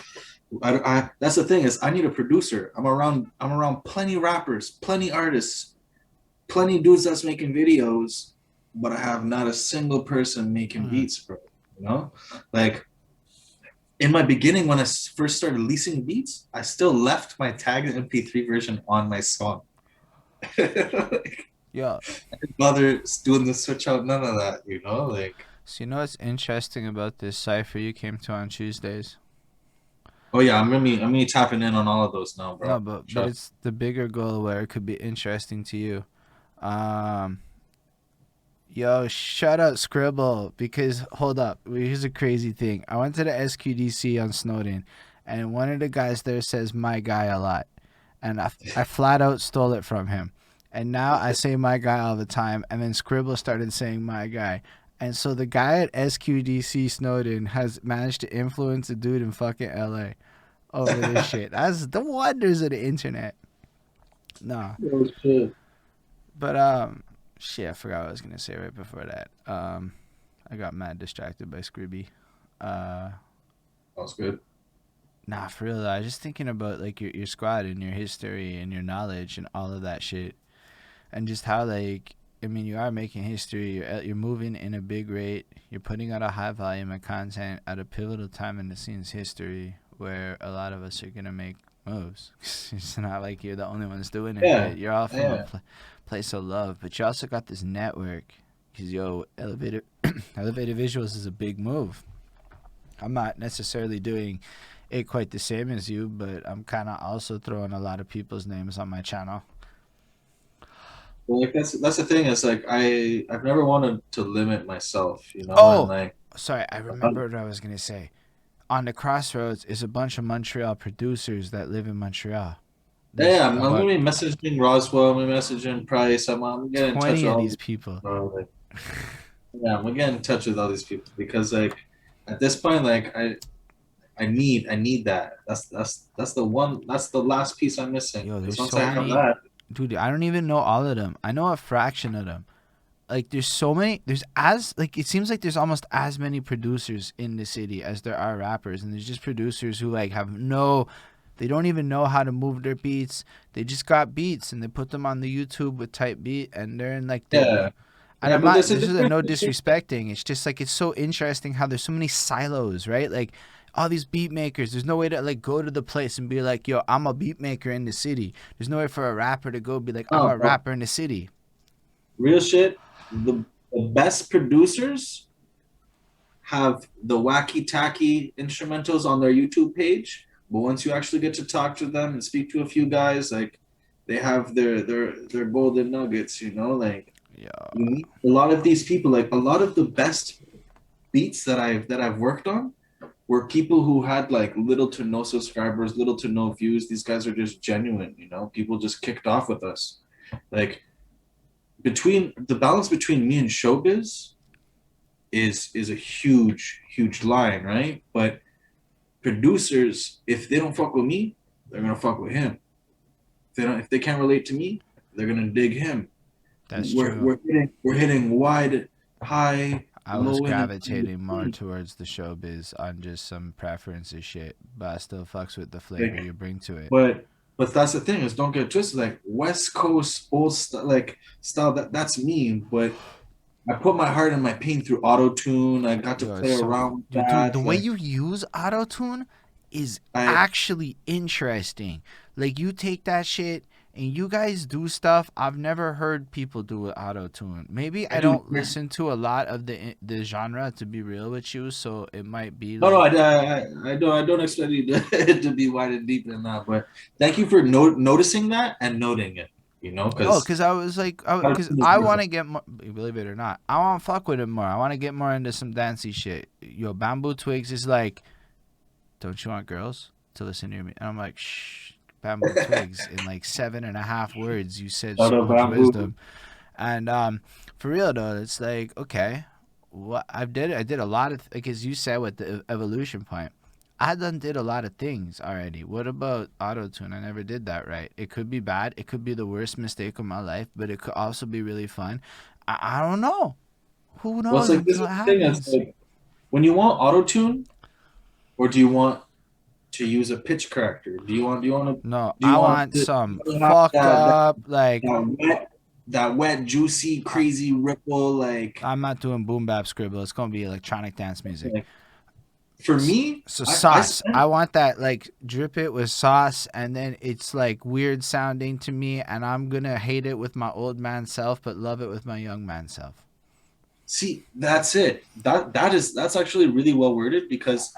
Speaker 2: that's the thing is I need a producer. I'm around plenty rappers, plenty artists, plenty dudes that's making videos, but I have not a single person making
Speaker 1: mhm.
Speaker 2: beats, bro. You know, like in my beginning when I first started leasing beats, I still left my tagged MP3 version on my song. Like,
Speaker 1: Yo,
Speaker 2: I didn't bother doing the switch out, none of that, you know, like.
Speaker 1: so you know what's interesting about this cipher you came to on Tuesdays?
Speaker 2: Oh yeah, I'm gonna tapping in on all of those now,
Speaker 1: No,
Speaker 2: bro.
Speaker 1: but
Speaker 2: Trust.
Speaker 1: it's the bigger goal where it could be interesting to you. Um, Yo, shut up, Scribble. Because hold up, here's a crazy thing. I went to the SQDC on Snowden, and one of the guys there says "my guy" a lot, and I flat out stole it from him. And now I say "my guy" all the time, and then Scribble started saying "my guy." And so the guy at SQDC Snowden has managed to influence a dude in fucking LA over this shit. That's the wonders of the internet. No.
Speaker 2: Oh shit.
Speaker 1: But shit, I forgot what I was gonna say right before that. I got mad distracted by Scribby. Uh,
Speaker 2: That's good.
Speaker 1: nah, for real though, I was just thinking about like your squad and your history and your knowledge and all of that shit, and just how like I mean you are making history. You're moving in a big rate. You're putting out a high volume of content at a pivotal time in the scene's history where a lot of us are gonna make moves. It's not like you're the only ones doing it.
Speaker 2: Yeah,
Speaker 1: You're all from a
Speaker 2: yeah.
Speaker 1: place of love, but you also got this network Because yo, elevator elevator visuals is a big move. I'm not necessarily doing it quite the same as you, but I'm kind of also throwing a lot of people's names on my channel.
Speaker 2: Well, like that's the thing. Is like I've never wanted to limit myself, you know, and
Speaker 1: Oh,
Speaker 2: like
Speaker 1: sorry, I remembered what I was gonna say. On the Crossroads is a bunch of Montreal producers that live in Montreal. There's
Speaker 2: yeah, I'm
Speaker 1: about
Speaker 2: gonna be messaging Roswell. I'm gonna be messaging Price. I'm gonna get in touch
Speaker 1: 20
Speaker 2: with
Speaker 1: of
Speaker 2: all
Speaker 1: these
Speaker 2: these
Speaker 1: people.
Speaker 2: bro. Like, yeah, I'm gonna get in touch with all these people because like at this point, like I need that. That's the one. That's the last piece I'm missing.
Speaker 1: Yo,
Speaker 2: Because
Speaker 1: there's
Speaker 2: once I
Speaker 1: so
Speaker 2: have
Speaker 1: many,
Speaker 2: that,
Speaker 1: dude. I don't even know all of them. I know a fraction of them. Like, there's so many. There's as like it seems like there's almost as many producers in the city as there are rappers, and there's just producers who like have no. They don't even know how to move their beats. They just got beats and they put them on the YouTube with type beat, and they're in like the.
Speaker 2: yeah,
Speaker 1: And
Speaker 2: yeah.
Speaker 1: I'm
Speaker 2: But
Speaker 1: not.
Speaker 2: there's a
Speaker 1: This is a
Speaker 2: difference
Speaker 1: no
Speaker 2: between
Speaker 1: disrespecting. It's just like it's so interesting how there's so many silos, right? Like all these beat makers. There's no way to like go to the place and be like, "Yo, I'm a beat maker in the city." There's no way for a rapper to go be like, "I'm
Speaker 2: no,
Speaker 1: a
Speaker 2: bro.
Speaker 1: rapper in the city."
Speaker 2: Real shit. The best producers have the wacky tacky instrumentals on their YouTube page, but once you actually get to talk to them and speak to a few guys, like they have their golden nuggets, you know, like
Speaker 1: Yeah.
Speaker 2: you meet a lot of these people, like a lot of the best beats that I've worked on were people who had like little to no subscribers, little to no views. These guys are just genuine, you know. People just kicked off with us. Like between the balance between me and showbiz is a huge line, right? But producers, if they don't fuck with me, they're gonna fuck with him. If they can't relate to me, they're gonna dig him.
Speaker 1: That's
Speaker 2: We're
Speaker 1: true.
Speaker 2: we're hitting we're hitting wide, high,
Speaker 1: I was
Speaker 2: low end.
Speaker 1: gravitating more towards the showbiz on just some preferences shit, but I still fucks with the flavor
Speaker 2: Like,
Speaker 1: you bring to it.
Speaker 2: but that's the thing is don't get it twisted. Like West Coast old like style that's me, but I put my heart and my pain through auto tune. I got to
Speaker 1: Yo,
Speaker 2: play
Speaker 1: so
Speaker 2: around with
Speaker 1: dude, the
Speaker 2: that.
Speaker 1: way
Speaker 2: Like
Speaker 1: you use auto tune is
Speaker 2: I
Speaker 1: actually interesting. Like you take that shit and you guys do stuff I've never heard people do with auto tune. Maybe
Speaker 2: I
Speaker 1: I
Speaker 2: do.
Speaker 1: don't listen to a lot of the genre to be real with you, so it might be
Speaker 2: No,
Speaker 1: like
Speaker 2: I don't expect you to, to be wide and deep in that, but thank you for noticing that and noting it. You know,
Speaker 1: oh,
Speaker 2: because
Speaker 1: cause I was like, cause I want to get more. Believe it or not, I want to fuck with it more. I want to get more into some dancey shit. Yo, Bamboo Twigs is like, don't you want girls to listen to me? And I'm like, shh, Bamboo Twigs. In like 7.5 words, you said
Speaker 2: shout
Speaker 1: so
Speaker 2: out
Speaker 1: much
Speaker 2: bamboo.
Speaker 1: wisdom. And for real though, it's like okay, what I did a lot of like as you said with the evolution point. I done did a lot of things already. What about auto tune? I never did that right. It could be bad. It could be the worst mistake of my life, but it could also be really fun. I don't know. Who
Speaker 2: Well, it's
Speaker 1: knows
Speaker 2: like this
Speaker 1: until
Speaker 2: is
Speaker 1: it
Speaker 2: the thing. It's
Speaker 1: happens?
Speaker 2: like when you want auto tune, or do you want to use a pitch corrector?
Speaker 1: No,
Speaker 2: Do you
Speaker 1: I
Speaker 2: want
Speaker 1: want
Speaker 2: to
Speaker 1: some
Speaker 2: have
Speaker 1: fucked up like
Speaker 2: that wet, juicy, crazy ripple?
Speaker 1: I'm not doing boom bap scribble. It's gonna be electronic dance music.
Speaker 2: Like for me,
Speaker 1: So
Speaker 2: I
Speaker 1: sauce.
Speaker 2: spent
Speaker 1: I want that like drip it with sauce, and then it's like weird sounding to me, and I'm gonna hate it with my old man self, but love it with my young man self.
Speaker 2: see that's it. That's actually really well worded because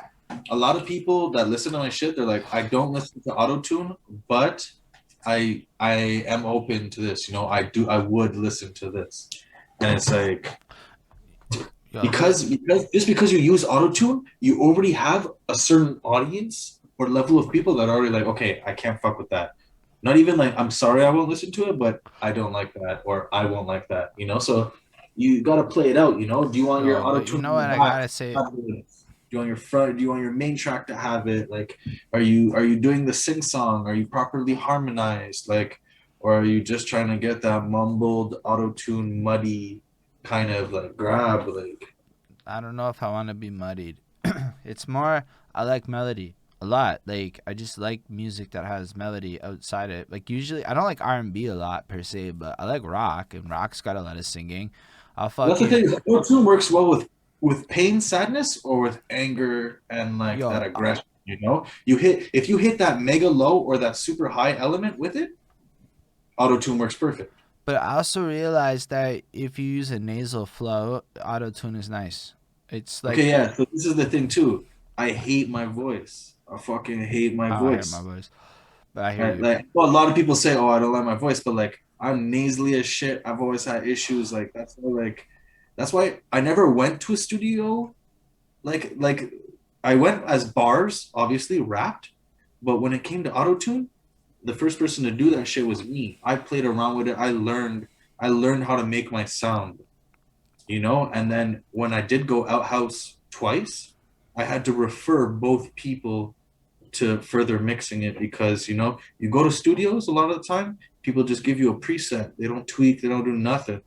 Speaker 2: a lot of people that listen to my shit, they're like, I don't listen to autotune, but I am open to this. You know, I would listen to this, and it's like
Speaker 1: Yo,
Speaker 2: because just because you use autotune, you already have a certain audience or level of people that are already like, okay, I can't fuck with that. Not even like I'm sorry I won't listen to it, but I don't like that or I won't like that. You know, so you got to play it out. You know, do you want your
Speaker 1: but you
Speaker 2: autotune
Speaker 1: know
Speaker 2: in the
Speaker 1: what I
Speaker 2: back?
Speaker 1: gotta say?
Speaker 2: Have it? Do you want your front? Do you want your main track to have it? Like, are you doing the sing song? Are you properly harmonized? Like, or are you just trying to get that mumbled auto tune muddy kind of like grab? Like,
Speaker 1: I don't know if I want to be muddied. It's more I like melody a lot. Like I just like music that has melody outside it. Like usually I don't like R&B a lot per se, but I like rock, and rock's got a lot of singing. I'll
Speaker 2: that's the
Speaker 1: fucking
Speaker 2: thing. Auto tune works well with pain, sadness, or with anger and like that
Speaker 1: yo.
Speaker 2: aggression. You know, if you hit that mega low or that super high element with it, auto tune works perfect.
Speaker 1: But I also realized that if you use a nasal flow, auto tune is nice. It's like
Speaker 2: Okay, yeah. So this is the thing too. I hate my voice. I fucking hate my
Speaker 1: I don't hear my
Speaker 2: voice.
Speaker 1: voice, but I hear
Speaker 2: Right?
Speaker 1: you.
Speaker 2: Like, well, a lot of people say, "Oh, I don't like my voice," but like, I'm nasally as shit. I've always had issues. Like, that's why I never went to a studio. Like, I went as bars, obviously rapped, but when it came to auto tune, the first person to do that shit was me. I played around with it. I learned how to make my sound, and then when I did go out house twice, I had to refer both people to further mixing it because you go to studios a lot of the time, people just give you a preset. They don't tweak, they don't do nothing.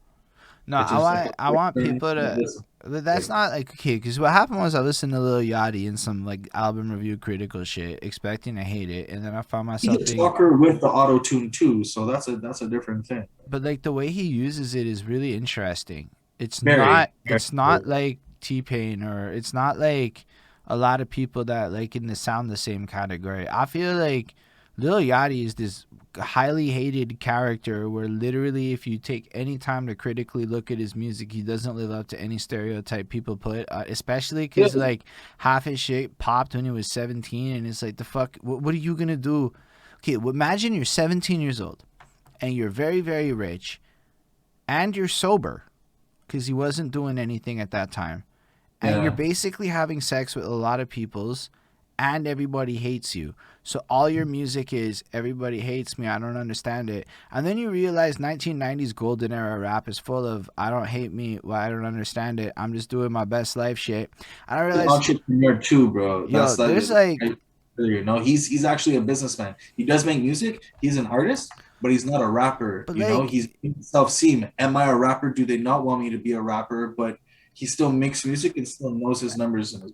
Speaker 1: No,
Speaker 2: It's
Speaker 1: I
Speaker 2: just like
Speaker 1: want I want people to.
Speaker 2: this,
Speaker 1: But that's
Speaker 2: like
Speaker 1: not like okay. Because what happened was I listened to Lil Yachty and some like album review critical shit, expecting to hate it, and then I found
Speaker 2: he's
Speaker 1: myself
Speaker 2: a
Speaker 1: being.
Speaker 2: talker with the auto tune too, so that's a different thing.
Speaker 1: But like the way he uses it is really interesting. It's not.
Speaker 2: Very, very
Speaker 1: It's not like T Pain or it's not like a lot of people that like in the sound the same category. I feel like Lil Yachty is this highly hated character where literally if you take any time to critically look at his music, he doesn't live up to any stereotype people put, especially
Speaker 2: yeah.
Speaker 1: because like half his shit popped when he was 17 and it's like the fuck, what are you gonna do? Okay, well, imagine you're 17 years old and you're very, very rich and you're sober because he wasn't doing anything at that time. And you're
Speaker 2: Yeah.
Speaker 1: basically having sex with a lot of people's and everybody hates you. So all your music is everybody hates me, I don't understand it. And then you realize 1990s golden era rap is full of I don't hate me, well I don't understand it. I'm just doing my best life shit. And I
Speaker 2: He's an
Speaker 1: realized
Speaker 2: entrepreneur too, bro.
Speaker 1: yo,
Speaker 2: That's like
Speaker 1: there's like
Speaker 2: he's actually a businessman. He does make music. He's an artist, but he's not a rapper.
Speaker 1: but like
Speaker 2: He's self seen. Am I a rapper? Do they not want me to be a rapper? But he still makes music and still knows his numbers and his.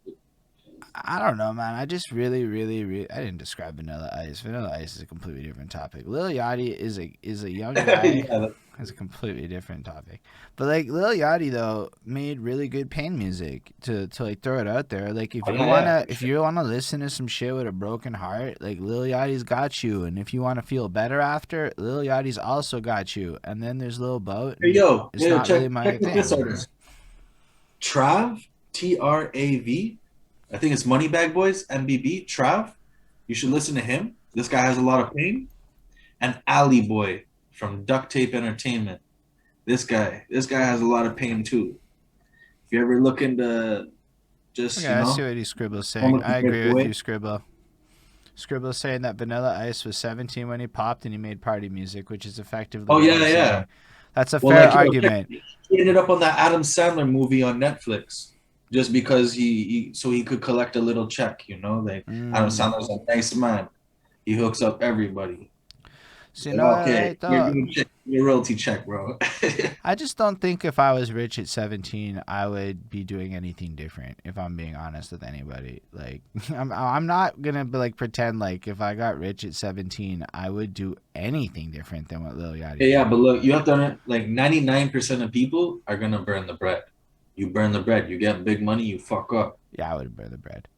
Speaker 1: I don't know, man. I just really, really, really. I didn't describe Vanilla Ice. Vanilla Ice is a completely different topic. Lil Yachty is a young guy.
Speaker 2: Yeah,
Speaker 1: It's a completely different topic. But like Lil Yachty though made really good pain music to like throw it out there. Like if
Speaker 2: oh,
Speaker 1: you
Speaker 2: yeah,
Speaker 1: wanna
Speaker 2: yeah,
Speaker 1: if
Speaker 2: sure.
Speaker 1: you wanna listen to some shit with a broken heart, like Lil Yachty's got you. And if you wanna feel better after, Lil Yachty's also got you. And then there's Lil Boat,
Speaker 2: Hey,
Speaker 1: and
Speaker 2: hey,
Speaker 1: it's
Speaker 2: yo,
Speaker 1: not really
Speaker 2: check
Speaker 1: my
Speaker 2: out this
Speaker 1: thing.
Speaker 2: artist, Trav, Trav. I think it's Moneybag Boys, MBB. Trav. You should listen to him. This guy has a lot of pain. And Alley Boy from Duct Tape Entertainment. This guy has a lot of pain too. If you ever look into just
Speaker 1: Okay, I see what Scribble's saying.
Speaker 2: almost
Speaker 1: I
Speaker 2: break
Speaker 1: agree with
Speaker 2: away.
Speaker 1: you, Scribble. Scribble's saying that Vanilla Ice was 17 when he popped and he made party music, which is effectively
Speaker 2: Oh
Speaker 1: what
Speaker 2: yeah,
Speaker 1: I'm
Speaker 2: yeah.
Speaker 1: saying. That's a
Speaker 2: Well,
Speaker 1: fair
Speaker 2: like check,
Speaker 1: argument.
Speaker 2: he ended up on that Adam Sandler movie on Netflix just because so he could collect a little check. Like Adam
Speaker 1: Mm.
Speaker 2: Sandler's a nice man. He hooks up everybody.
Speaker 1: So you
Speaker 2: Like,
Speaker 1: know what,
Speaker 2: okay,
Speaker 1: right,
Speaker 2: you're
Speaker 1: though?
Speaker 2: doing your royalty check, bro.
Speaker 1: I just don't think if I was rich at 17, I would be doing anything different. If I'm being honest with anybody, like I'm not gonna be like pretend like if I got rich at 17, I would do anything different than what Lil Yachty
Speaker 2: Yeah,
Speaker 1: did.
Speaker 2: but look, you have to like 99% of people are gonna burn the bread. You burn the bread, you get big money, you fuck up.
Speaker 1: Yeah, I would burn the bread.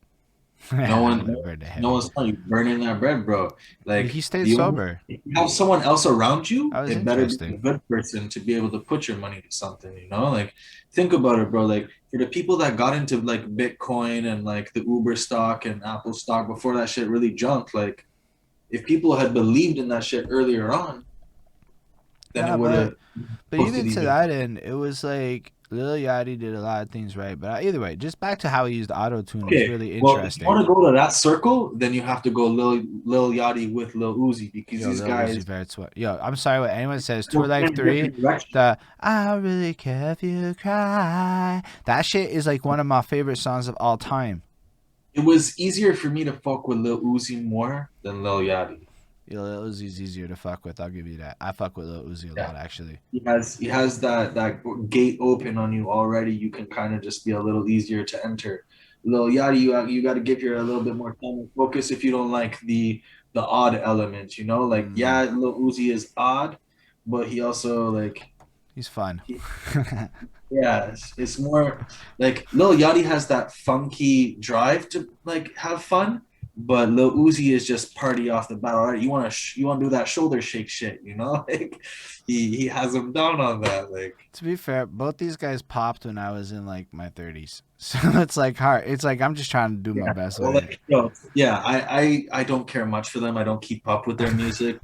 Speaker 2: No
Speaker 1: I
Speaker 2: one,
Speaker 1: would burn the
Speaker 2: no
Speaker 1: heavy.
Speaker 2: one's telling you burning that bread, bro.
Speaker 1: He
Speaker 2: Like
Speaker 1: stayed sober.
Speaker 2: if you have someone else around you,
Speaker 1: That was
Speaker 2: it better be a
Speaker 1: interesting.
Speaker 2: good person to be able to put your money to something. Like think about it, bro. Like for the people that got into like Bitcoin and like the Uber stock and Apple stock before that shit really jumped, like if people had believed in that shit earlier on, then it
Speaker 1: Yeah,
Speaker 2: would have
Speaker 1: but
Speaker 2: posted
Speaker 1: even to
Speaker 2: even.
Speaker 1: that end, it was like Lil Yachty did a lot of things right. But either way, just back to how he used auto tune was
Speaker 2: Okay,
Speaker 1: really
Speaker 2: well, if you
Speaker 1: interesting.
Speaker 2: want to go to that circle, then you have to go Lil Yachty with Lil Uzi because
Speaker 1: Yo,
Speaker 2: these
Speaker 1: Lil Uzi
Speaker 2: guys
Speaker 1: Vert's what? Yo, I'm sorry what anyone says. Tour
Speaker 2: go
Speaker 1: Life
Speaker 2: in
Speaker 1: 3,
Speaker 2: different directions.
Speaker 1: the I don't really care if you cry. That shit is like one of my favorite songs of all time.
Speaker 2: It was easier for me to fuck with Lil Uzi more than Lil Yachty.
Speaker 1: Yo, Lil Uzi's easier to fuck with. I'll give you that. I fuck with Lil Uzi a
Speaker 2: Yeah,
Speaker 1: lot, actually.
Speaker 2: he has that gate open on you already. You can kind of just be a little easier to enter. Lil Yachty, you got to give your a little bit more time and focus if you don't like the odd element. Like
Speaker 1: Mm,
Speaker 2: yeah, Lil Uzi is odd, but he also like
Speaker 1: he's fun.
Speaker 2: he, yeah, it's more like Lil Yachty has that funky drive to like have fun, but Lil Uzi is just party off the bat. All right, you want to do that shoulder shake shit, you know? Like he has him down on that. Like
Speaker 1: To be fair, both these guys popped when I was in like my 30s, so it's like hard. It's like I'm just trying to do my
Speaker 2: yeah,
Speaker 1: best
Speaker 2: well,
Speaker 1: with it.
Speaker 2: like yeah, I don't care much for them. I don't keep up with their music.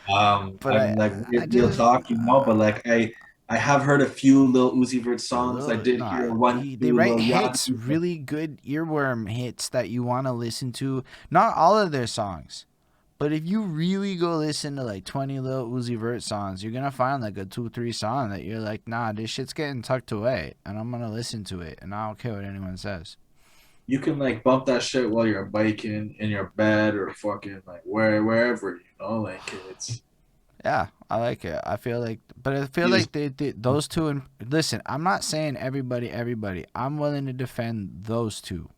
Speaker 1: But
Speaker 2: I'm like
Speaker 1: I
Speaker 2: real
Speaker 1: just
Speaker 2: talk, but like I have heard a few Lil Uzi Vert songs. I did hear
Speaker 1: nah,
Speaker 2: one,
Speaker 1: they
Speaker 2: two
Speaker 1: write
Speaker 2: Lil
Speaker 1: hits,
Speaker 2: Yachty.
Speaker 1: really good earworm hits that you want to listen to. Not all of their songs, but if you really go listen to like 20 Lil Uzi Vert songs, you're gonna find like a 2-3 song that you're like, nah, this shit's getting tucked away, and I'm gonna listen to it, and I don't care what anyone says.
Speaker 2: You can like bump that shit while you're biking in your bed or fucking like wherever, like it's
Speaker 1: Yeah, I like it. I feel like, but I feel
Speaker 2: is
Speaker 1: like those two. And listen, I'm not saying everybody. I'm willing to defend those two,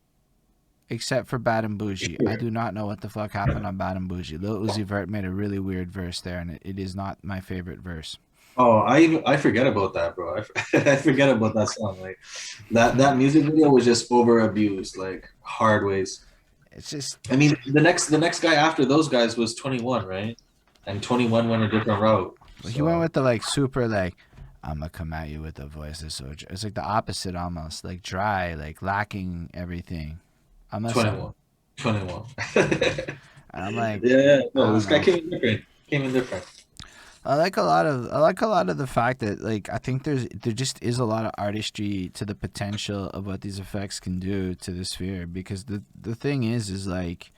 Speaker 1: except for Bad and Bougie. I
Speaker 2: sure.
Speaker 1: do not know what the fuck happened on Bad and Bougie. Lil Uzi Vert made a really weird verse there, and it is not my favorite verse.
Speaker 2: Oh, I forget about that, bro. I forget about that song. Like that music video was just over abused, like hard ways.
Speaker 1: It's just
Speaker 2: I mean, the next guy after those guys was 21, right? And 21 went a different route.
Speaker 1: he went
Speaker 2: So
Speaker 1: with the like super like. I'm gonna come at you with a voice that's so. It's like the opposite almost, like dry, like lacking everything. I'm a,
Speaker 2: 21, 21.
Speaker 1: and I'm like,
Speaker 2: Yeah,
Speaker 1: I
Speaker 2: no,
Speaker 1: don't
Speaker 2: this guy
Speaker 1: know.
Speaker 2: came in different. Came in different.
Speaker 1: I like a lot of the fact that like I think there just is a lot of artistry to the potential of what these effects can do to the sphere, because the thing is like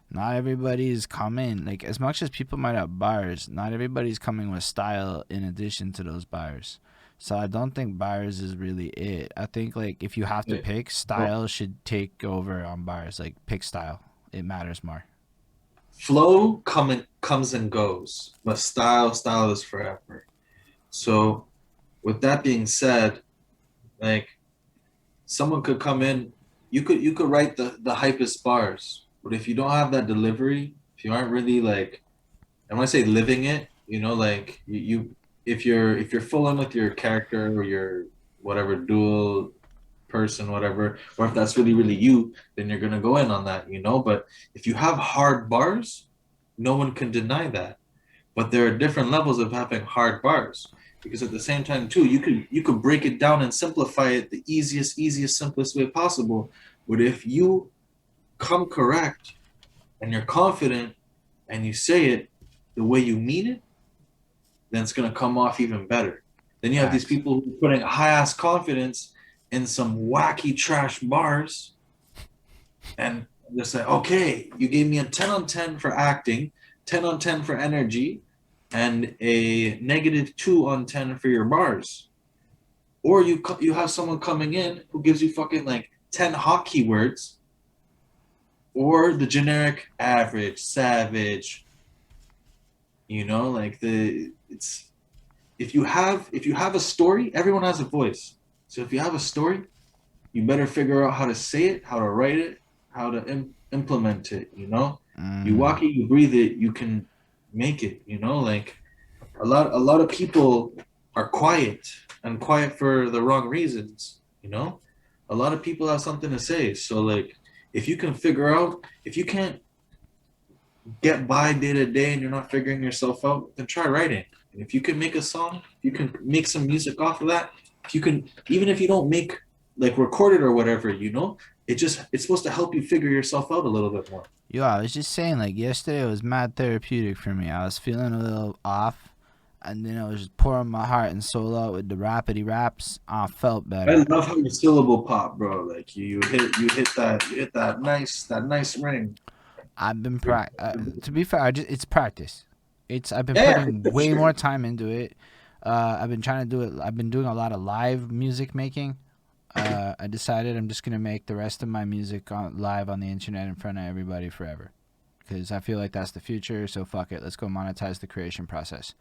Speaker 1: not everybody's coming, like as much as people might have bars, not everybody's coming with style in addition to those bars. So I don't think bars is really it. I think like if you have to
Speaker 2: Yeah.
Speaker 1: pick,
Speaker 2: Well,
Speaker 1: style should take over on bars. Like pick style. It matters more.
Speaker 2: flow comes and goes, but style is forever. So with that being said, like someone could come in, you could write the hypest bars, but if you don't have that delivery, if you aren't really like, and when I say living it, like if you're full in with your character or your whatever dual person, whatever, or if that's really really you, then you're gonna go in on that, But if you have hard bars, no one can deny that. But there are different levels of having hard bars, because at the same time too, you could break it down and simplify it the easiest simplest way possible. But if you come correct and you're confident and you say it the way you mean it, then it's going to come off even better. Then you have these
Speaker 1: Facts.
Speaker 2: people who are putting high ass confidence in some wacky trash bars, and they say, okay, you gave me a 10 on 10 for acting, 10 on 10 for energy, and a -2 on 10 for your bars. Or you have someone coming in who gives you fucking like 10 hot keywords, or the generic average, savage, like it's if you have a story, everyone has a voice. So if you have a story, you better figure out how to say it, how to write it, how to implement it. You
Speaker 1: Mm.
Speaker 2: walk it, you breathe it, you can make it. Like a lot of people are quiet and quiet for the wrong reasons. A lot of people have something to say. So like, if you can figure out, if you can't get by day to day and you're not figuring yourself out, then try writing. And if you can make a song, if you can make some music off of that, if you can, even if you don't make like record it or whatever, it's supposed to help you figure yourself out a little bit more.
Speaker 1: Yo, I was just saying, like, yesterday was mad therapeutic for me. I was feeling a little off, and then I was just pouring my heart and soul out with the rapidy raps. I felt
Speaker 2: I
Speaker 1: better.
Speaker 2: love how you syllable pop, bro. Like you hit that nice ring.
Speaker 1: I've been to be fair, it's practice. I've been
Speaker 2: Yeah,
Speaker 1: putting
Speaker 2: for
Speaker 1: way
Speaker 2: sure.
Speaker 1: more time into it. I've been trying to do it. I've been doing a lot of live music making. I decided I'm just gonna make the rest of my music live on the internet in front of everybody forever, because I feel like that's the future. So fuck it, let's go monetize the creation process.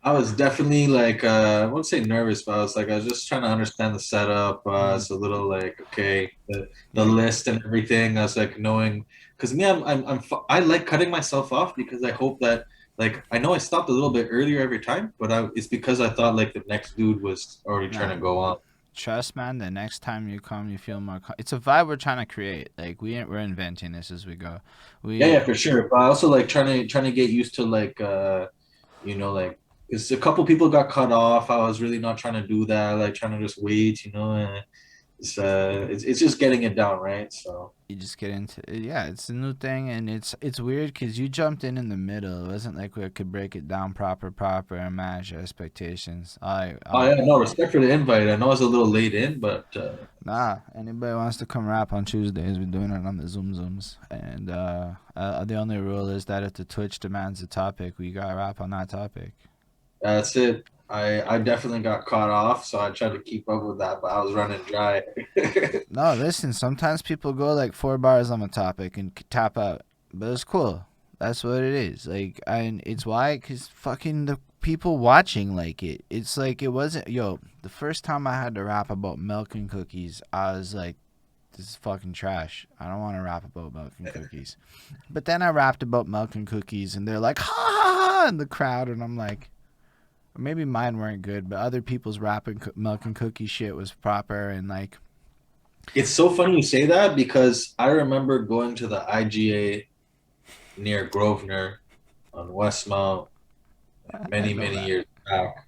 Speaker 2: I was definitely like, I wouldn't say nervous, but I was just trying to understand the setup.
Speaker 1: Mm,
Speaker 2: It's a little like, okay, the
Speaker 1: yeah,
Speaker 2: list and everything. I was like knowing, because me, I like cutting myself off, because I hope that, like, I know I stopped a little bit earlier every time, but it's because I thought like the next dude was already trying
Speaker 1: nah.
Speaker 2: to go on.
Speaker 1: trust, man. The next time you come, you feel more. It's a vibe we're trying to create. Like we're inventing this as we go.
Speaker 2: Yeah, for sure. But I also like trying to get used to like like because a couple people got cut off. I was really not trying to do that. Like trying to just wait, and it's just getting it down, right? So
Speaker 1: you just get into it. Yeah, it's a new thing, and it's weird because you jumped in the middle. It wasn't like we could break it down proper and manage your expectations.
Speaker 2: oh yeah, no respect for the invite. I know I was a little late in, but
Speaker 1: Nah, anybody wants to come rap on Tuesdays, we're doing it on the Zooms, and the only rule is that if the Twitch demands a topic, we gotta rap on that topic.
Speaker 2: that's it. I definitely got caught off, so I tried to keep up with that, but I was running dry.
Speaker 1: No, listen, sometimes people go like 4 bars on a topic and tap out, but it's cool. That's what it is. Like, and it's why, cause fucking the people watching like it. It's like it wasn't. Yo, the first time I had to rap about milk and cookies, I was like, this is fucking trash. I don't want to rap about milk and cookies. But then I rapped about milk and cookies, and they're like, ha ha ha, in the crowd, and I'm like, maybe mine weren't good, but other people's rapping milk and cookie shit was proper, and like.
Speaker 2: It's so funny you say that because I remember going to the IGA near Grosvenor on Westmount many years back,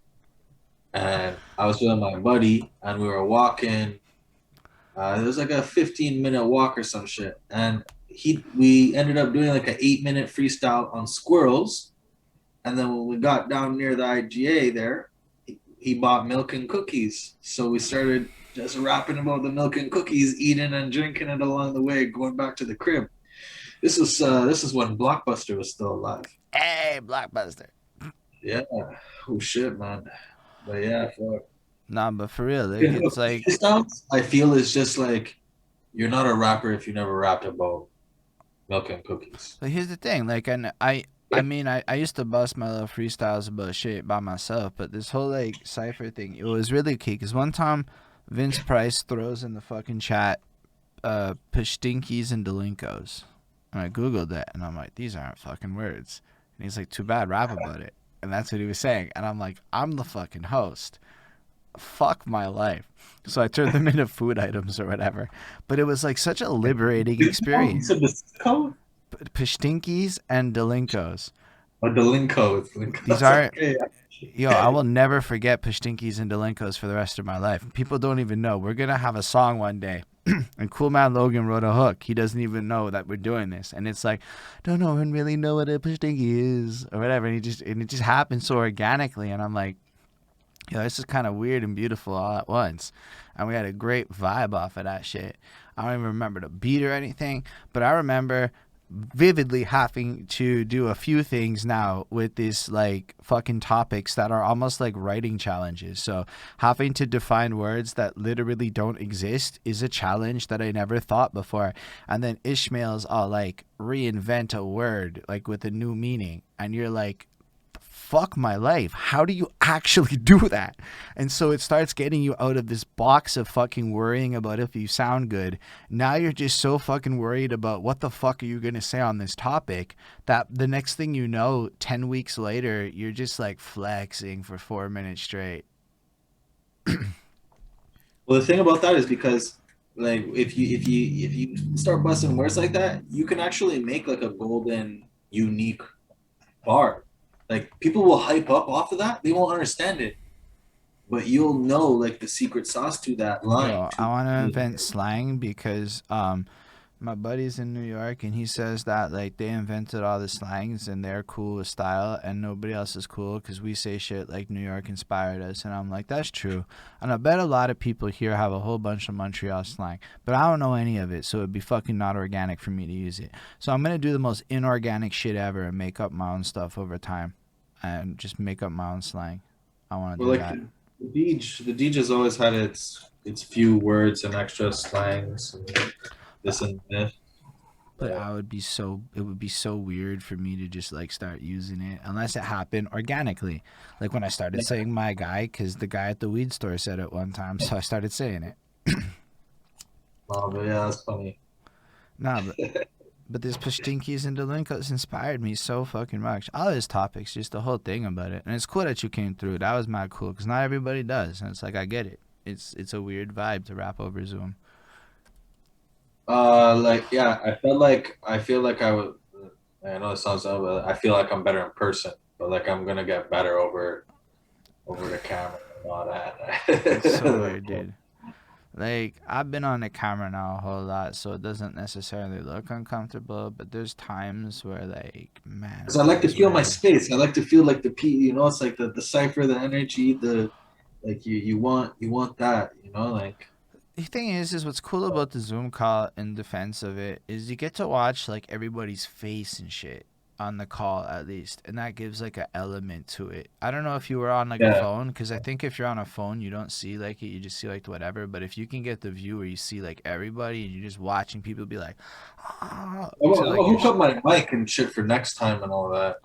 Speaker 2: and I was with my buddy, and we were walking. It was like a 15-minute walk or some shit, and we ended up doing like an 8-minute freestyle on squirrels, and then when we got down near the IGA there, he bought milk and cookies, so we started just rapping about the milk and cookies, eating and drinking it along the way, going back to the crib. This is when Blockbuster was still alive.
Speaker 1: Hey, Blockbuster.
Speaker 2: Yeah. Oh shit, man. But yeah, fuck.
Speaker 1: Nah, but for real, like, it's like
Speaker 2: I feel it's just like you're not a rapper if you never rapped about milk and cookies.
Speaker 1: But here's the thing, like, and I mean, I used to bust my little freestyles about shit by myself, but this whole like cipher thing, it was really key. Cause one time, Vince Price throws in the fucking chat, Pashtinkies and Delinkos, and I googled it, and I'm like, these aren't fucking words. And he's like, too bad, rap about it. And that's what he was saying. And I'm like, I'm the fucking host. Fuck my life. So I turned them into food items or whatever. But it was like such a liberating experience. Pashtinkies and Delinkos.
Speaker 2: Oh, Delinkos.
Speaker 1: These are, yo, I will never forget Pashtinkies and Delinkos for the rest of my life. People don't even know. We're going to have a song one day. And Cool Man Logan wrote a hook. He doesn't even know that we're doing this. And it's like, don't no one really know what a Pashtinky is or whatever. And it just happens so organically. And I'm like, yo, this is kind of weird and beautiful all at once. And we had a great vibe off of that shit. I don't even remember the beat or anything, but I remember vividly having to do a few things now with these like fucking topics that are almost like writing challenges. So having to define words that literally don't exist is a challenge that I never thought before. And then Ishmael's all like reinvent a word like with a new meaning, and you're like, fuck my life, how do you actually do that? And so it starts getting you out of this box of fucking worrying about if you sound good. Now you're just so fucking worried about what the fuck are you going to say on this topic that the next thing you know, 10 weeks later, you're just like flexing for 4 minutes straight.
Speaker 2: Well, the thing about that is because like if you start busting words like that, you can actually make like a golden unique bar. Like people will hype up off of that. They won't understand it, but you'll know like the secret sauce to that line.
Speaker 1: Yo, I want to invent slang because my buddy's in New York and he says that like they invented all the slangs and they're cool with style and nobody else is cool because we say shit like New York inspired us. And I'm like, that's true. And I bet a lot of people here have a whole bunch of Montreal slang, but I don't know any of it, so it'd be fucking not organic for me to use it. So I'm gonna do the most inorganic shit ever and make up my own stuff over time and just make up my own slang. I want to do that.
Speaker 2: The Deej has always had its few words and extra slangs and this and that.
Speaker 1: But it would be so weird for me to just like start using it unless it happened organically. Like when I started saying my guy, because the guy at the weed store said it one time, so I started saying it.
Speaker 2: Oh, but yeah, that's funny.
Speaker 1: Nah, but this Pashtinkies and Delinkos inspired me so fucking much. All his topics, just the whole thing about it. And it's cool that you came through. That was mad cool because not everybody does. And it's like, I get it. It's a weird vibe to rap over Zoom.
Speaker 2: Like yeah, I feel like I would. I know it sounds dumb, but I feel like I'm better in person. But like I'm gonna get better over the camera and all
Speaker 1: It's
Speaker 2: that.
Speaker 1: so
Speaker 2: Like,
Speaker 1: weird, dude. Like I've been on the camera now a whole lot, so it doesn't necessarily look uncomfortable. But there's times where, like, man,
Speaker 2: because
Speaker 1: it
Speaker 2: I like to
Speaker 1: feels
Speaker 2: feel my
Speaker 1: weird.
Speaker 2: space. I like to feel like the P. You know, it's like the cipher, the energy, the like you want that. You know, like
Speaker 1: The thing is what's cool about the Zoom call in defense of it is you get to watch like everybody's face and shit on the call at least, and that gives like an element to it. I don't know if you were on like a
Speaker 2: yeah.
Speaker 1: phone, because I think if you're on a phone you don't see like it, you just see like whatever. But if you can get the view where you see like everybody and you're just watching people be like, ah, to
Speaker 2: I'm
Speaker 1: like
Speaker 2: gonna
Speaker 1: your
Speaker 2: hook up my mic and shit for next time and all that.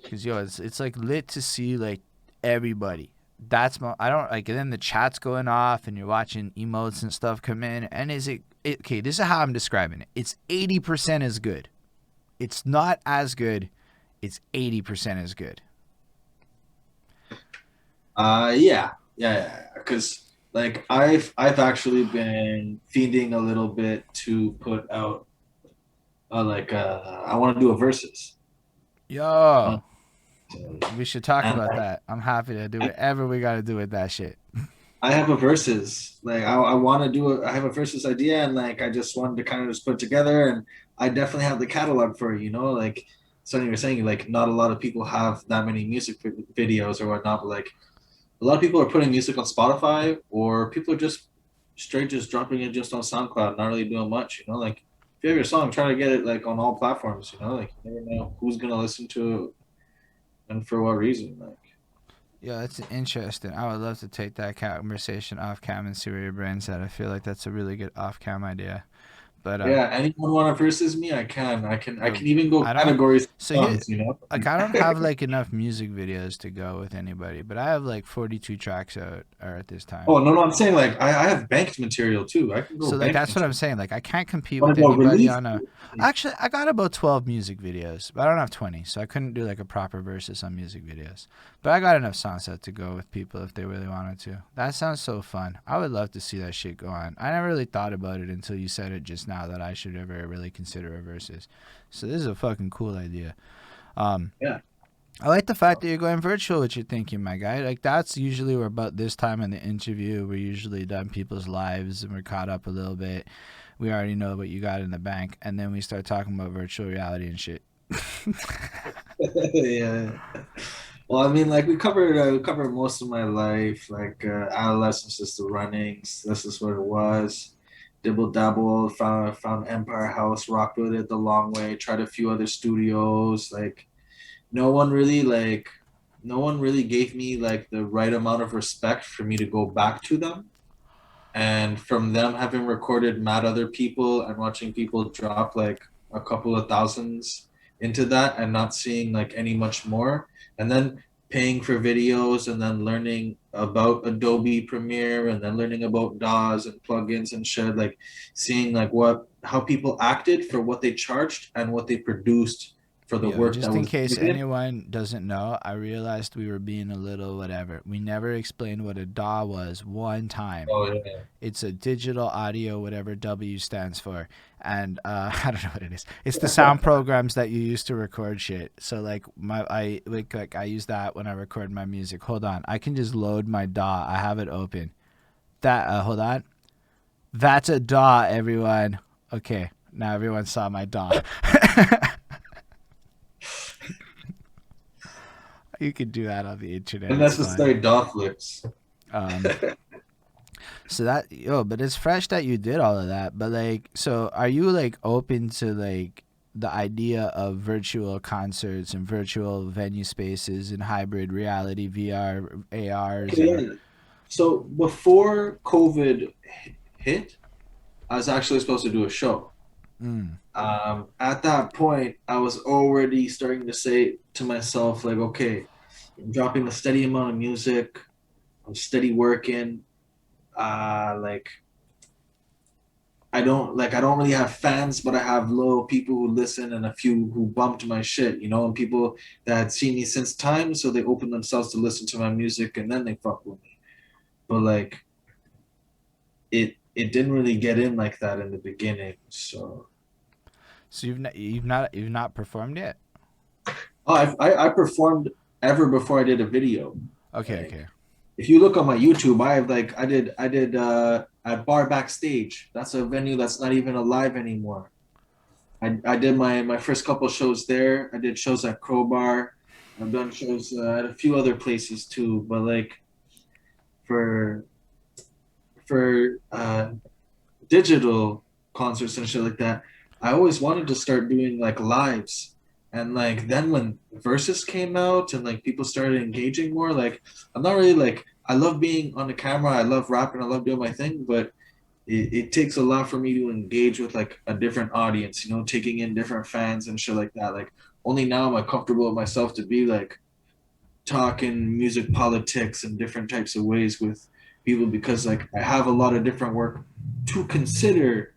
Speaker 1: because yo, it's like lit to see like everybody. That's my I don't like. And then the chat's going off, and you're watching emotes and stuff come in. And okay? This is how I'm describing it. It's 80% as good. It's not as good. It's 80% as good.
Speaker 2: Yeah. Because like I've actually been feeding a little bit to put out I want to do a versus.
Speaker 1: Yo,
Speaker 2: Um,
Speaker 1: we should talk
Speaker 2: and
Speaker 1: about that. I'm happy to do whatever we got to do with that shit.
Speaker 2: I have a versus. Like I want to do I have a versus idea, and like I just wanted to kind of just put together, and I definitely have the catalog for it. You know, like something you're saying, like not a lot of people have that many music videos or whatnot, but like a lot of people are putting music on Spotify, or people are just straight just dropping it just on SoundCloud, not really doing much. You know, like if you have your song, try to get it like on all platforms. You know, like you never know who's gonna listen to it and for what reason. Like.
Speaker 1: Yeah, that's interesting. I would love to take that conversation off cam and see where your brain's at. I feel like that's a really good off cam idea. But
Speaker 2: Yeah, anyone want to versus me? I can. I
Speaker 1: yo,
Speaker 2: can even go
Speaker 1: I don't.
Speaker 2: categories
Speaker 1: So
Speaker 2: of
Speaker 1: here,
Speaker 2: songs. You know.
Speaker 1: like, I don't have like enough music videos to go with anybody, but I have like 42 tracks out or at this time.
Speaker 2: Oh no, I'm saying like I have banked material too. I can go
Speaker 1: So like
Speaker 2: banked
Speaker 1: that's what I'm
Speaker 2: material.
Speaker 1: saying. Like I can't compete
Speaker 2: Want
Speaker 1: with
Speaker 2: to go
Speaker 1: anybody
Speaker 2: release?
Speaker 1: on a. Actually, I got about 12 music videos, but I don't have 20, so I couldn't do like a proper versus on music videos. But I got enough songs out to go with people if they really wanted to. That sounds so fun. I would love to see that shit go on. I never really thought about it until you said it just now that I should ever really consider a versus. So this is a fucking cool idea. Um,
Speaker 2: Yeah.
Speaker 1: I like the fact that you're going virtual with your thinking, my guy. Like that's usually we're about this time in the interview. We're usually done people's lives and we're caught up a little bit. We already know what you got in the bank, and then we start talking about virtual reality and shit.
Speaker 2: Yeah. Well, I mean, like we covered most of my life, like adolescence, just the runnings. This is what it was. Dibble dabble, found Empire House, rocked with it the long way. Tried a few other studios. Like no one really like, no one really gave me like the right amount of respect for me to go back to them. And from them having recorded mad other people and watching people drop like a couple of thousands into that and not seeing like any much more, and then paying for videos and then learning about Adobe Premiere and then learning about DAWs and plugins and shit, like seeing like what how people acted for what they charged and what they produced for the
Speaker 1: Yo,
Speaker 2: work that
Speaker 1: just in
Speaker 2: was
Speaker 1: case
Speaker 2: needed.
Speaker 1: anyone doesn't know, I realized we were being a little whatever. We never explained what a DAW was one time.
Speaker 2: Oh yeah.
Speaker 1: It's a digital audio, whatever W stands for. And I don't know what it is. It's the sound programs that you use to record shit. So like I use that when I record my music. Hold on, I can just load my DAW. I have it open. That hold on. That's a DAW, everyone. Okay, now everyone saw my DAW. You can do that on the internet. It's fun.
Speaker 2: Unnecessary DAW flips.
Speaker 1: Um, so that but it's fresh that you did all of that. But like, so are you like open to like the idea of virtual concerts and virtual venue spaces and hybrid reality, VR, ARs,
Speaker 2: Okay,
Speaker 1: and
Speaker 2: yeah. So before COVID hit, I was actually supposed to do a show.
Speaker 1: mm,
Speaker 2: At that point, I was already starting to say to myself, like, okay, I'm dropping a steady amount of music. I'm steady working. Like I don't really have fans, but I have loyal people who listen and a few who bumped my shit, you know, and people that had seen me since time, so they open themselves to listen to my music and then they fuck with me. But like it didn't really get in like that in the beginning. So
Speaker 1: So you've not performed yet?
Speaker 2: oh, I performed ever before I did a video.
Speaker 1: Okay,
Speaker 2: Like
Speaker 1: okay.
Speaker 2: if you look on my YouTube, I have like I did at Bar Backstage. That's a venue that's not even alive anymore. I did my first couple shows there. I did shows at Crowbar. I've done shows at a few other places too. But like for for digital concerts and shit like that, I always wanted to start doing like lives. And like then when Versus came out and like people started engaging more, like I'm not really like I love being on the camera, I love rapping, I love doing my thing, but it takes a lot for me to engage with like a different audience, you know, taking in different fans and shit like that. Like only now am I comfortable with myself to be like talking music politics and different types of ways with people because like I have a lot of different work to consider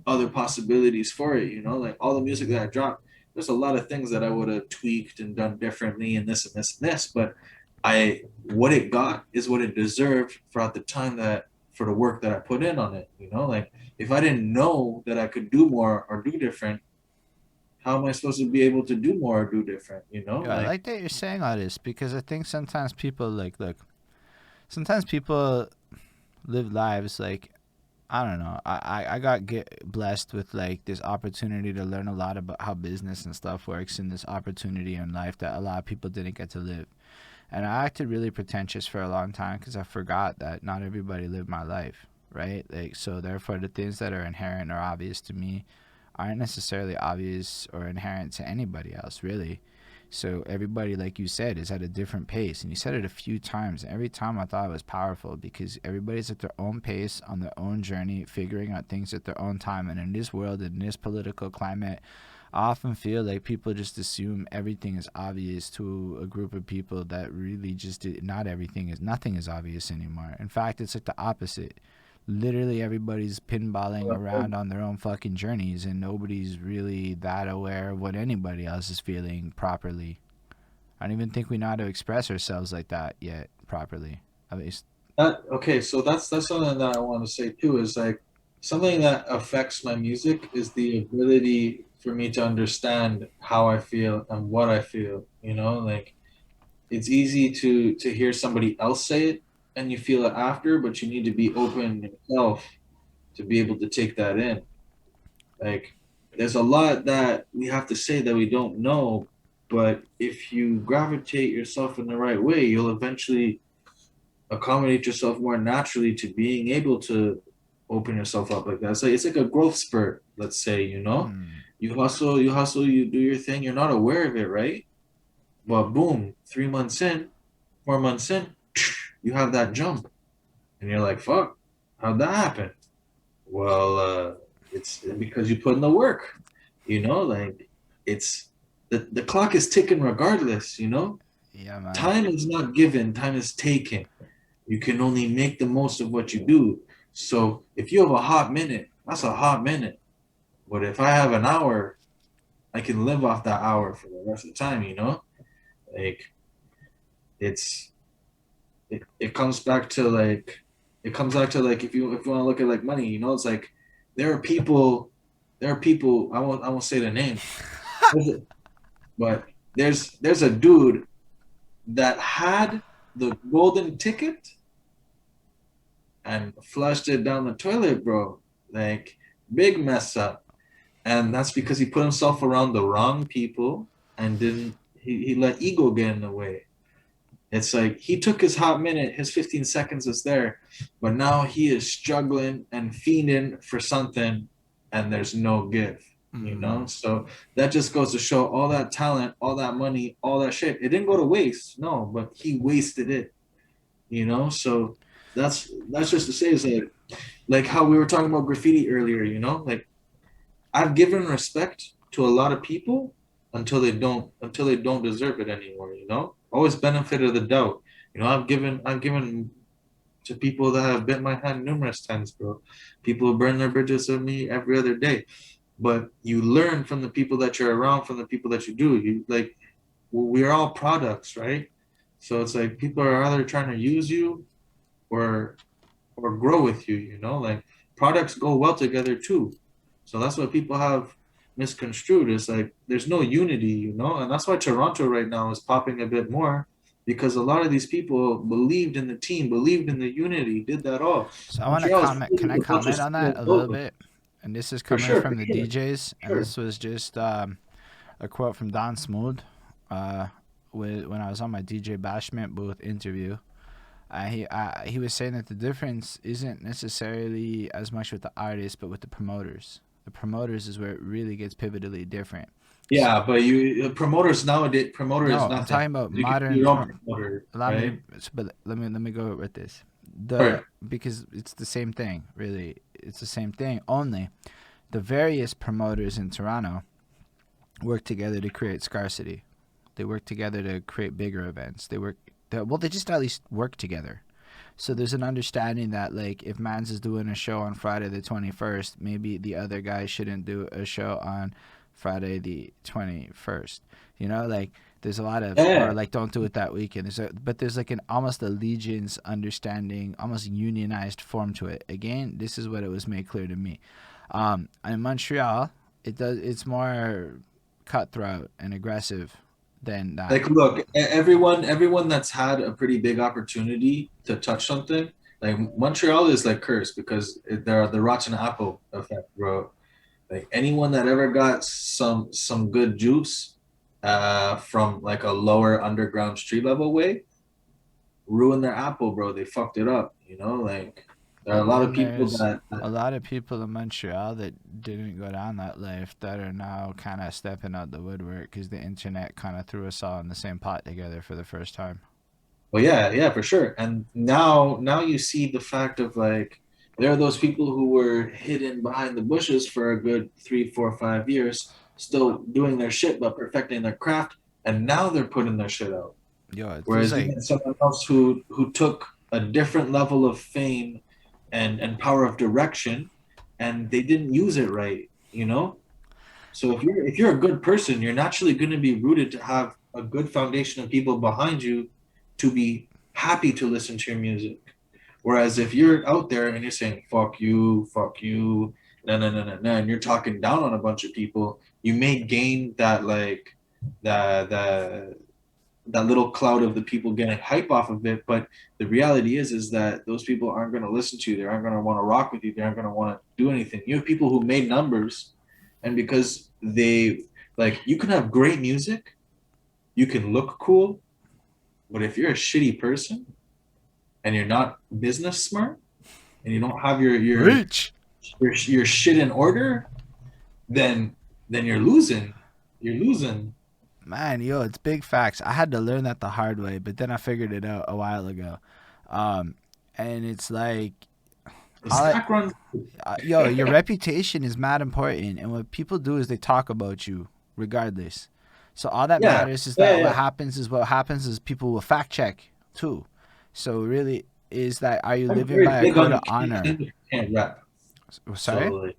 Speaker 2: other possibilities for it, you know, like all the music that I dropped, there's a lot of things that I would have tweaked and done differently and this and this and this, but I what it got is what it deserved throughout the time that for the work that I put in on it, you know, like if I didn't know that I could do more or do different, how am I supposed to be able to do more or do different, you know?
Speaker 1: Yeah, I
Speaker 2: Like
Speaker 1: like that you're saying all this because I think sometimes people like look. Sometimes people live lives like I don't know. I got blessed with like this opportunity to learn a lot about how business and stuff works and this opportunity in life that a lot of people didn't get to live. And I acted really pretentious for a long time because I forgot that not everybody lived my life, right? Like so, therefore, the things that are inherent or obvious to me aren't necessarily obvious or inherent to anybody else, really. So everybody, like you said, is at a different pace, and you said it a few times. And every time I thought it was powerful because everybody's at their own pace, on their own journey, figuring out things at their own time. And in this world, in this political climate, I often feel like people just assume everything is obvious to a group of people that really just not everything is nothing is obvious anymore. In fact, it's like the opposite. Literally everybody's pinballing around on their own fucking journeys and nobody's really that aware of what anybody else is feeling properly. I don't even think we know how to express ourselves like that yet properly. At least
Speaker 2: that okay, so that's something that I want to say too is like something that affects my music is the ability for me to understand how I feel and what I feel, you know, like it's easy to hear somebody else say it and you feel it after, but you need to be open yourself to be able to take that in. Like there's a lot that we have to say that we don't know, but if you gravitate yourself in the right way, you'll eventually accommodate yourself more naturally to being able to open yourself up like that. It's like a growth spurt, let's say, you know?
Speaker 1: hmm.
Speaker 2: You hustle, you do your thing, you're not aware of it, right? But boom, 3 months in, 4 months in, you have that jump. And you're like, fuck, how'd that happen? Well, it's because you put in the work, you know, like it's the clock is ticking regardless, you know?
Speaker 1: Yeah, man.
Speaker 2: Time is not given, time is taken. You can only make the most of what you do. So if you have a hot minute, that's a hot minute. But if I have an hour, I can live off that hour for the rest of the time, you know? Like it's it comes back to like it comes back to like if you want to look at like money, you know, it's like there are people I won't say the name, but there's a dude that had the golden ticket and flushed it down the toilet, bro. Like big mess up. And that's because he put himself around the wrong people and didn't he let ego get in the way. It's like he took his hot minute, his 15 seconds is there, but now he is struggling and fiending for something and there's no give, you know?
Speaker 1: Hmm.
Speaker 2: So that just goes to show all that talent, all that money, all that shit. It didn't go to waste, no, but he wasted it, you know? So that's just to say is like how we were talking about graffiti earlier, you know? Like I've given respect to a lot of people until they don't deserve it anymore, you know? Always benefit of the doubt. You know, I've given to people that have bit my hand numerous times, bro. People who burn their bridges with me every other day. But you learn from the people that you're around, from the people that you do. You like we're all products, right? So it's like people are either trying to use you or or grow with you, you know? Like products go well together too. So that's what people have misconstrued. It's like there's no unity, you know? And that's why Toronto right now is popping a bit more because a lot of these people believed in the team, believed in the unity, did that all.
Speaker 1: So I want to
Speaker 2: Montreal is
Speaker 1: comment.
Speaker 2: filled
Speaker 1: Can I
Speaker 2: with a bunch of
Speaker 1: comment on that
Speaker 2: student
Speaker 1: a little
Speaker 2: locals.
Speaker 1: bit? And this is
Speaker 2: For
Speaker 1: coming
Speaker 2: sure,
Speaker 1: from
Speaker 2: for
Speaker 1: the
Speaker 2: sure,
Speaker 1: DJs, and
Speaker 2: sure.
Speaker 1: this was just a quote from Don Smooth, uh, when I was on my DJ Bashment booth interview. He was saying that the difference isn't necessarily as much with the artists, but with the promoters. The promoters is where it really gets pivotally different. So,
Speaker 2: Yeah, but you promoters nowadays, promoter is
Speaker 1: no, I'm
Speaker 2: nothing.
Speaker 1: talking about
Speaker 2: You can be
Speaker 1: modern
Speaker 2: your own promoter,
Speaker 1: allow me to,
Speaker 2: right?
Speaker 1: but let me go with this.
Speaker 2: All right.
Speaker 1: Because it's the same thing, really. It's the same thing. Only the various promoters in Toronto work together to create scarcity. They work together to create bigger events. They just at least work together. So there's an understanding that, like, if Mans is doing a show on Friday the 21st, maybe the other guy shouldn't do a show on Friday the 21st. You know, like, there's a lot of, or
Speaker 2: Yeah.
Speaker 1: like, don't do it that weekend. But there's like an almost allegiance, understanding, almost unionized form to it. Again, this is what it was made clear to me. In Montreal, it's more cutthroat and aggressive than that.
Speaker 2: Like, look, everyone that's had a pretty big opportunity to touch something, like Montreal is like cursed because they're the rotten apple effect, bro. Like anyone that ever got some good juice, from like a lower underground street level way, ruined their apple, bro. They fucked it up, you know. Like there are a
Speaker 1: But
Speaker 2: lot of
Speaker 1: then
Speaker 2: people
Speaker 1: there's
Speaker 2: that
Speaker 1: a lot of people in Montreal that didn't go down that life that are now kind of stepping out the woodwork because the internet kind of threw us all in the same pot together for the first time.
Speaker 2: well, yeah, yeah, for sure. And now you see the fact of like there are those people who were hidden behind the bushes for a good 3, 4, 5 years, still doing their shit but perfecting their craft, and now they're putting their shit out.
Speaker 1: Yo, it feels
Speaker 2: Whereas you
Speaker 1: like
Speaker 2: had someone else who took a different level of fame and power of direction, and they didn't use it right, you know? So if you're a good person, you're naturally going to be rooted to have a good foundation of people behind you to be happy to listen to your music. Whereas if you're out there and you're saying fuck you, no no no no no, and you're talking down on a bunch of people, you may gain that like that that little cloud of the people getting hype off of it. But the reality is that those people aren't going to listen to you. They aren't going to want to rock with you. They aren't going to want to do anything. You have people who made numbers, and because they like, you can have great music, you can look cool, but if you're a shitty person and you're not business smart and you don't have
Speaker 1: rich.
Speaker 2: your shit in order, then you're losing. You're losing.
Speaker 1: Man, yo, it's big facts. I had to learn that the hard way, but then I figured it out a while ago. Um, and it's like,
Speaker 2: The
Speaker 1: all I,
Speaker 2: stack runs.
Speaker 1: yo, your reputation is mad important, and what people do is they talk about you regardless. So all that
Speaker 2: Yeah,
Speaker 1: matters is
Speaker 2: yeah,
Speaker 1: that
Speaker 2: yeah.
Speaker 1: what happens is people will fact check too. So really, is that, are you
Speaker 2: I'm
Speaker 1: living
Speaker 2: very
Speaker 1: by a
Speaker 2: big
Speaker 1: code
Speaker 2: on
Speaker 1: of
Speaker 2: you can't
Speaker 1: honor?
Speaker 2: claim what you can't rep. So
Speaker 1: Sorry.
Speaker 2: like,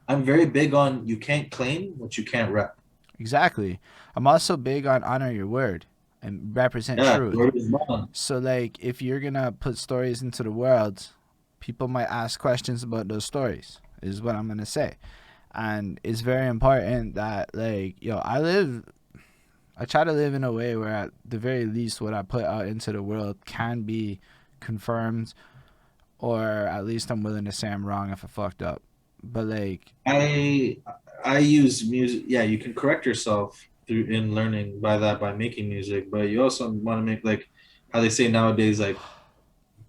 Speaker 2: I'm very big on you can't claim what you can't rep.
Speaker 1: Exactly. I'm also big on honor your word and represent
Speaker 2: Yeah,
Speaker 1: truth.
Speaker 2: word is bond.
Speaker 1: So like, if you're gonna put stories into the world, people might ask questions about those stories. Is what I'm gonna say. And it's very important that, like, yo, I try to live in a way where at the very least what I put out into the world can be confirmed, or at least I'm willing to say I'm wrong if I fucked up. But like,
Speaker 2: I I use music. Yeah, you can correct yourself through in learning by that by making music, but you also want to make like how they say nowadays, like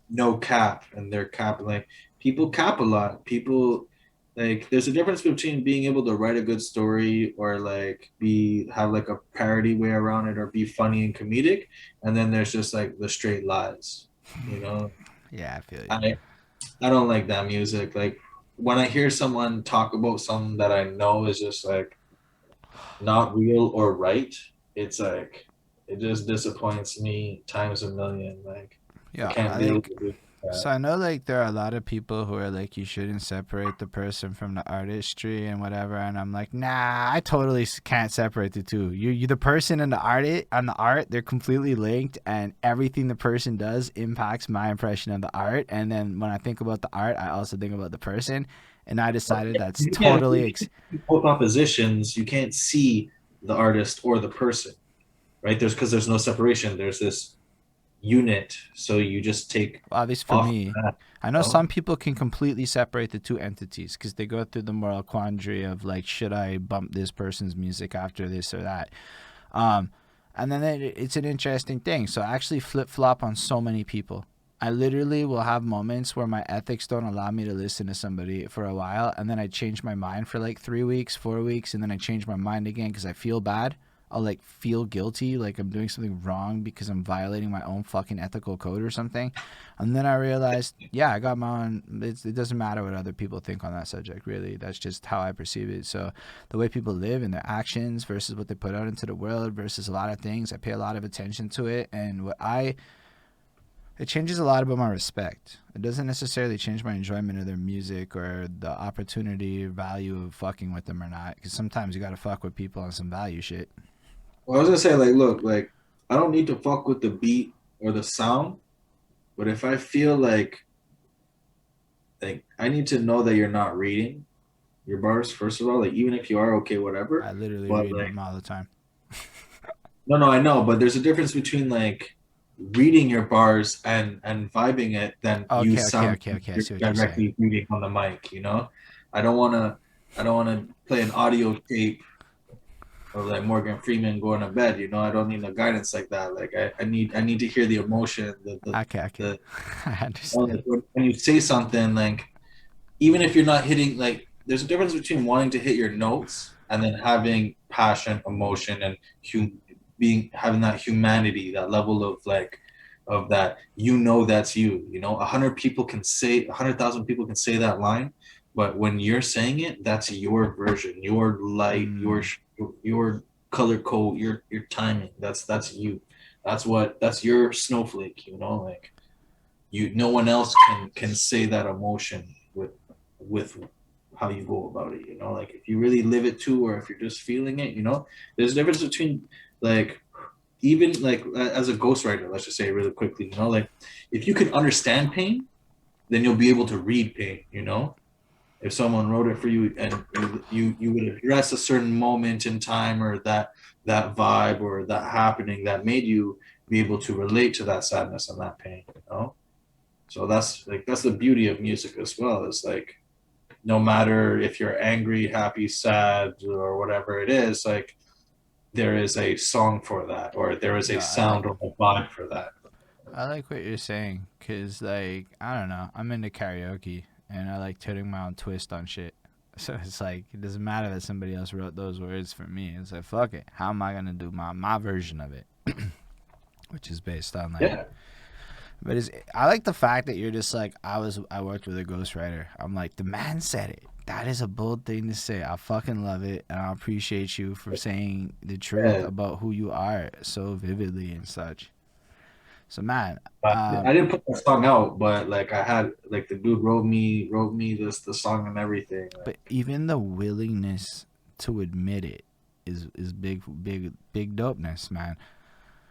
Speaker 2: no cap, and they're capping. Like people cap a lot. People like there's a difference between being able to write a good story or like be have like a parody way around it or be funny and comedic, and then there's just like the straight lies. You know,
Speaker 1: yeah, I feel you.
Speaker 2: I I don't like that music. Like when I hear someone talk about something that I know is just like not real or right, it's like it just disappoints me times a million. Like I
Speaker 1: Yeah,
Speaker 2: can't
Speaker 1: I
Speaker 2: deal
Speaker 1: like
Speaker 2: with it.
Speaker 1: So I know like there are a lot of people who are like you shouldn't separate the person from the artistry and whatever, and I'm like, nah, I totally can't separate the two. You the person and the art, they're completely linked, and everything the person does impacts my impression of the art. And then when I think about the art, I also think about the person, and I decided that's totally
Speaker 2: both oppositions. You can't see the artist or the person, right? Because there's no separation. There's this unit, so you just take
Speaker 1: well, at least for
Speaker 2: off
Speaker 1: me.
Speaker 2: that.
Speaker 1: I know
Speaker 2: You know?
Speaker 1: some people can completely separate the two entities because they go through the moral quandary of like, should I bump this person's music after this or that? Um, and then it's an interesting thing. So I actually flip flop on so many people. I literally will have moments where my ethics don't allow me to listen to somebody for a while, and then I change my mind for like 3 weeks, 4 weeks, and then I change my mind again because I feel bad. I'll like feel guilty, like I'm doing something wrong because I'm violating my own fucking ethical code or something. And then I realized, yeah, I got my own. It doesn't matter what other people think on that subject, really. That's just how I perceive it. So the way people live and their actions versus what they put out into the world versus a lot of things, I pay a lot of attention to it. And it changes a lot about my respect. It doesn't necessarily change my enjoyment of their music or the opportunity or value of fucking with them or not. Because sometimes you gotta fuck with people on some value shit.
Speaker 2: Well, I was gonna say, like, look, like, I don't need to fuck with the beat or the sound, but if I feel like I need to know that you're not reading your bars, first of all, like, even if you are, okay, whatever.
Speaker 1: I literally
Speaker 2: But
Speaker 1: read
Speaker 2: like,
Speaker 1: them all the time.
Speaker 2: no, I know, but there's a difference between like reading your bars and vibing it than you sound
Speaker 1: Okay. I
Speaker 2: you're
Speaker 1: see what you're saying.
Speaker 2: directly reading on the mic. You know, I don't wanna I don't wanna play an audio tape of like Morgan Freeman going to bed. You know, I don't need no guidance like that. Like I need to hear the emotion,
Speaker 1: Okay.
Speaker 2: the
Speaker 1: I understand.
Speaker 2: when you say something, like even if you're not hitting, like there's a difference between wanting to hit your notes and then having passion, emotion, and being having that humanity, that level of like of that, you know, that's you. You know, 100 people can say 100,000 people can say that line, but when you're saying it, that's your version, your light,
Speaker 1: Mm,
Speaker 2: your color code, your timing. That's you. That's your snowflake. You know, like no one else can say that emotion with how you go about it. You know, like if you really live it too, or if you're just feeling it. You know, there's a difference between like even like as a ghostwriter, let's just say really quickly. You know, like if you can understand pain, then you'll be able to read pain. You know, if someone wrote it for you and you would address a certain moment in time or that vibe or that happening that made you be able to relate to that sadness and that pain. You know, so that's the beauty of music as well. Is like no matter if you're angry, happy, sad, or whatever it is, like there is a song for that, or there is a
Speaker 1: no,
Speaker 2: sound or a vibe for that.
Speaker 1: I like what you're saying because, like, I don't know, I'm into karaoke and I like putting my own twist on shit. So it's like it doesn't matter that somebody else wrote those words for me. It's like fuck it. How am I gonna do my version of it, which is based on like.
Speaker 2: Yeah,
Speaker 1: But I like the fact that you're just like I worked with a ghostwriter. I'm like the man said it. That is a bold thing to say. I fucking love it, and I appreciate you for saying the truth
Speaker 2: yeah.
Speaker 1: about who you are so vividly and such. So man,
Speaker 2: But I didn't put the song out, but like I had like the dude wrote me this the song and everything.
Speaker 1: but
Speaker 2: Like,
Speaker 1: even the willingness to admit it is big dopeness, man.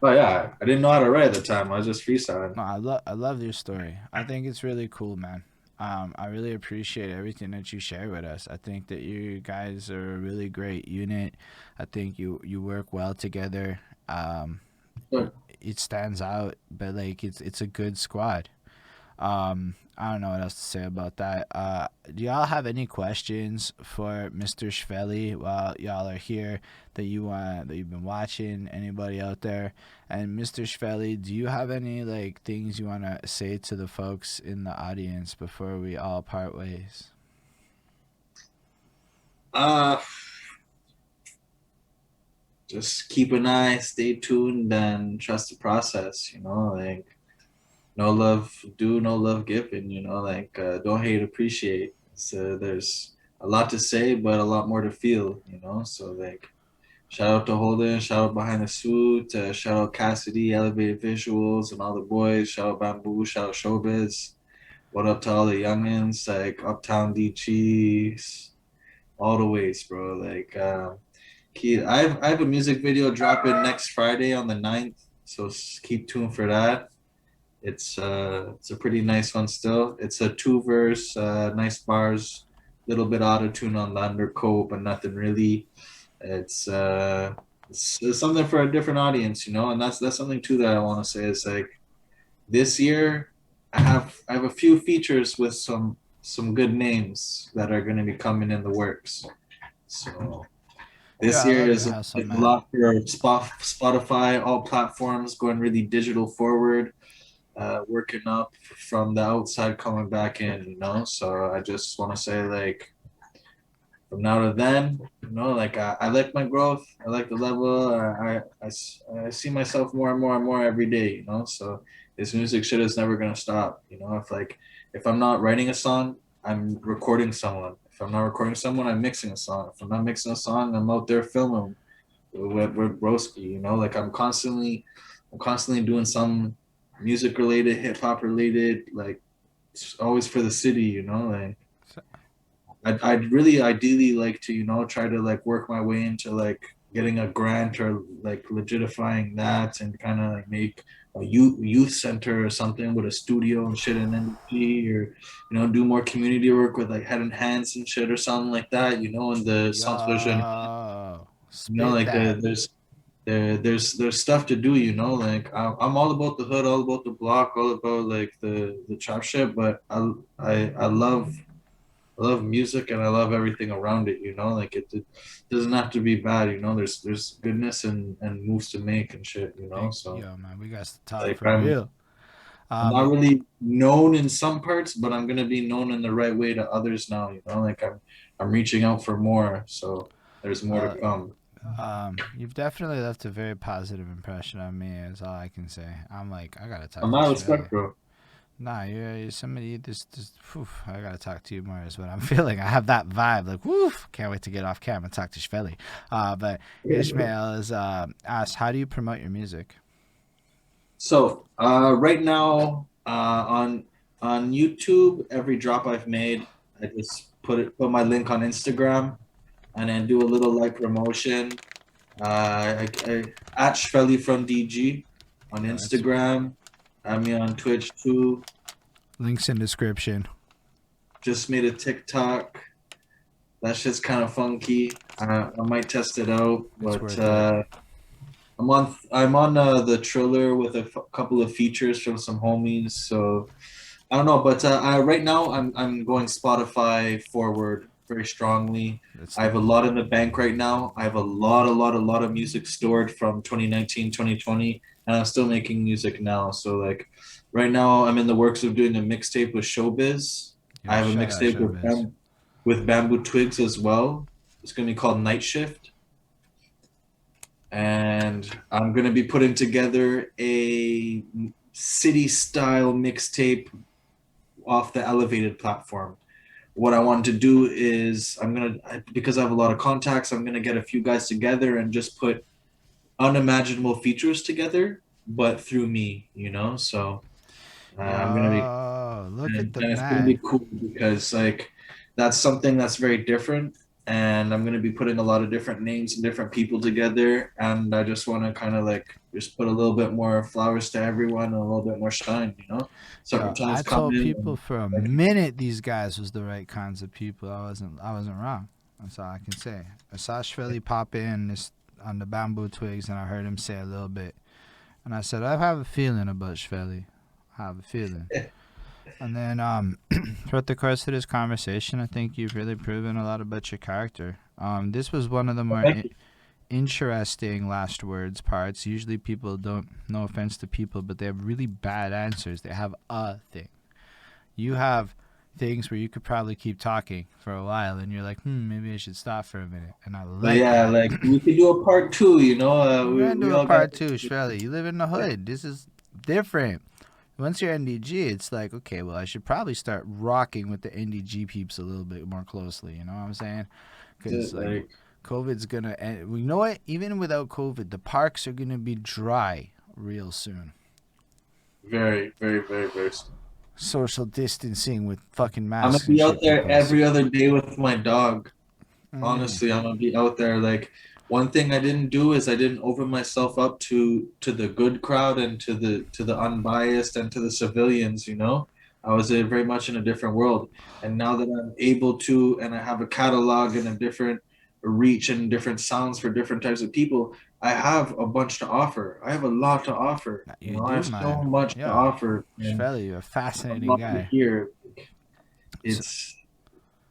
Speaker 2: oh yeah, I didn't know how to write at the time. I was just freestyling.
Speaker 1: No, I love your story. I think it's really cool, man. I really appreciate everything that you share with us. I think that you guys are a really great unit. I think you work well together. Um,
Speaker 2: But
Speaker 1: it stands out, but like it's a good squad. I don't know what else to say about that. Do y'all have any questions for Mr. Shhvelly while y'all are here that you've been watching? Anybody out there? And Mr. Shhvelly, do you have any like things you want to say to the folks in the audience before we all part ways?
Speaker 2: uh, just keep an eye, stay tuned, and trust the process. You know, like no love do, no love given. You know, like don't hate, appreciate. So there's a lot to say, but a lot more to feel. You know, so like shout out to Holden, shout out Behind the Suit, shout out Cassidy, Elevated Visuals, and all the boys. Shout out Bamboo, shout out Showbiz. What up to all the youngins, like Uptown D Cheese, all the ways, bro. Like, I have a music video dropping next Friday on the 9th, so keep tuned for that. It's a pretty nice one still. It's a two verse, nice bars, little bit auto tune on the undercoat, but nothing really. It's uh it's something for a different audience, you know, and that's something too that I want to say is like this year I have a few features with some good names that are going to be coming in the works. So this
Speaker 1: Yeah, I
Speaker 2: year
Speaker 1: love your
Speaker 2: is
Speaker 1: hustle,
Speaker 2: a
Speaker 1: man.
Speaker 2: lot for Spotify, all platforms going really digital forward, working up from the outside, coming back in, you know. So I just want to say, like, from now to then, you know, like I like my growth, I like the level, I see myself more and more and more every day, you know. So this music shit is never gonna stop, you know. If I'm not writing a song, I'm recording someone. If I'm not recording someone, I'm mixing a song. If I'm not mixing a song, I'm out there filming with Broski, you know. Like I'm constantly doing some music related, hip hop related, like it's always for the city, you know. Like
Speaker 1: So-
Speaker 2: I'd really ideally like to, you know, try to like work my way into like getting a grant or like legitifying that and kind of like make a youth center or something with a studio and shit in NDG, or you know, do more community work with like Head and Hands and shit or something like that, you know, in the South Version,
Speaker 1: Yo,
Speaker 2: you know,
Speaker 1: spit
Speaker 2: like
Speaker 1: that.
Speaker 2: there's stuff to do, you know. Like I'm all about the hood, all about the block, all about like the trap shit, but I love music and I love everything around it, you know. Like it doesn't have to be bad, you know. There's goodness and moves to make and shit, you know.
Speaker 1: Big
Speaker 2: So
Speaker 1: yo, man. We got to talk
Speaker 2: like
Speaker 1: for real.
Speaker 2: I'm not
Speaker 1: Um,
Speaker 2: really known in some parts, but I'm gonna be known in the right way to others now, you know. Like I'm reaching out for more, so there's more to
Speaker 1: well,
Speaker 2: come.
Speaker 1: you've definitely left a very positive impression on me. Is all I can say. I'm like, I gotta talk
Speaker 2: I'm
Speaker 1: to
Speaker 2: not
Speaker 1: Shhvelly.
Speaker 2: respect, bro.
Speaker 1: Nah, you're somebody. This. Whew, I gotta talk to you more. Is what I'm feeling. I have that vibe. Like, woof. Can't wait to get off camera and talk to Shhvelly. But Ishmael is asked, how do you promote your music?
Speaker 2: So right now on YouTube, every drop I've made, I just put my link on Instagram and then do a little like promotion. I at Shhvelly from DG on
Speaker 1: Yo, that's
Speaker 2: Instagram. I'm me on Twitch too.
Speaker 1: links in description.
Speaker 2: Just made a TikTok. That shit's kind of funky. I might test it out,
Speaker 1: It's
Speaker 2: but
Speaker 1: worth it.
Speaker 2: I'm on the Triller with a couple of features from some homies. So I don't know, but right now I'm going Spotify forward very strongly.
Speaker 1: That's
Speaker 2: I have a lot in the bank right now. I have a lot of music stored from 2019, 2020, and I'm still making music now. So like right now I'm in the works of doing a mixtape with Showbiz. I
Speaker 1: yo.
Speaker 2: have a
Speaker 1: Shout out
Speaker 2: mixtape
Speaker 1: Showbiz.
Speaker 2: with Bamboo Twigs as well. It's gonna be called Night Shift, and I'm gonna be putting together a city style mixtape off the elevated platform. What I want to do is because I have a lot of contacts, I'm gonna get a few guys together and just put unimaginable features together, but through me, you know. So I'm gonna be
Speaker 1: Yo, look at the
Speaker 2: and it's gonna be
Speaker 1: man.
Speaker 2: cool because like that's something that's very different, and I'm gonna be putting a lot of different names and different people together, and I just want to kind of like just put a little bit more flowers to everyone and a little bit more shine, you know.
Speaker 1: Yo, I
Speaker 2: Summertime's
Speaker 1: told
Speaker 2: coming,
Speaker 1: people for a
Speaker 2: like,
Speaker 1: minute these guys was the right kinds of people. I wasn't wrong. That's all I can say. I saw Shhvelly pop in this on the bamboo twigs, and I heard him say a little bit, and I said, I have a feeling about Shhvelly. I have a feeling. And then throughout the course of this conversation, I think you've really proven a lot about your character. This was one of the more
Speaker 2: thank you.
Speaker 1: interesting last words parts. Usually people don't, no offense to people, but they have really bad answers. They have a thing. You have things where you could probably keep talking for a while and you're like, maybe I should stop for a minute. And I
Speaker 2: But
Speaker 1: like
Speaker 2: yeah,
Speaker 1: that.
Speaker 2: like we could do a part two, you know.
Speaker 1: We're
Speaker 2: We
Speaker 1: going to
Speaker 2: we
Speaker 1: do a
Speaker 2: all got
Speaker 1: part two, Shhvelly. You live in the hood. This is different. Once you're NDG, it's like, okay, well, I should probably start rocking with the NDG peeps a little bit more closely. You know what I'm saying? Because, like,
Speaker 2: like
Speaker 1: COVID's going to end. You know what? Even without COVID, the parks are going to be dry real soon.
Speaker 2: very, very, very, very soon.
Speaker 1: social distancing with fucking
Speaker 2: I'm
Speaker 1: masks
Speaker 2: gonna
Speaker 1: and
Speaker 2: be out
Speaker 1: shit.
Speaker 2: there
Speaker 1: People.
Speaker 2: every other day with my dog.
Speaker 1: Mm.
Speaker 2: Honestly, I'm gonna be out there. Like one thing I didn't do is I didn't open myself up to the good crowd and to the unbiased and to the civilians. You know, I was very much in a different world, and now that I'm able to, and I have a catalog and a different reach and different sounds for different types of people, I have a bunch to offer. I have a lot to offer. You
Speaker 1: You
Speaker 2: know, I
Speaker 1: do,
Speaker 2: have so
Speaker 1: man.
Speaker 2: much to
Speaker 1: Yeah.
Speaker 2: offer, and
Speaker 1: Shhvelly, you're a
Speaker 2: I'd
Speaker 1: fascinating
Speaker 2: love to
Speaker 1: guy.
Speaker 2: hear.
Speaker 1: So,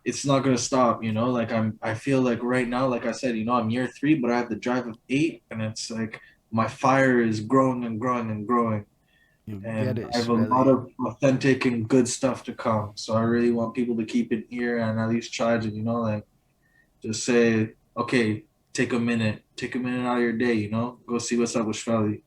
Speaker 2: It's not gonna stop, you know. Like I feel like right now, like I said, you know, I'm year 3, but I have the drive of 8, and it's like my fire is growing and growing and growing,
Speaker 1: you get
Speaker 2: and
Speaker 1: it,
Speaker 2: I have a lot
Speaker 1: Shhvelly.
Speaker 2: of authentic and good stuff to come. So I really want people to keep an ear and at least try to, you know, like just say, okay, take a minute out of your day, you know, go see what's up with Shhvelly.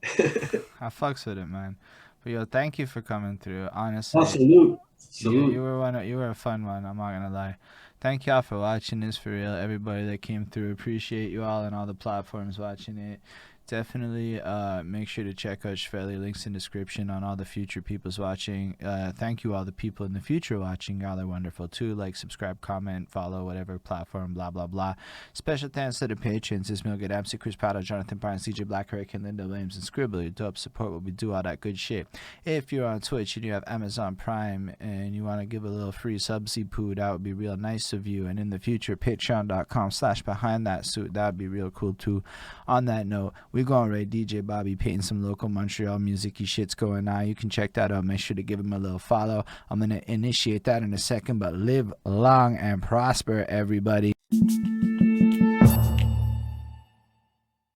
Speaker 1: I fucks with it, man. But yo, thank you for coming through.
Speaker 2: Oh,
Speaker 1: Honestly,
Speaker 2: salute,
Speaker 1: you
Speaker 2: salute.
Speaker 1: were you were a fun one. I'm not gonna lie. Thank y'all for watching this for real. Everybody that came through, appreciate you all on all the platforms watching it. Definitely make sure to check out Shhvelly. Links in description on all the future people's watching. Thank you all the people in the future watching. Y'all are wonderful too. Like, subscribe, comment, follow, whatever platform, blah blah blah. Special thanks to the patrons: Ismail Gadamsi, Chris Prado, Jonathan Barnes, CJ Black, Hurricane, Linda Williams, and Scribble. Your dope support what we do, all that good shit. If you're on Twitch and you have Amazon Prime and you want to give a little free subsy poo, that would be real nice of you. And in the future, patreon.com/behind that suit. That would be real cool too. On that note, we going right DJ Bobby painting some local Montreal music-y shit's going on. You can check that out. Make sure to give him a little follow. I'm going to initiate that in a second, but live long and prosper, everybody.